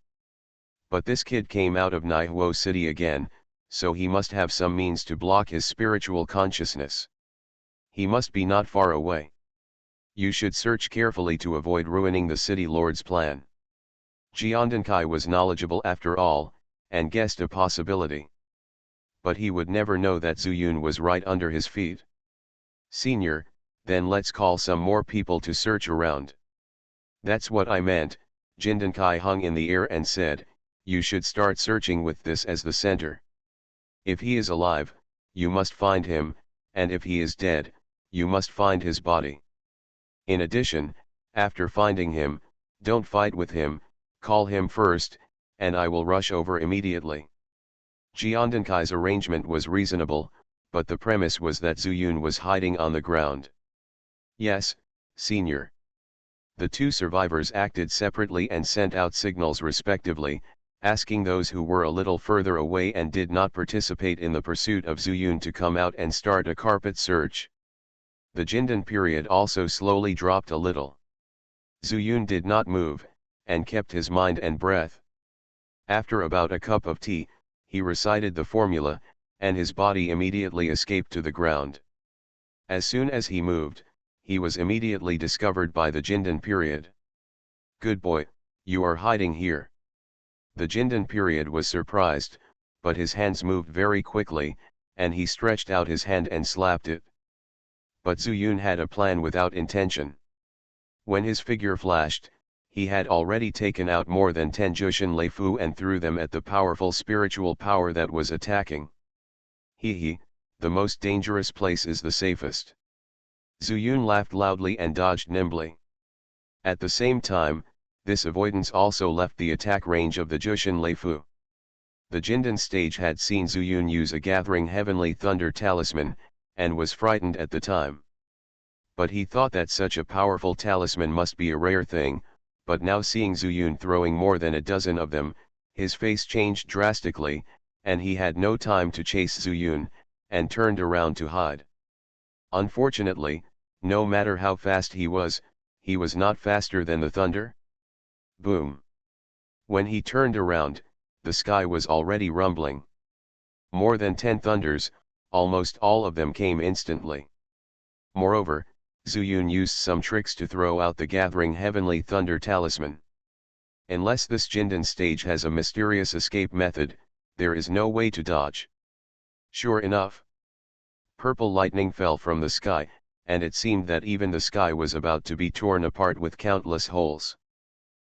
But this kid came out of Naihuo City again, so he must have some means to block his spiritual consciousness. He must be not far away. You should search carefully to avoid ruining the city lord's plan. Jiandenkai was knowledgeable after all, and guessed a possibility. But he would never know that Zuyun was right under his feet. "Senior, then let's call some more people to search around." "That's what I meant," Jindenkai hung in the air and said, "you should start searching with this as the center. If he is alive, you must find him, and if he is dead, you must find his body. In addition, after finding him, don't fight with him, call him first, and I will rush over immediately. Jiandankai's arrangement was reasonable, but the premise was that Zuyun was hiding on the ground. Yes, Senior. The two survivors acted separately and sent out signals respectively, asking those who were a little further away and did not participate in the pursuit of Zuyun to come out and start a carpet search. The Jindan period also slowly dropped a little. Zuyun did not move, and kept his mind and breath. After about a cup of tea, he recited the formula, and his body immediately escaped to the ground. As soon as he moved, he was immediately discovered by the Jindan period. Good boy, you are hiding here. The Jindan period was surprised, but his hands moved very quickly, and he stretched out his hand and slapped it. But Zuyun had a plan without intention. When his figure flashed, he had already taken out more than 10 Jushin Leifu and threw them at the powerful spiritual power that was attacking. The most dangerous place is the safest. Zuyun laughed loudly and dodged nimbly. At the same time, this avoidance also left the attack range of the Jushin Leifu. The Jindan stage had seen Zuyun use a gathering heavenly thunder talisman, and was frightened at the time. But he thought that such a powerful talisman must be a rare thing, but now seeing Zuyun throwing more than a dozen of them, his face changed drastically, and he had no time to chase Zuyun, and turned around to hide. Unfortunately, no matter how fast he was not faster than the thunder. Boom! When he turned around, the sky was already rumbling. More than 10 thunders, almost all of them came instantly. Moreover, Zuyun used some tricks to throw out the gathering heavenly thunder talisman. Unless this Jindan stage has a mysterious escape method, there is no way to dodge. Sure enough, purple lightning fell from the sky, and it seemed that even the sky was about to be torn apart with countless holes.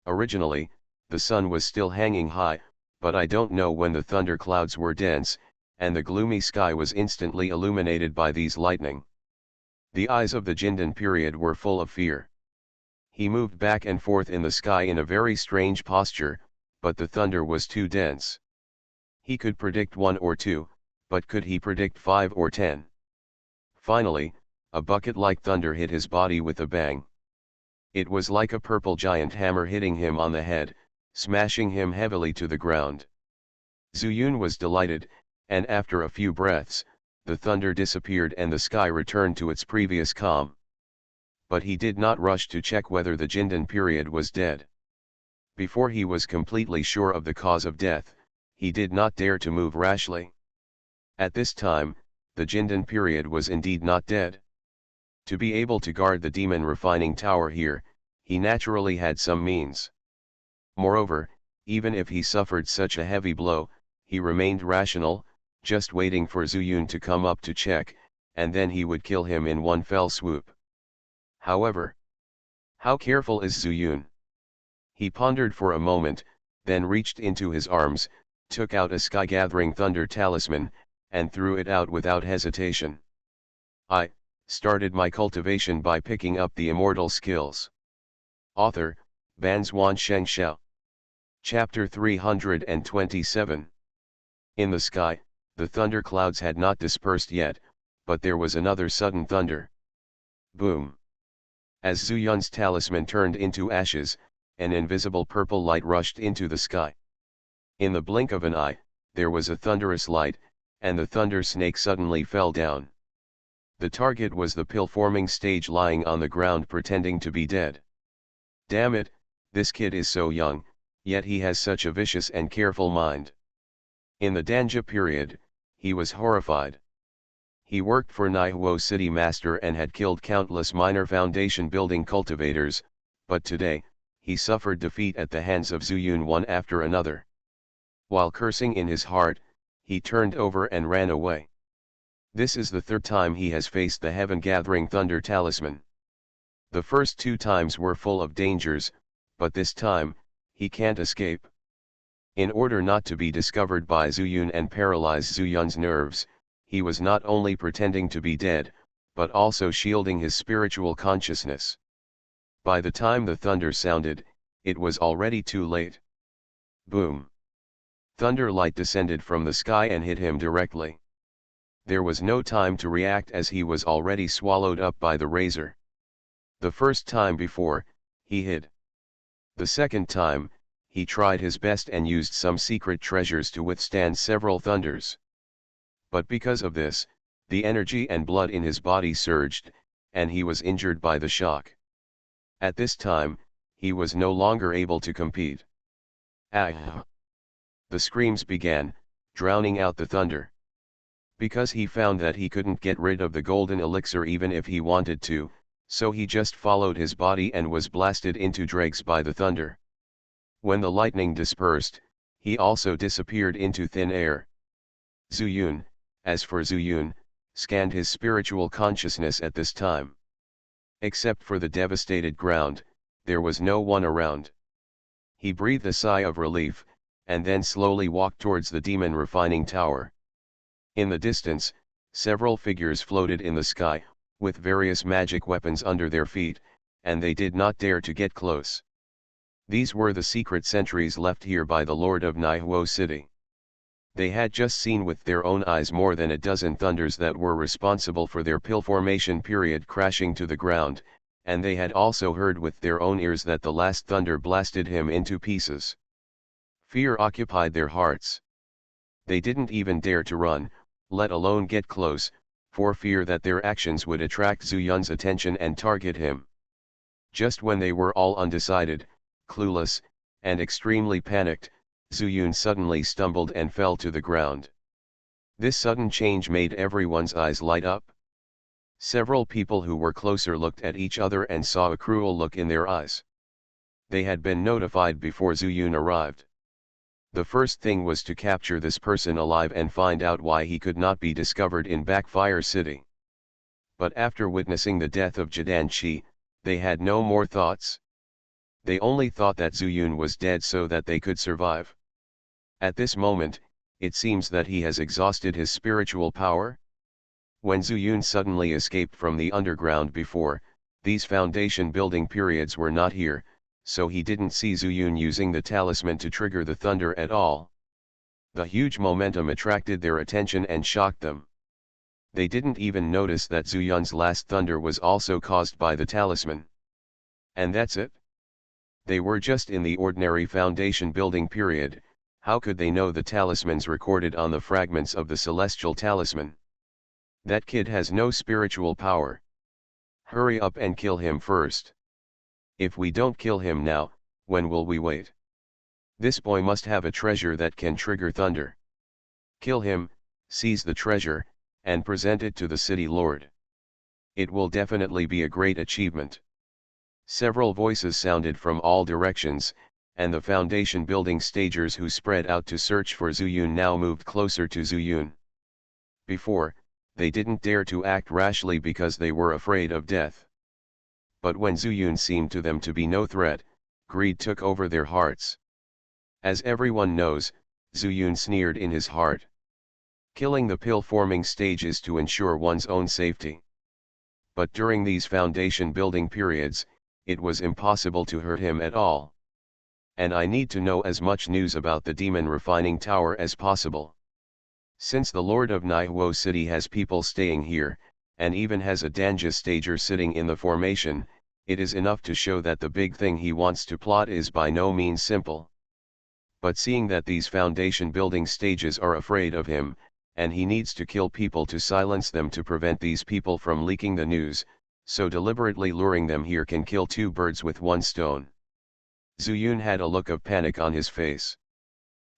Originally, the sun was still hanging high, but I don't know when the thunder clouds were dense, and the gloomy sky was instantly illuminated by these lightning. The eyes of the Jindan period were full of fear. He moved back and forth in the sky in a very strange posture, but the thunder was too dense. He could predict 1 or 2, but could he predict 5 or 10? Finally, a bucket-like thunder hit his body with a bang. It was like a purple giant hammer hitting him on the head, smashing him heavily to the ground. Zuyun was delighted, and after a few breaths, the thunder disappeared and the sky returned to its previous calm. But he did not rush to check whether the Jindan period was dead. Before he was completely sure of the cause of death, he did not dare to move rashly. At this time, the Jindan period was indeed not dead. To be able to guard the demon refining tower here, he naturally had some means. Moreover, even if he suffered such a heavy blow, he remained rational, just waiting for Zuyun to come up to check, and then he would kill him in one fell swoop. However, how careful is Zuyun? He pondered for a moment, then reached into his arms, took out a sky-gathering thunder talisman, and threw it out without hesitation. I started my cultivation by picking up the immortal skills. Author, Banzuan Xianxia. Chapter 327. In the sky, the thunder clouds had not dispersed yet, but there was another sudden thunder. Boom! As Zuyun's talisman turned into ashes, an invisible purple light rushed into the sky. In the blink of an eye, there was a thunderous light, and the thunder snake suddenly fell down. The target was the pill-forming stage lying on the ground pretending to be dead. Damn it, this kid is so young, yet he has such a vicious and careful mind. In the Danja period, he was horrified. He worked for Naihuo City Master and had killed countless minor foundation building cultivators, but today, he suffered defeat at the hands of Zuyun one after another. While cursing in his heart, he turned over and ran away. This is the third time he has faced the heaven-gathering thunder talisman. The first 2 times were full of dangers, but this time, he can't escape. In order not to be discovered by Zuyun and paralyze Zuyun's nerves, he was not only pretending to be dead, but also shielding his spiritual consciousness. By the time the thunder sounded, it was already too late. Boom! Thunder light descended from the sky and hit him directly. There was no time to react as he was already swallowed up by the razor. The first time before, he hid. The second time, he tried his best and used some secret treasures to withstand several thunders. But because of this, the energy and blood in his body surged, and he was injured by the shock. At this time, he was no longer able to compete. Ah! The screams began, drowning out the thunder. Because he found that he couldn't get rid of the golden elixir even if he wanted to, so he just followed his body and was blasted into dregs by the thunder. When the lightning dispersed, he also disappeared into thin air. Zuyun, as for Zuyun, scanned his spiritual consciousness at this time. Except for the devastated ground, there was no one around. He breathed a sigh of relief, and then slowly walked towards the demon refining tower. In the distance, several figures floated in the sky, with various magic weapons under their feet, and they did not dare to get close. These were the secret sentries left here by the Lord of Naihuo City. They had just seen with their own eyes more than a dozen thunders that were responsible for their pill formation period crashing to the ground, and they had also heard with their own ears that the last thunder blasted him into pieces. Fear occupied their hearts. They didn't even dare to run, let alone get close, for fear that their actions would attract Zuyun's attention and target him. Just when they were all undecided, clueless, and extremely panicked, Zuyun suddenly stumbled and fell to the ground. This sudden change made everyone's eyes light up. Several people who were closer looked at each other and saw a cruel look in their eyes. They had been notified before Zuyun arrived. The first thing was to capture this person alive and find out why he could not be discovered in Backfire City. But after witnessing the death of Jidanqi, they had no more thoughts. They only thought that Zuyun was dead so that they could survive. At this moment, it seems that he has exhausted his spiritual power. When Zuyun suddenly escaped from the underground before, these foundation building periods were not here, so he didn't see Zuyun using the talisman to trigger the thunder at all. The huge momentum attracted their attention and shocked them. They didn't even notice that Zuyun's last thunder was also caused by the talisman. And that's it? They were just in the ordinary foundation building period. How could they know the talismans recorded on the fragments of the celestial talisman? That kid has no spiritual power. Hurry up and kill him first. If we don't kill him now, when will we wait? This boy must have a treasure that can trigger thunder. Kill him, seize the treasure, and present it to the city lord. It will definitely be a great achievement. Several voices sounded from all directions, and the foundation building stagers who spread out to search for Zuyun now moved closer to Zuyun. Before, they didn't dare to act rashly because they were afraid of death. But when Zuyun seemed to them to be no threat, greed took over their hearts. As everyone knows, Zuyun sneered in his heart. Killing the pill-forming stage is to ensure one's own safety. But during these foundation building periods, it was impossible to hurt him at all. And I need to know as much news about the demon refining tower as possible. Since the Lord of Naihuo City has people staying here, and even has a Danja stager sitting in the formation, it is enough to show that the big thing he wants to plot is by no means simple. But seeing that these foundation building stages are afraid of him, and he needs to kill people to silence them to prevent these people from leaking the news, so deliberately luring them here can kill two birds with one stone. Zuyun had a look of panic on his face.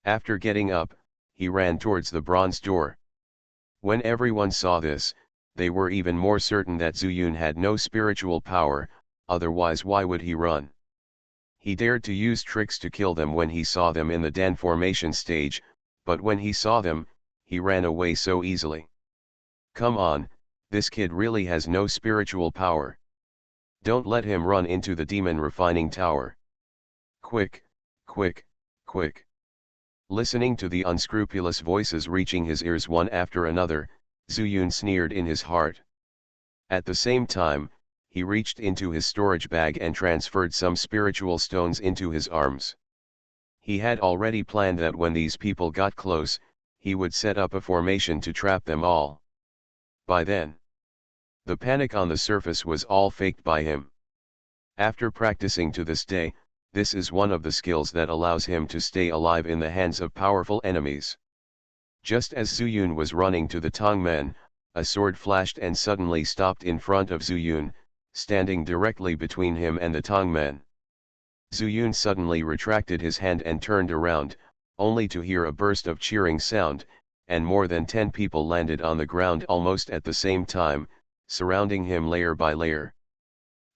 After getting up, he ran towards the bronze door. When everyone saw this, they were even more certain that Zuyun had no spiritual power, otherwise why would he run? He dared to use tricks to kill them when he saw them in the Dan formation stage, but when he saw them, he ran away so easily. Come on, this kid really has no spiritual power. Don't let him run into the demon refining tower. Quick, quick, quick. Listening to the unscrupulous voices reaching his ears one after another, Zuyun sneered in his heart. At the same time, he reached into his storage bag and transferred some spiritual stones into his arms. He had already planned that when these people got close, he would set up a formation to trap them all. By then, the panic on the surface was all faked by him. After practicing to this day, this is one of the skills that allows him to stay alive in the hands of powerful enemies. Just as Zuyun was running to the Tongmen, a sword flashed and suddenly stopped in front of Zuyun, standing directly between him and the Tongmen. Zuyun suddenly retracted his hand and turned around, only to hear a burst of cheering sound, and more than 10 people landed on the ground almost at the same time, surrounding him layer by layer.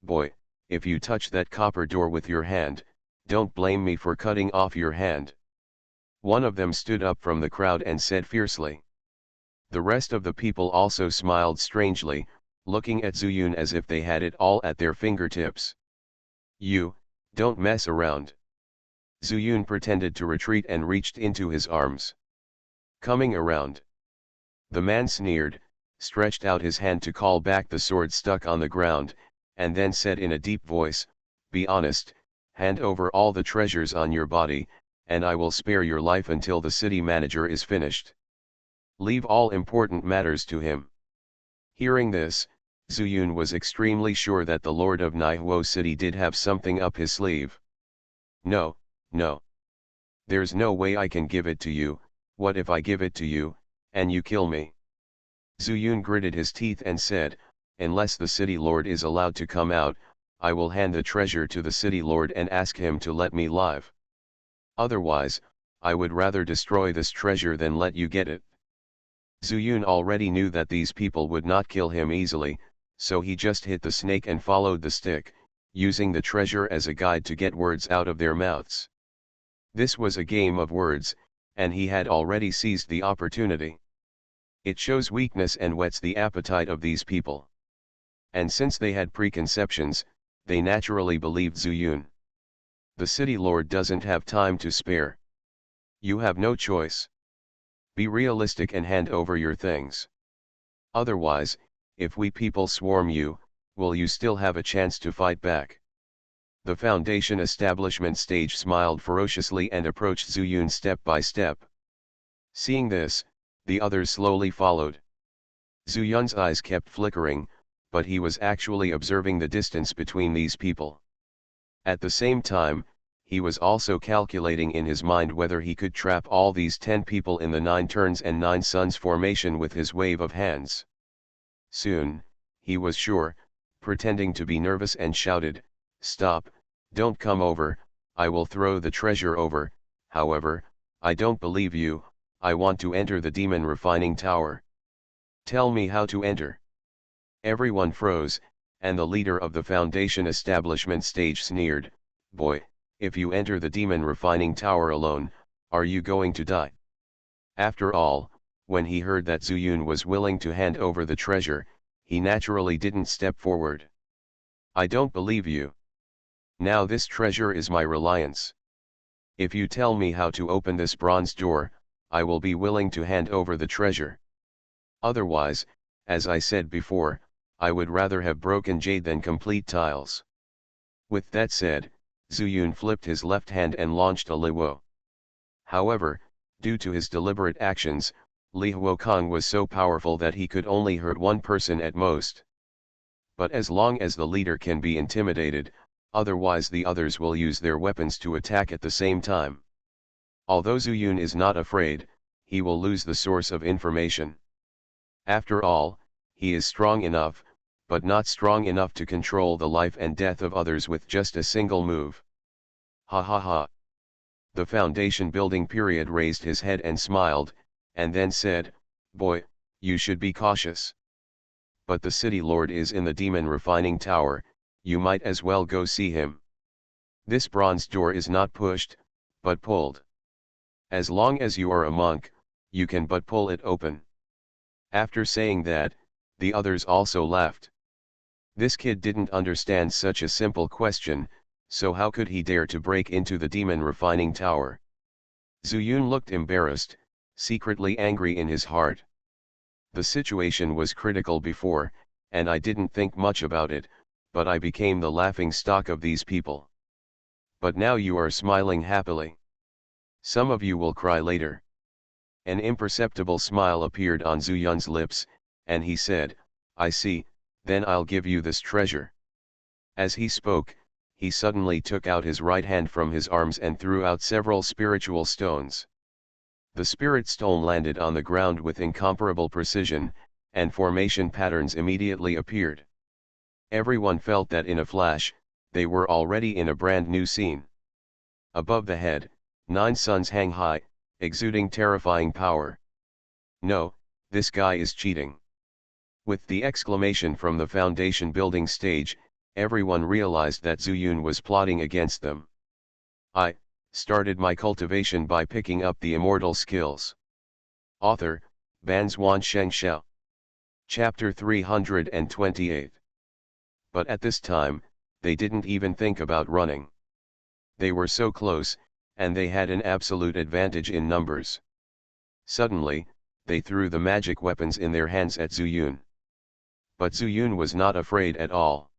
"Boy, if you touch that copper door with your hand, don't blame me for cutting off your hand." One of them stood up from the crowd and said fiercely. The rest of the people also smiled strangely, looking at Zuyun as if they had it all at their fingertips. "You, don't mess around." Zuyun pretended to retreat and reached into his arms. "Coming around." The man sneered, stretched out his hand to call back the sword stuck on the ground, and then said in a deep voice, "Be honest, hand over all the treasures on your body, and I will spare your life until the city manager is finished. Leave all important matters to him." Hearing this, Zuyun was extremely sure that the lord of Naihuo city did have something up his sleeve. "No, no. There's no way I can give it to you. What if I give it to you, and you kill me?" Zuyun gritted his teeth and said, "Unless the city lord is allowed to come out, I will hand the treasure to the city lord and ask him to let me live. Otherwise, I would rather destroy this treasure than let you get it." Zuyun already knew that these people would not kill him easily, so he just hit the snake and followed the stick, using the treasure as a guide to get words out of their mouths. This was a game of words, and he had already seized the opportunity. It shows weakness and whets the appetite of these people. And since they had preconceptions, they naturally believed Zuyun. The city lord doesn't have time to spare. You have no choice. Be realistic and hand over your things. Otherwise, if we people swarm you, will you still have a chance to fight back? The Foundation establishment stage smiled ferociously and approached Zuyun step by step. Seeing this, the others slowly followed. Zuyun's eyes kept flickering, but he was actually observing the distance between these people. At the same time, he was also calculating in his mind whether he could trap all these 10 people in the 9 turns and 9 suns formation with his wave of hands. Soon, he was sure, pretending to be nervous and shouted, "Stop, don't come over, I will throw the treasure over. However, I don't believe you, I want to enter the demon refining tower. Tell me how to enter." Everyone froze, and the leader of the Foundation establishment stage sneered, "Boy, if you enter the demon refining tower alone, are you going to die?" After all, when he heard that Zuyun was willing to hand over the treasure, he naturally didn't step forward. "I don't believe you. Now this treasure is my reliance. If you tell me how to open this bronze door, I will be willing to hand over the treasure. Otherwise, as I said before, I would rather have broken jade than complete tiles." With that said, Zuyun flipped his left hand and launched a Lihuo. However, due to his deliberate actions, Li Huokong was so powerful that he could only hurt one person at most. But as long as the leader can be intimidated, otherwise the others will use their weapons to attack at the same time. Although Zuyun is not afraid, he will lose the source of information. After all, he is strong enough, but not strong enough to control the life and death of others with just a single move. Ha ha ha. The Foundation building period raised his head and smiled, and then said, "Boy, you should be cautious. But the city lord is in the demon refining tower, you might as well go see him. This bronze door is not pushed, but pulled. As long as you are a monk, you can but pull it open." After saying that, the others also laughed. This kid didn't understand such a simple question, so how could he dare to break into the demon refining tower? Zuyun looked embarrassed, secretly angry in his heart. The situation was critical before, and I didn't think much about it, but I became the laughing stock of these people. But now you are smiling happily. Some of you will cry later. An imperceptible smile appeared on Zhu Yun's lips, and he said, I see, then I'll give you this treasure. As he spoke, he suddenly took out his right hand from his arms and threw out several spiritual stones. The spirit stone landed on the ground with incomparable precision, and formation patterns immediately appeared. Everyone felt that in a flash, they were already in a brand new scene. Above the head, 9 suns hang high, exuding terrifying power. No, this guy is cheating. With the exclamation from the foundation building stage, everyone realized that Zhu Yun was plotting against them. I started my cultivation by picking up the immortal skills. Author, Banzuan Xianxia. Chapter 328. But at this time, they didn't even think about running. They were so close, and they had an absolute advantage in numbers. Suddenly, they threw the magic weapons in their hands at Zhu Yun. But Zhu Yun was not afraid at all.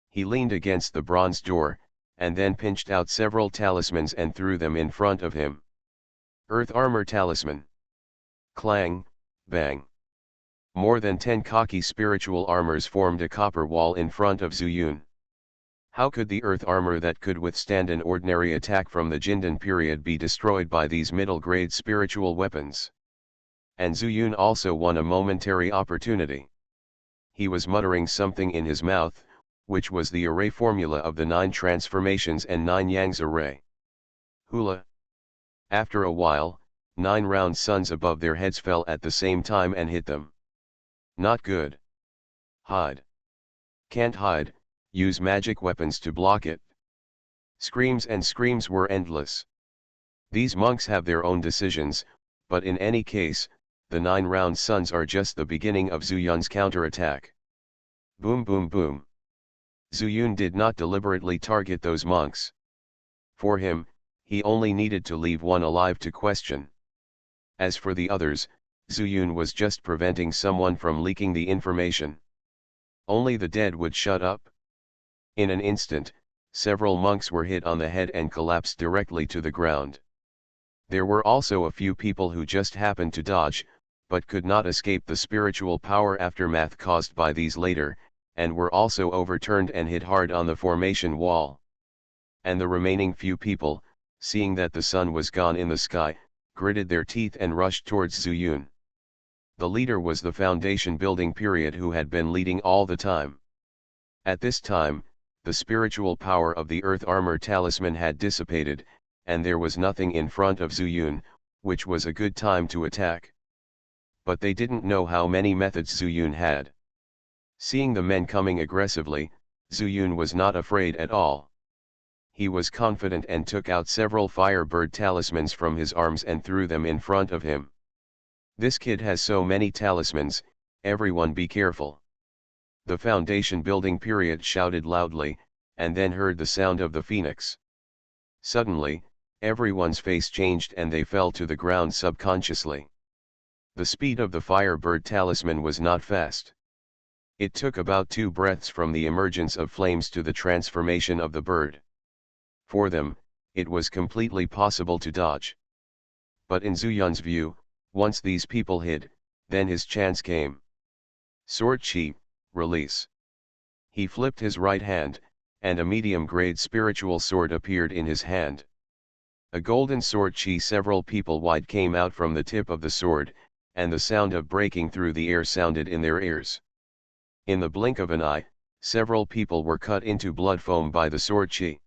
He leaned against the bronze door, and then pinched out several talismans and threw them in front of him. Earth Armor Talisman. Clang, bang. More than 10 cocky spiritual armors formed a copper wall in front of Zhu Yun. How could the earth armor that could withstand an ordinary attack from the Jindan period be destroyed by these middle-grade spiritual weapons? And Zhu Yun also won a momentary opportunity. He was muttering something in his mouth, which was the array formula of the 9 transformations and 9 Yang's array. Hula. After a while, 9 round suns above their heads fell at the same time and hit them. Not good. Hide. Can't hide, use magic weapons to block it. Screams and screams were endless. These monks have their own decisions, but in any case, the 9 round suns are just the beginning of Zhu Yun's counterattack. Boom boom boom. Zhu Yun did not deliberately target those monks. For him, he only needed to leave one alive to question. As for the others, Zhu Yun was just preventing someone from leaking the information. Only the dead would shut up. In an instant, several monks were hit on the head and collapsed directly to the ground. There were also a few people who just happened to dodge, but could not escape the spiritual power aftermath caused by these later, and were also overturned and hit hard on the formation wall. And the remaining few people, seeing that the sun was gone in the sky, gritted their teeth and rushed towards Zhu Yun. The leader was the foundation building period who had been leading all the time. At this time, the spiritual power of the earth armor talisman had dissipated, and there was nothing in front of Zhu Yun, which was a good time to attack. But they didn't know how many methods Zhu Yun had. Seeing the men coming aggressively, Zhu Yun was not afraid at all. He was confident and took out several firebird talismans from his arms and threw them in front of him. This kid has so many talismans, everyone be careful. The foundation building period shouted loudly, and then heard the sound of the phoenix. Suddenly, everyone's face changed and they fell to the ground subconsciously. The speed of the firebird talisman was not fast. It took about 2 breaths from the emergence of flames to the transformation of the bird. For them, it was completely possible to dodge. But in Zhu Yun's view, once these people hid, then his chance came. Sword Chi, release. He flipped his right hand, and a medium-grade spiritual sword appeared in his hand. A golden sword Chi several people wide came out from the tip of the sword, and the sound of breaking through the air sounded in their ears. In the blink of an eye, several people were cut into blood foam by the sword Chi.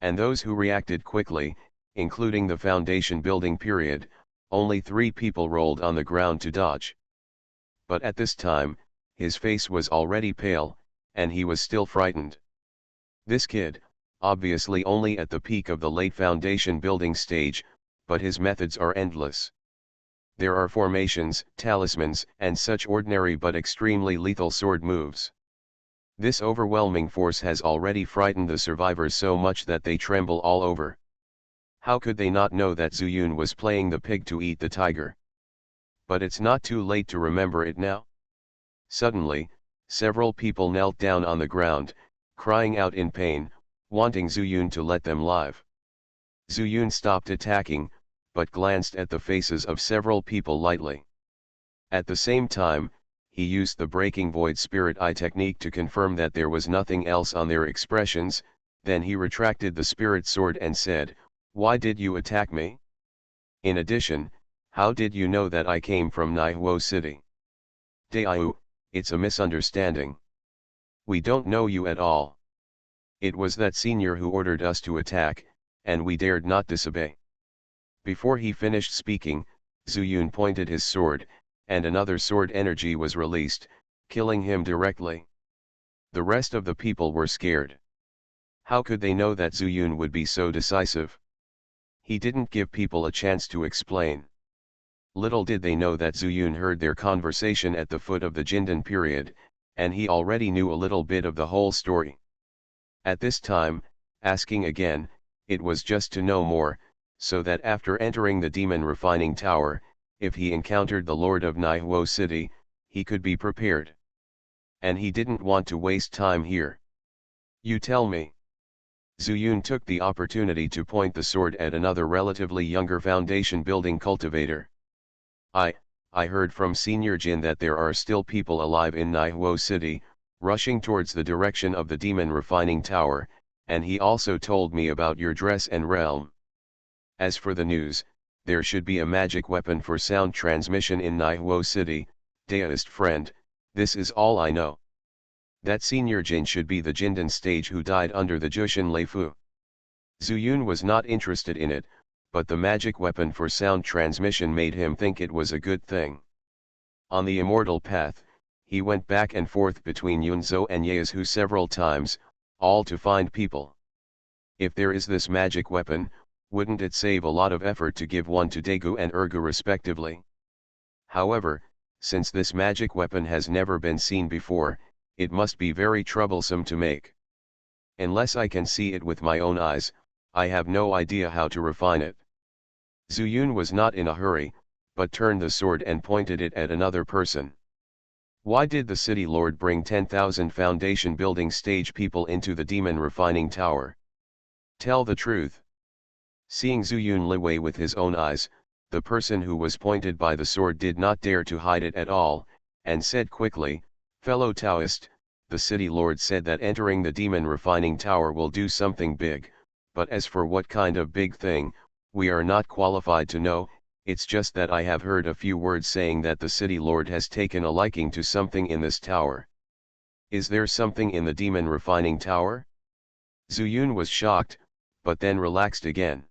And those who reacted quickly, including the foundation building period, only 3 people rolled on the ground to dodge. But at this time, his face was already pale, and he was still frightened. This kid, obviously only at the peak of the late foundation building stage, but his methods are endless. There are formations, talismans, and such ordinary but extremely lethal sword moves. This overwhelming force has already frightened the survivors so much that they tremble all over. How could they not know that Zhu Yun was playing the pig to eat the tiger? But it's not too late to remember it now. Suddenly, several people knelt down on the ground, crying out in pain, wanting Zuyun to let them live. Zuyun stopped attacking, but glanced at the faces of several people lightly. At the same time, he used the breaking void spirit eye technique to confirm that there was nothing else on their expressions. Then he retracted the spirit sword and said, "Why did you attack me? In addition, how did you know that I came from Naihuo City?" "Daiyu, it's a misunderstanding. We don't know you at all. It was that senior who ordered us to attack, and we dared not disobey." Before he finished speaking, Zuyun pointed his sword, and another sword energy was released, killing him directly. The rest of the people were scared. How could they know that Zuyun would be so decisive? He didn't give people a chance to explain. Little did they know that Zuyun heard their conversation at the foot of the Jindan period, and he already knew a little bit of the whole story. At this time, asking again, it was just to know more, so that after entering the demon refining tower, if he encountered the Lord of Naihuo City, he could be prepared. And he didn't want to waste time here. "You tell me." Zuyun took the opportunity to point the sword at another relatively younger foundation building cultivator. I heard from Senior Jin that there are still people alive in Naihuo City, rushing towards the direction of the demon refining tower, and he also told me about your dress and realm. As for the news, there should be a magic weapon for sound transmission in Naihuo City. Deist friend, this is all I know. That Senior Jin should be the Jindan stage who died under the Jushin Leifu. Zuyun was not interested in it, but the magic weapon for sound transmission made him think it was a good thing. On the immortal path, he went back and forth between Yunzhou and Yaezhu several times, all to find people. If there is this magic weapon, wouldn't it save a lot of effort to give one to Daegu and Ergu respectively? However, since this magic weapon has never been seen before, it must be very troublesome to make. Unless I can see it with my own eyes, I have no idea how to refine it. Zuyun was not in a hurry, but turned the sword and pointed it at another person. Why did the city lord bring 10,000 foundation building stage people into the demon refining tower? Tell the truth. Seeing Zuyun Liwei with his own eyes, the person who was pointed by the sword did not dare to hide it at all, and said quickly, "Fellow Taoist, the city lord said that entering the demon refining tower will do something big, but as for what kind of big thing, we are not qualified to know. It's just that I have heard a few words saying that the city lord has taken a liking to something in this tower. Is there something in the demon refining tower?" Zuyun was shocked, but then relaxed again.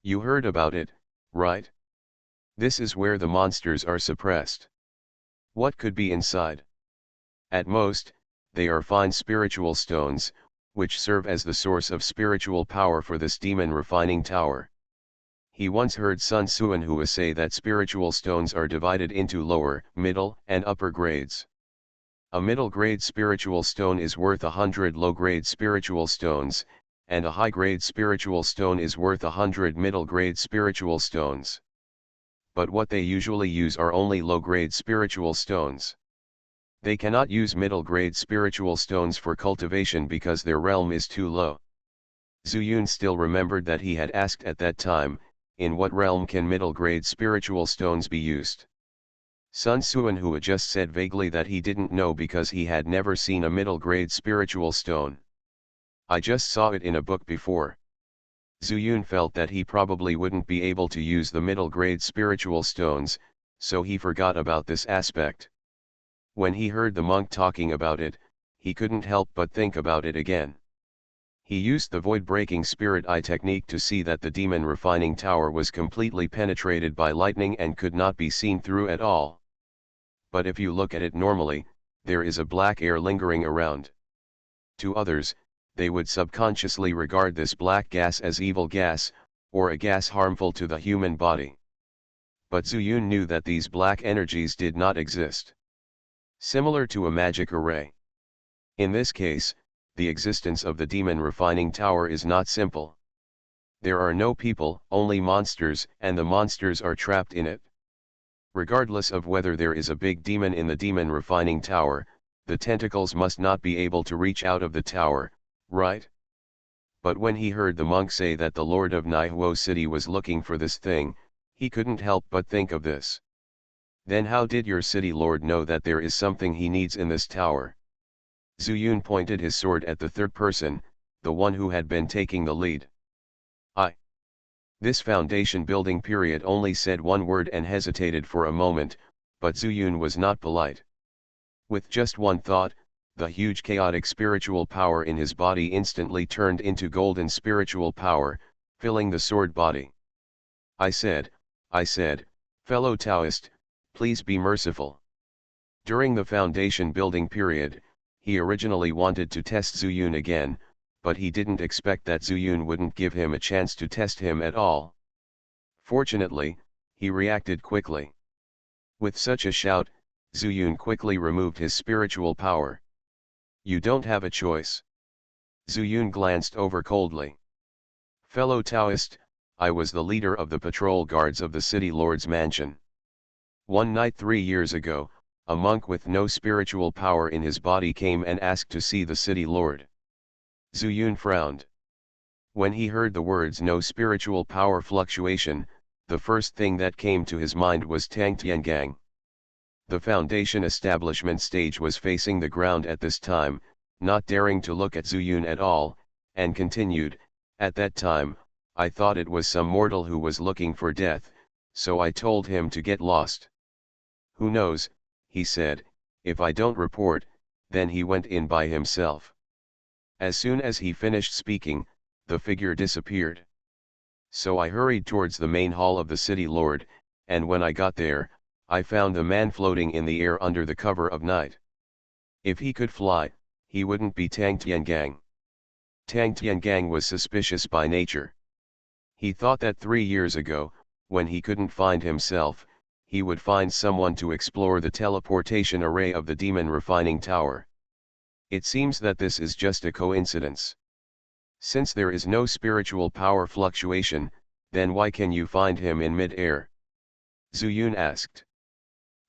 "You heard about it, right? This is where the monsters are suppressed. What could be inside? At most, they are fine spiritual stones, which serve as the source of spiritual power for this demon refining tower." He once heard Sun Suanhua say that spiritual stones are divided into lower, middle, and upper grades. A middle-grade spiritual stone is worth 100 low-grade spiritual stones, and a high-grade spiritual stone is worth 100 middle-grade spiritual stones. But what they usually use are only low-grade spiritual stones. They cannot use middle-grade spiritual stones for cultivation because their realm is too low. Zuyun still remembered that he had asked at that time, in what realm can middle-grade spiritual stones be used? Sun Suanhua just said vaguely that he didn't know because he had never seen a middle-grade spiritual stone. "I just saw it in a book before." Zuyun felt that he probably wouldn't be able to use the middle-grade spiritual stones, so he forgot about this aspect. When he heard the monk talking about it, he couldn't help but think about it again. He used the void-breaking spirit eye technique to see that the demon refining tower was completely penetrated by lightning and could not be seen through at all. But if you look at it normally, there is a black air lingering around. To others, they would subconsciously regard this black gas as evil gas, or a gas harmful to the human body. But Zuyun knew that these black energies did not exist. Similar to a magic array. In this case, the existence of the demon refining tower is not simple. There are no people, only monsters, and the monsters are trapped in it. Regardless of whether there is a big demon in the demon refining tower, the tentacles must not be able to reach out of the tower, right? But when he heard the monk say that the Lord of Naihuo City was looking for this thing, he couldn't help but think of this. Then how did your city lord know that there is something he needs in this tower? Zuyun pointed his sword at the third person, the one who had been taking the lead. This foundation building period only said one word and hesitated for a moment, but Zuyun was not polite. With just one thought, the huge chaotic spiritual power in his body instantly turned into golden spiritual power, filling the sword body. I said, fellow Taoist, please be merciful. During the foundation building period, he originally wanted to test Zuyun again, but he didn't expect that Zuyun wouldn't give him a chance to test him at all. Fortunately, he reacted quickly. With such a shout, Zuyun quickly removed his spiritual power. You don't have a choice. Zuyun glanced over coldly. Fellow Taoist, I was the leader of the patrol guards of the city lord's mansion. One night 3 years ago, a monk with no spiritual power in his body came and asked to see the city lord. Zuyun frowned. When he heard the words no spiritual power fluctuation, the first thing that came to his mind was Tang Tiangang. The foundation establishment stage was facing the ground at this time, not daring to look at Zuyun at all, and continued, at that time, I thought it was some mortal who was looking for death, so I told him to get lost. Who knows, he said, if I don't report, then he went in by himself. As soon as he finished speaking, the figure disappeared. So I hurried towards the main hall of the city lord, and when I got there, I found the man floating in the air under the cover of night. If he could fly, he wouldn't be Tang Tiangang. Tang Tiangang was suspicious by nature. He thought that 3 years ago, when he couldn't find himself, he would find someone to explore the teleportation array of the demon refining tower. It seems that this is just a coincidence. Since there is no spiritual power fluctuation, then why can you find him in mid-air? Zuyun asked.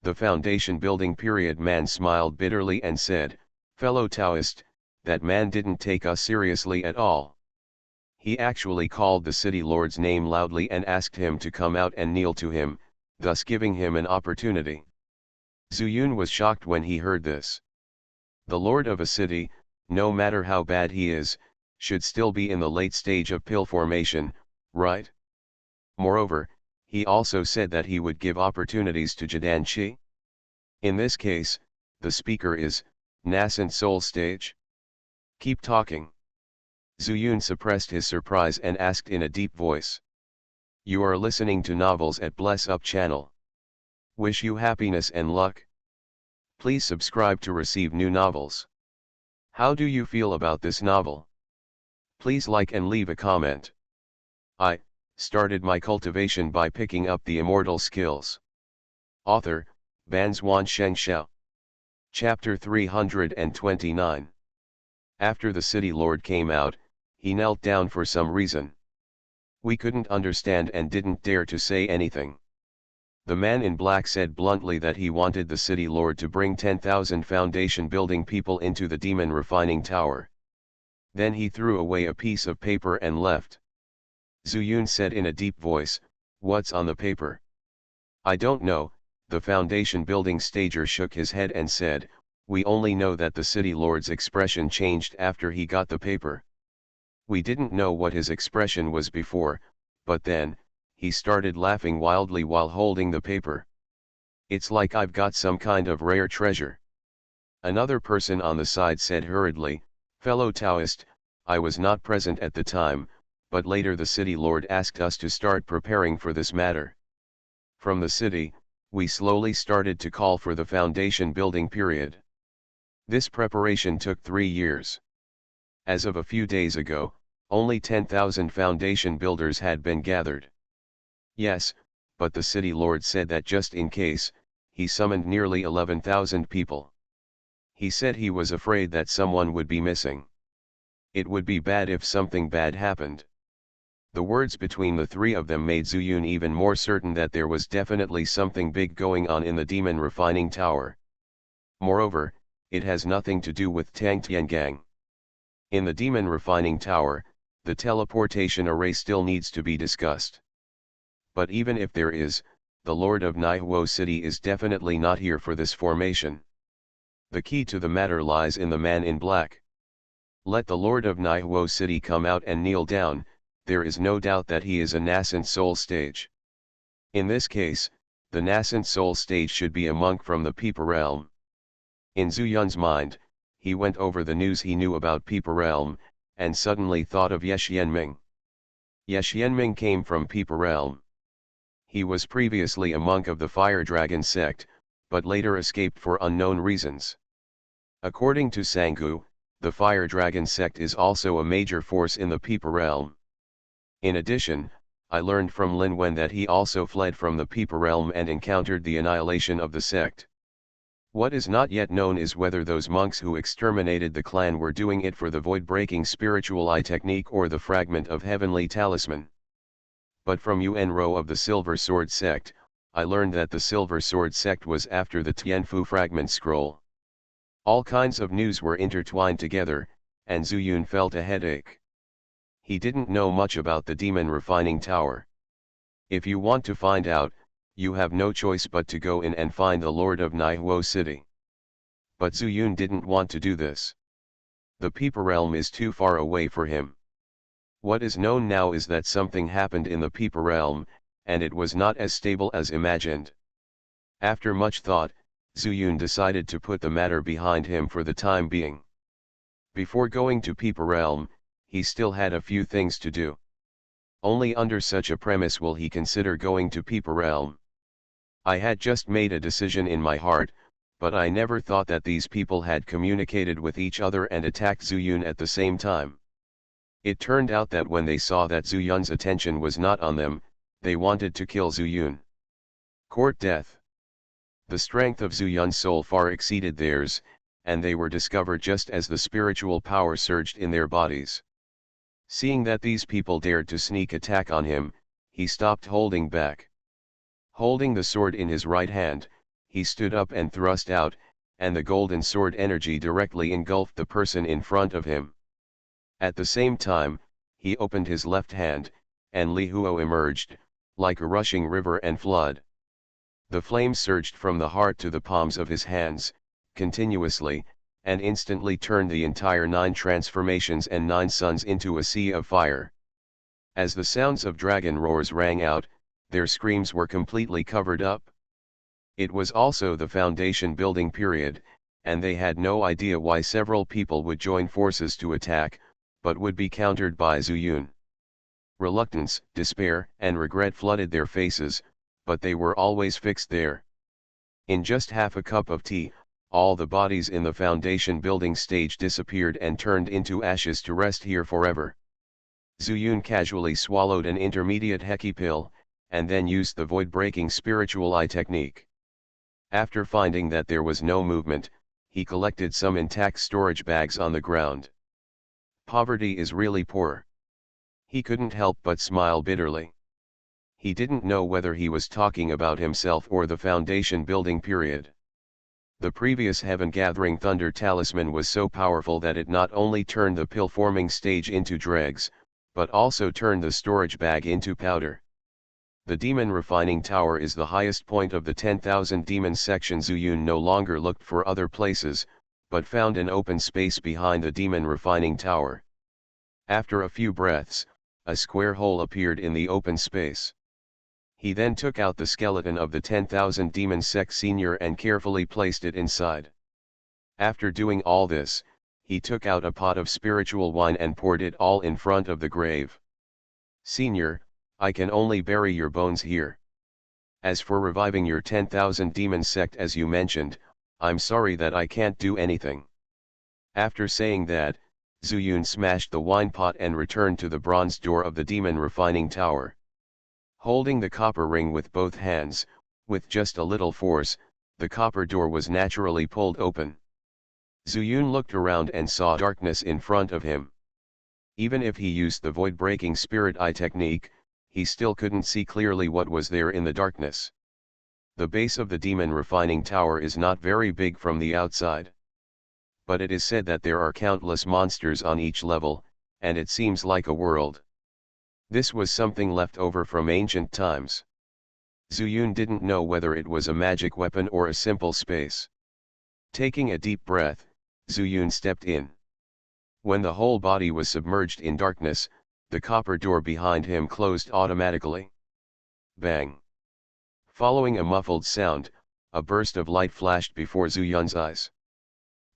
The foundation building period man smiled bitterly and said, fellow Taoist, that man didn't take us seriously at all. He actually called the city lord's name loudly and asked him to come out and kneel to him, thus giving him an opportunity. Zuyun was shocked when he heard this. The lord of a city, no matter how bad he is, should still be in the late stage of pill formation, right? Moreover, he also said that he would give opportunities to Jidanqi. In this case, the speaker is, nascent soul stage? Keep talking. Zuyun suppressed his surprise and asked in a deep voice. You are listening to Novels at Bless Up channel. Wish you happiness and luck. Please subscribe to receive new novels. How do you feel about this novel? Please like and leave a comment. I started my cultivation by picking up the immortal skills. Author, Banzuan Xianxia. Chapter 329. After the city lord came out, he knelt down for some reason. We couldn't understand and didn't dare to say anything. The man in black said bluntly that he wanted the city lord to bring 10,000 foundation building people into the demon refining tower. Then he threw away a piece of paper and left. Zuyun said in a deep voice, what's on the paper? I don't know. The foundation building stager shook his head and said, we only know that the city lord's expression changed after he got the paper. We didn't know what his expression was before, but then, he started laughing wildly while holding the paper. It's like I've got some kind of rare treasure. Another person on the side said hurriedly, fellow Taoist, I was not present at the time, but later the city lord asked us to start preparing for this matter. From the city, we slowly started to call for the foundation building period. This preparation took 3 years. As of a few days ago, only 10,000 foundation builders had been gathered. Yes, but the city lord said that just in case, he summoned nearly 11,000 people. He said he was afraid that someone would be missing. It would be bad if something bad happened. The words between the three of them made Zuyun even more certain that there was definitely something big going on in the demon refining tower. Moreover, it has nothing to do with Tang Tiangang. In the demon refining tower, the teleportation array still needs to be discussed. But even if there is, the Lord of Naihuo City is definitely not here for this formation. The key to the matter lies in the man in black. Let the Lord of Naihuo City come out and kneel down, there is no doubt that he is a nascent soul stage. In this case, the nascent soul stage should be a monk from the Peeper realm. In Zuyun's mind, he went over the news he knew about Peeper realm, and suddenly thought of Ye Xianming. Ye Xianming came from Peeper realm. He was previously a monk of the Fire Dragon sect, but later escaped for unknown reasons. According to Sangu, the Fire Dragon sect is also a major force in the Peeper realm. In addition, I learned from Lin Wen that he also fled from the Peeper realm and encountered the annihilation of the sect. What is not yet known is whether those monks who exterminated the clan were doing it for the void-breaking spiritual eye technique or the fragment of heavenly talisman. But from Yuan Rou of the Silver Sword sect, I learned that the Silver Sword sect was after the Tianfu fragment scroll. All kinds of news were intertwined together, and Zuyun felt a headache. He didn't know much about the demon refining tower. If you want to find out, you have no choice but to go in and find the Lord of Naihuo City. But Zuyun didn't want to do this. The Peeper realm is too far away for him. What is known now is that something happened in the Peeper realm, and it was not as stable as imagined. After much thought, Zuyun decided to put the matter behind him for the time being. Before going to Peeper realm, he still had a few things to do. Only under such a premise will he consider going to Peeper realm. I had just made a decision in my heart, but I never thought that these people had communicated with each other and attacked Zuyun at the same time. It turned out that when they saw that Zuyun's attention was not on them, they wanted to kill Zuyun. Court death. The strength of Zuyun's soul far exceeded theirs, and they were discovered just as the spiritual power surged in their bodies. Seeing that these people dared to sneak attack on him, he stopped holding back. Holding the sword in his right hand, he stood up and thrust out, and the golden sword energy directly engulfed the person in front of him. At the same time, he opened his left hand, and Li Huo emerged, like a rushing river and flood. The flame surged from the heart to the palms of his hands, continuously, and instantly turned the entire 9 transformations and 9 suns into a sea of fire. As the sounds of dragon roars rang out, their screams were completely covered up. It was also the foundation building period, and they had no idea why several people would join forces to attack, but would be countered by Zuyun. Reluctance, despair, and regret flooded their faces, but they were always fixed there. In just half a cup of tea, all the bodies in the foundation building stage disappeared and turned into ashes to rest here forever. Zuyun casually swallowed an intermediate Heki pill, and then used the void-breaking spiritual eye technique. After finding that there was no movement, he collected some intact storage bags on the ground. Poverty is really poor. He couldn't help but smile bitterly. He didn't know whether he was talking about himself or the foundation building period. The previous heaven-gathering thunder talisman was so powerful that it not only turned the pill-forming stage into dregs, but also turned the storage bag into powder. The demon refining tower is the highest point of the 10,000 demon section. Zuyun no longer looked for other places, but found an open space behind the demon refining tower. After a few breaths, a square hole appeared in the open space. He then took out the skeleton of the 10,000 demon sect senior and carefully placed it inside. After doing all this, he took out a pot of spiritual wine and poured it all in front of the grave. Senior, I can only bury your bones here. As for reviving your 10,000 demon sect as you mentioned, I'm sorry that I can't do anything. After saying that, Zuyun smashed the wine pot and returned to the bronze door of the demon refining tower. Holding the copper ring with both hands, with just a little force, the copper door was naturally pulled open. Zuyun looked around and saw darkness in front of him. Even if he used the void-breaking spirit eye technique, he still couldn't see clearly what was there in the darkness. The base of the demon refining tower is not very big from the outside. But it is said that there are countless monsters on each level, and it seems like a world. This was something left over from ancient times. Zuyun didn't know whether it was a magic weapon or a simple space. Taking a deep breath, Zuyun stepped in. When the whole body was submerged in darkness, the copper door behind him closed automatically. Bang! Following a muffled sound, a burst of light flashed before Zuyun's eyes.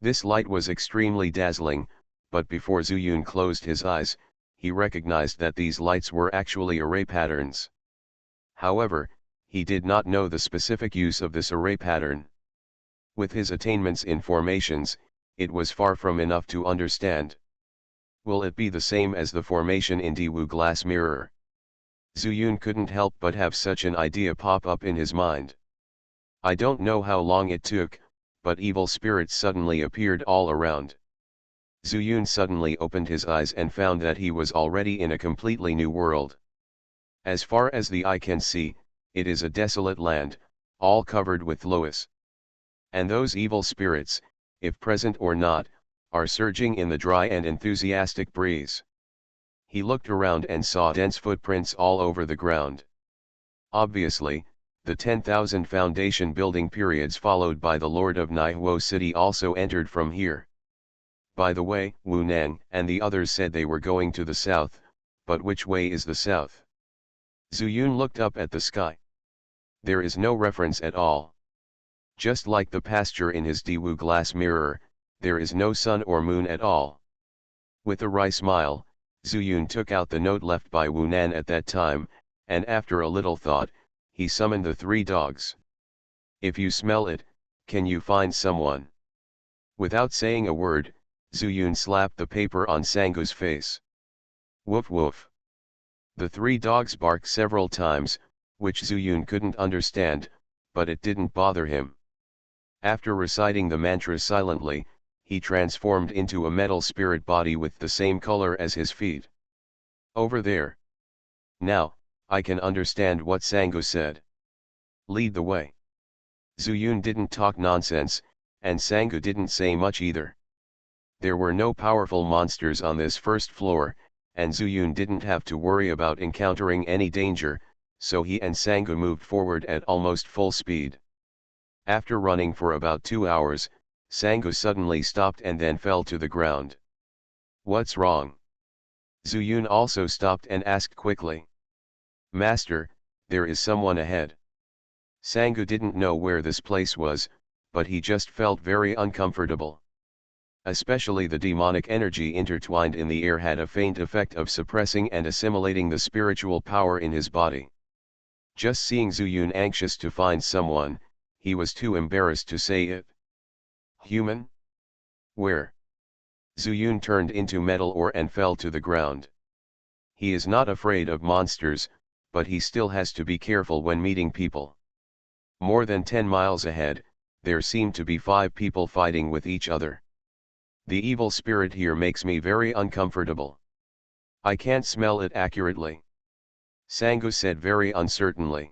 This light was extremely dazzling, but before Zuyun closed his eyes, he recognized that these lights were actually array patterns. However, he did not know the specific use of this array pattern. With his attainments in formations, it was far from enough to understand. Will it be the same as the formation in Diwu glass mirror? Zuyun couldn't help but have such an idea pop up in his mind. I don't know how long it took, but evil spirits suddenly appeared all around. Zuyun suddenly opened his eyes and found that he was already in a completely new world. As far as the eye can see, it is a desolate land, all covered with loess. And those evil spirits, if present or not, are surging in the dry and enthusiastic breeze. He looked around and saw dense footprints all over the ground. Obviously, the 10,000 foundation building periods followed by the Lord of Naihuo City also entered from here. By the way, Wu Nan and the others said they were going to the south, but which way is the south? Zuyun looked up at the sky. There is no reference at all. Just like the pasture in his Diwu glass mirror, there is no sun or moon at all. With a wry smile, Zuyun took out the note left by Wu Nan at that time, and after a little thought, he summoned the 3 dogs. If you smell it, can you find someone? Without saying a word, Zuyun slapped the paper on Sangu's face. Woof woof. The 3 dogs barked several times, which Zuyun couldn't understand, but it didn't bother him. After reciting the mantra silently, he transformed into a metal spirit body with the same color as his feet. Over there. Now, I can understand what Sangu said. Lead the way. Zuyun didn't talk nonsense, and Sangu didn't say much either. There were no powerful monsters on this first floor, and Zuyun didn't have to worry about encountering any danger, so he and Sangu moved forward at almost full speed. After running for about 2 hours, Sangu suddenly stopped and then fell to the ground. What's wrong? Zuyun also stopped and asked quickly. Master, there is someone ahead. Sangu didn't know where this place was, but he just felt very uncomfortable. Especially the demonic energy intertwined in the air had a faint effect of suppressing and assimilating the spiritual power in his body. Just seeing Zuyun anxious to find someone, he was too embarrassed to say it. Human? Where? Zuyun turned into metal ore and fell to the ground. He is not afraid of monsters, but he still has to be careful when meeting people. More than 10 miles ahead, there seemed to be 5 people fighting with each other. The evil spirit here makes me very uncomfortable. I can't smell it accurately. Sangu said very uncertainly.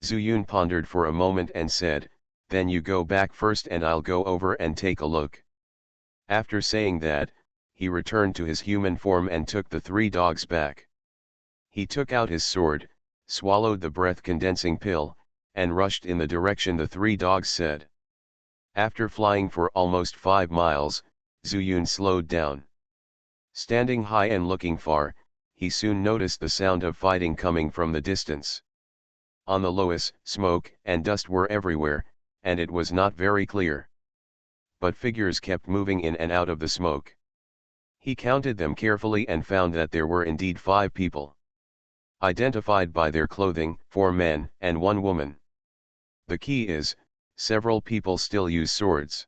Zuyun pondered for a moment and said, then you go back first and I'll go over and take a look. After saying that, he returned to his human form and took the 3 dogs back. He took out his sword, swallowed the breath-condensing pill, and rushed in the direction the 3 dogs said. After flying for almost 5 miles, Zuyun slowed down. Standing high and looking far, he soon noticed the sound of fighting coming from the distance. On the loess, smoke and dust were everywhere, and it was not very clear. But figures kept moving in and out of the smoke. He counted them carefully and found that there were indeed 5 people. Identified by their clothing, 4 men and 1 woman. The key is, several people still use swords.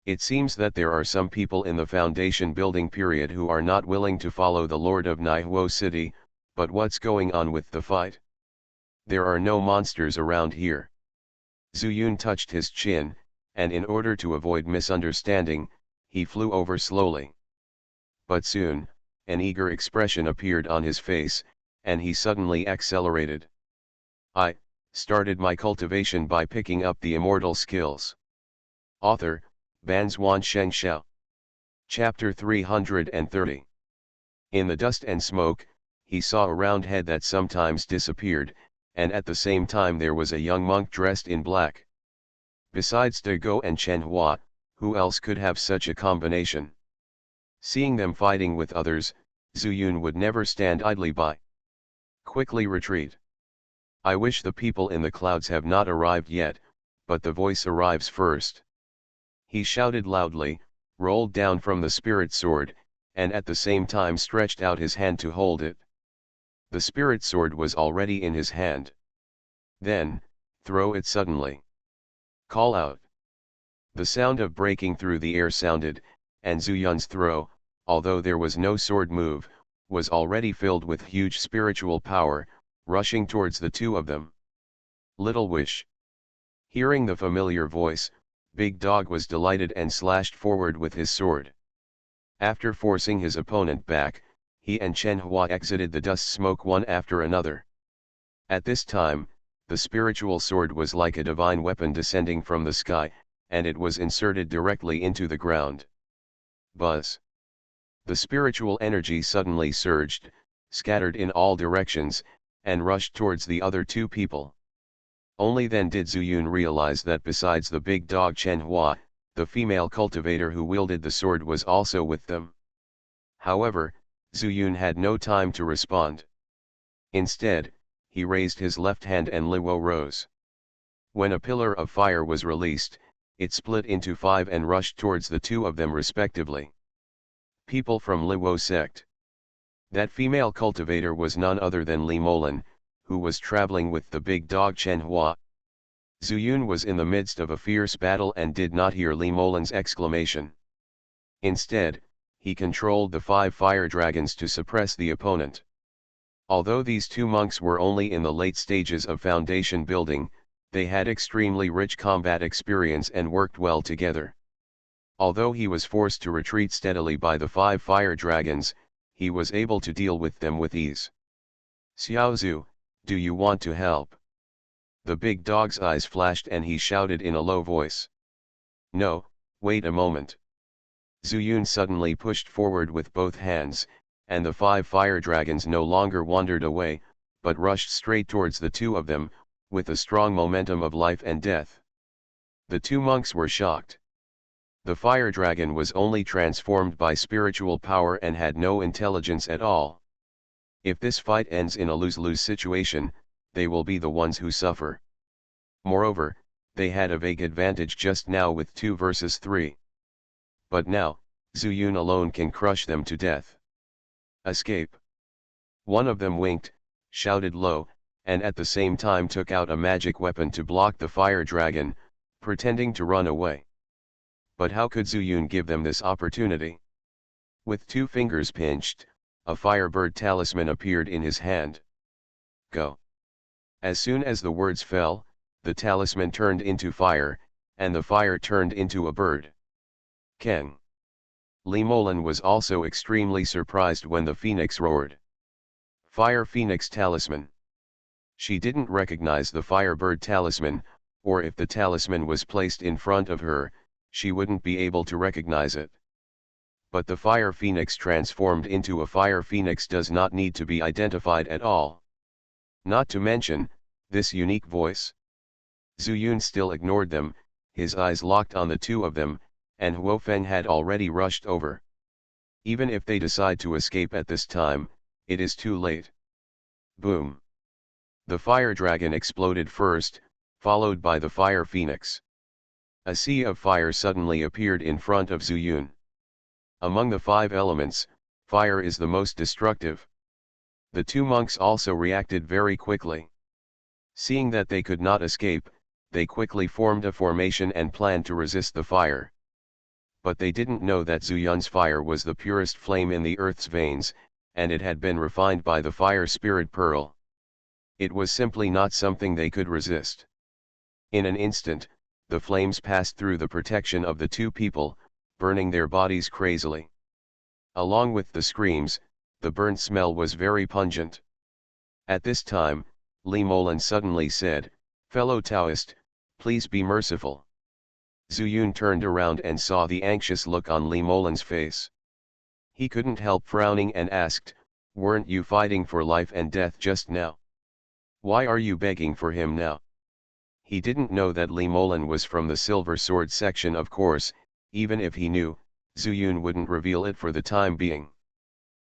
It seems that there are some people in the foundation building period who are not willing to follow the Lord of Naihuo City, but what's going on with the fight? There are no monsters around here. Zuyun touched his chin, and in order to avoid misunderstanding, he flew over slowly. But soon, An eager expression appeared on his face, and he suddenly accelerated. I started my cultivation by picking up the immortal skills. Author, Banzuan Xianxia. Chapter 330. In the dust and smoke, he saw a round head that sometimes disappeared, and at the same time there was a young monk dressed in black. Besides De Go and Chen Hua, who else could have such a combination? Seeing them fighting with others, Zhu Yun would never stand idly by. Quickly retreat. I wish the people in the clouds have not arrived yet, but the voice arrives first. He shouted loudly, rolled down from the spirit sword, and at the same time stretched out his hand to hold it. The spirit sword was already in his hand. Then, throw it suddenly. Call out. The sound of breaking through the air sounded, and Zhu Yun's throw, although there was no sword move, was already filled with huge spiritual power, rushing towards the two of them. Little Wish. Hearing the familiar voice, Big Dog was delighted and slashed forward with his sword. After forcing his opponent back, he and Chen Hua exited the dust smoke one after another. At this time, the spiritual sword was like a divine weapon descending from the sky, and it was inserted directly into the ground. Buzz. The spiritual energy suddenly surged, scattered in all directions, and rushed towards the other two people. Only then did Zhu Yun realize that besides the big dog Chen Hua, the female cultivator who wielded the sword was also with them. However, Zhu Yun had no time to respond. Instead, he raised his left hand and Liwo rose. When a pillar of fire was released, it split into 5 and rushed towards the two of them respectively. People from Liwo sect. That female cultivator was none other than Li Molan, who was traveling with the big dog Chen Hua. Zhu Yun was in the midst of a fierce battle and did not hear Li Molan's exclamation. Instead, he controlled the 5 fire dragons to suppress the opponent. Although these two monks were only in the late stages of foundation building, they had extremely rich combat experience and worked well together. Although he was forced to retreat steadily by the 5 fire dragons, he was able to deal with them with ease. Xiaozhu, do you want to help? The big dog's eyes flashed and he shouted in a low voice. No, wait a moment. Zhu Yun suddenly pushed forward with both hands, and the 5 fire dragons no longer wandered away, but rushed straight towards the two of them, with a strong momentum of life and death. The two monks were shocked. The fire dragon was only transformed by spiritual power and had no intelligence at all. If this fight ends in a lose-lose situation, they will be the ones who suffer. Moreover, they had a vague advantage just now with 2 versus 3. But now, Zhu Yun alone can crush them to death. Escape. One of them winked, shouted low, and at the same time took out a magic weapon to block the fire dragon, pretending to run away. But how could Zhu Yun give them this opportunity? With 2 fingers pinched, a firebird talisman appeared in his hand. Go. As soon as the words fell, the talisman turned into fire, and the fire turned into a bird. Keng. Li Molan was also extremely surprised when the phoenix roared. Fire Phoenix Talisman. She didn't recognize the firebird talisman, or if the talisman was placed in front of her, she wouldn't be able to recognize it. But the fire phoenix transformed into a fire phoenix does not need to be identified at all. Not to mention, this unique voice. Zhu Yun still ignored them, his eyes locked on the two of them, and Huofeng had already rushed over. Even if they decide to escape at this time, it is too late. Boom. The fire dragon exploded first, followed by the fire phoenix. A sea of fire suddenly appeared in front of Zhu Yun. Among the 5 elements, fire is the most destructive. The 2 monks also reacted very quickly. Seeing that they could not escape, they quickly formed a formation and planned to resist the fire. But they didn't know that Zhu Yun's fire was the purest flame in the earth's veins, and it had been refined by the fire spirit pearl. It was simply not something they could resist. In an instant, the flames passed through the protection of the 2 people, burning their bodies crazily. Along with the screams, the burnt smell was very pungent. At this time, Li Molan suddenly said, "Fellow Taoist, please be merciful." Zuyun turned around and saw the anxious look on Li Molan's face. He couldn't help frowning and asked, "Weren't you fighting for life and death just now? Why are you begging for him now?" He didn't know that Li Molan was from the Silver Sword section. Of course, even if he knew, Zuyun wouldn't reveal it for the time being.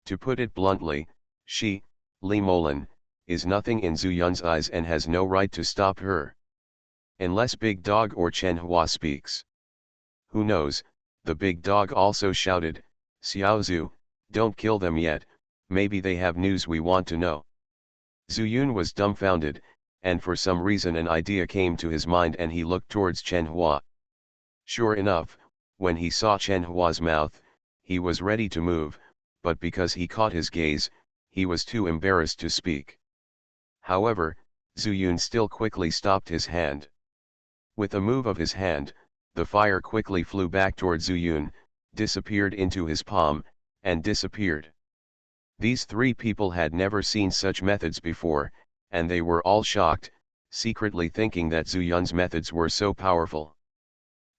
To put it bluntly, she, Li Molan, is nothing in Zuyun's eyes and has no right to stop her. Unless Big Dog or Chen Hua speaks. Who knows, the big dog also shouted, "Xiaozu, don't kill them yet, maybe they have news we want to know." Zuyun was dumbfounded, and for some reason an idea came to his mind and he looked towards Chen Hua. Sure enough, when he saw Chen Hua's mouth, he was ready to move, but because he caught his gaze, he was too embarrassed to speak. However, Zuyun still quickly stopped his hand. With a move of his hand, the fire quickly flew back toward Zuyun, disappeared into his palm, and disappeared. These three people had never seen such methods before, and they were all shocked, secretly thinking that Zuyun's methods were so powerful.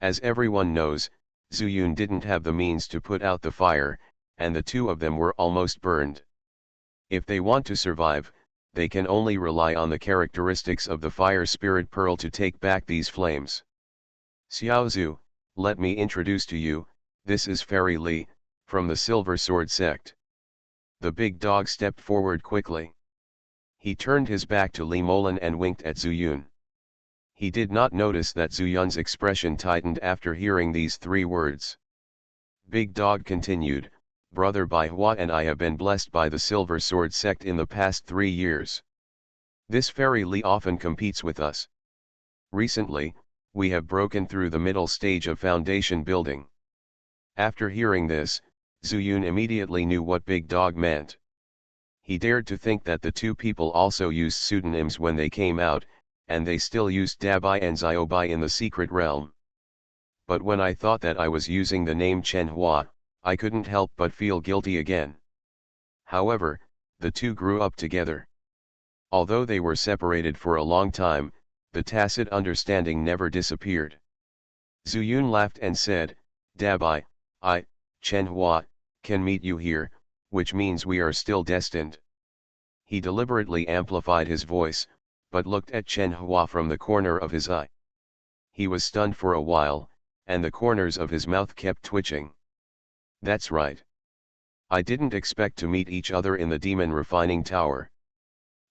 As everyone knows, Zuyun didn't have the means to put out the fire, and the two of them were almost burned. If they want to survive, they can only rely on the characteristics of the fire spirit pearl to take back these flames. "Xiaozu, let me introduce to you, this is Fairy Li, from the Silver Sword sect." The big dog stepped forward quickly. He turned his back to Li Molan and winked at Zuyun. He did not notice that Zuyun's expression tightened after hearing these three words. Big Dog continued, "Brother Bai Hua and I have been blessed by the Silver Sword sect in the past 3 years. This Fairy Li often competes with us. Recently, we have broken through the middle stage of foundation building." After hearing this, Zuyun immediately knew what Big Dog meant. He dared to think that the two people also used pseudonyms when they came out, and they still used Dabai and Ziobai in the secret realm. But when I thought that I was using the name Chen Hua, I couldn't help but feel guilty again. However, the two grew up together. Although they were separated for a long time, the tacit understanding never disappeared. Zuyun laughed and said, "Dabai, I, Chen Hua, can meet you here, which means we are still destined." He deliberately amplified his voice, but looked at Chen Hua from the corner of his eye. He was stunned for a while, and the corners of his mouth kept twitching. "That's right. I didn't expect to meet each other in the Demon Refining Tower.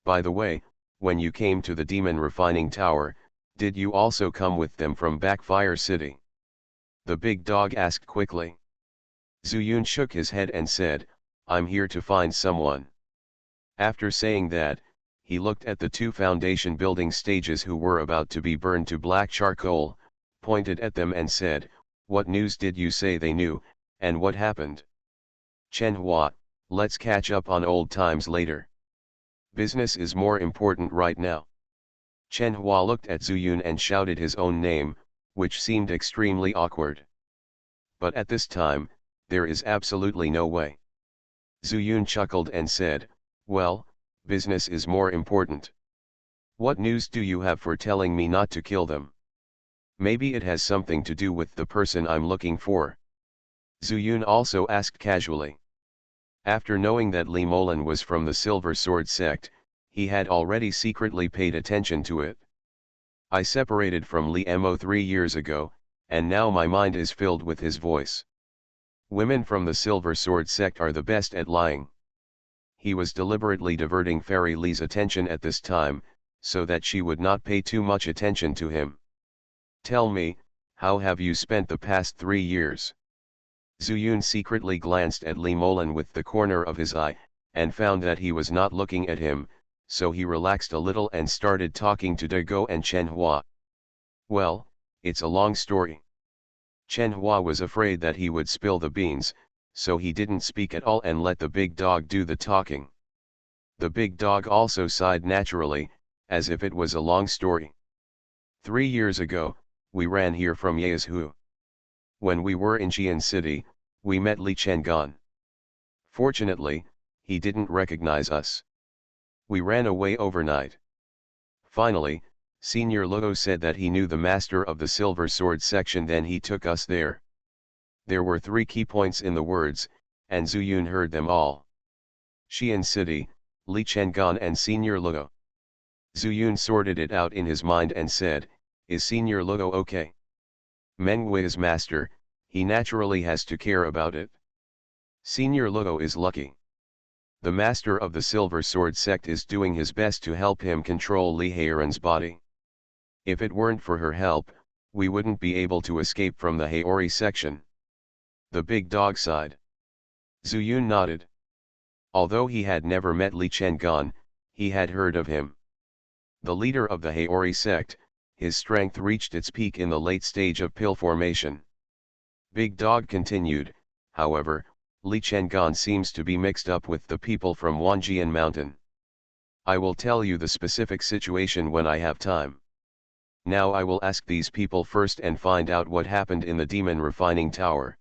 By the way, when you came to the Demon Refining Tower, did you also come with them from Backfire City?" the big dog asked quickly. Zuyun shook his head and said, "I'm here to find someone." After saying that, he looked at the two foundation building stages who were about to be burned to black charcoal, pointed at them and said, "What news did you say they knew, and what happened?" "Chen Hua, let's catch up on old times later. Business is more important right now." Chen Hua looked at Zuyun and shouted his own name, which seemed extremely awkward. But at this time, there is absolutely no way. Zuyun chuckled and said, "Well, business is more important. What news do you have for telling me not to kill them? Maybe it has something to do with the person I'm looking for." Zuyun also asked casually. After knowing that Li Molan was from the Silver Sword sect, he had already secretly paid attention to it. "I separated from Li Mo 3 years ago, and now my mind is filled with his voice. Women from the Silver Sword sect are the best at lying." He was deliberately diverting Fairy Li's attention at this time, so that she would not pay too much attention to him. "Tell me, how have you spent the past 3 years?" Zuyun secretly glanced at Li Molan with the corner of his eye, and found that he was not looking at him, so he relaxed a little and started talking to Dago and Chen Hua. "Well, it's a long story." Chen Hua was afraid that he would spill the beans, so he didn't speak at all and let the big dog do the talking. The big dog also sighed naturally, as if it was a long story. 3 years ago, we ran here from Yazhu. When we were in Xian City, we met Li Chengan. Fortunately, he didn't recognize us. We ran away overnight. Finally, Senior Luo said that he knew the master of the silver sword section, then he took us there. There were 3 key points in the words, and Zuyun heard them all. Xian City, Li Chengan and Senior Luo. Zuyun sorted it out in his mind and said, "Is Senior Luo okay? Meng Wei's master, he naturally has to care about it. Senior Luo is lucky. The master of the Silver Sword sect is doing his best to help him control Li Heiran's body. If it weren't for her help, we wouldn't be able to escape from the Haori section." The big dog sighed. Zuyun nodded. Although he had never met Li Chengan, he had heard of him. The leader of the Haori sect, his strength reached its peak in the late stage of pill formation. Big Dog continued, however, Li Chengan seems to be mixed up with the people from Wanjian Mountain. I will tell you the specific situation when I have time. Now I will ask these people first and find out what happened in the demon refining tower.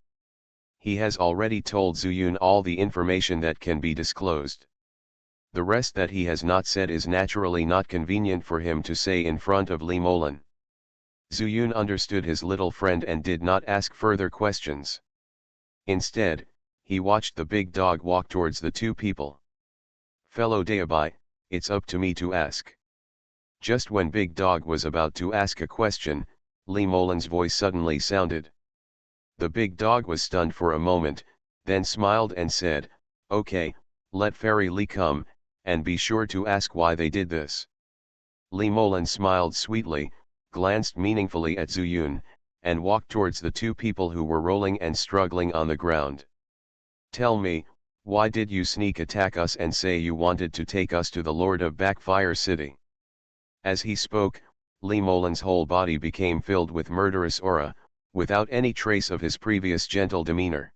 He has already told Zuyun all the information that can be disclosed. The rest that he has not said is naturally not convenient for him to say in front of Li Molan. Zuyun understood his little friend and did not ask further questions. Instead, he watched the big dog walk towards the 2 people. "Fellow Daobai, it's up to me to ask." Just when Big Dog was about to ask a question, Li Molan's voice suddenly sounded. The big dog was stunned for a moment, then smiled and said, "Okay, let Fairy Li come, and be sure to ask why they did this." Li Molan smiled sweetly, glanced meaningfully at Zuyun, and walked towards the 2 people who were rolling and struggling on the ground. "Tell me, why did you sneak attack us and say you wanted to take us to the Lord of Backfire City?" As he spoke, Li Molan's whole body became filled with murderous aura, without any trace of his previous gentle demeanor.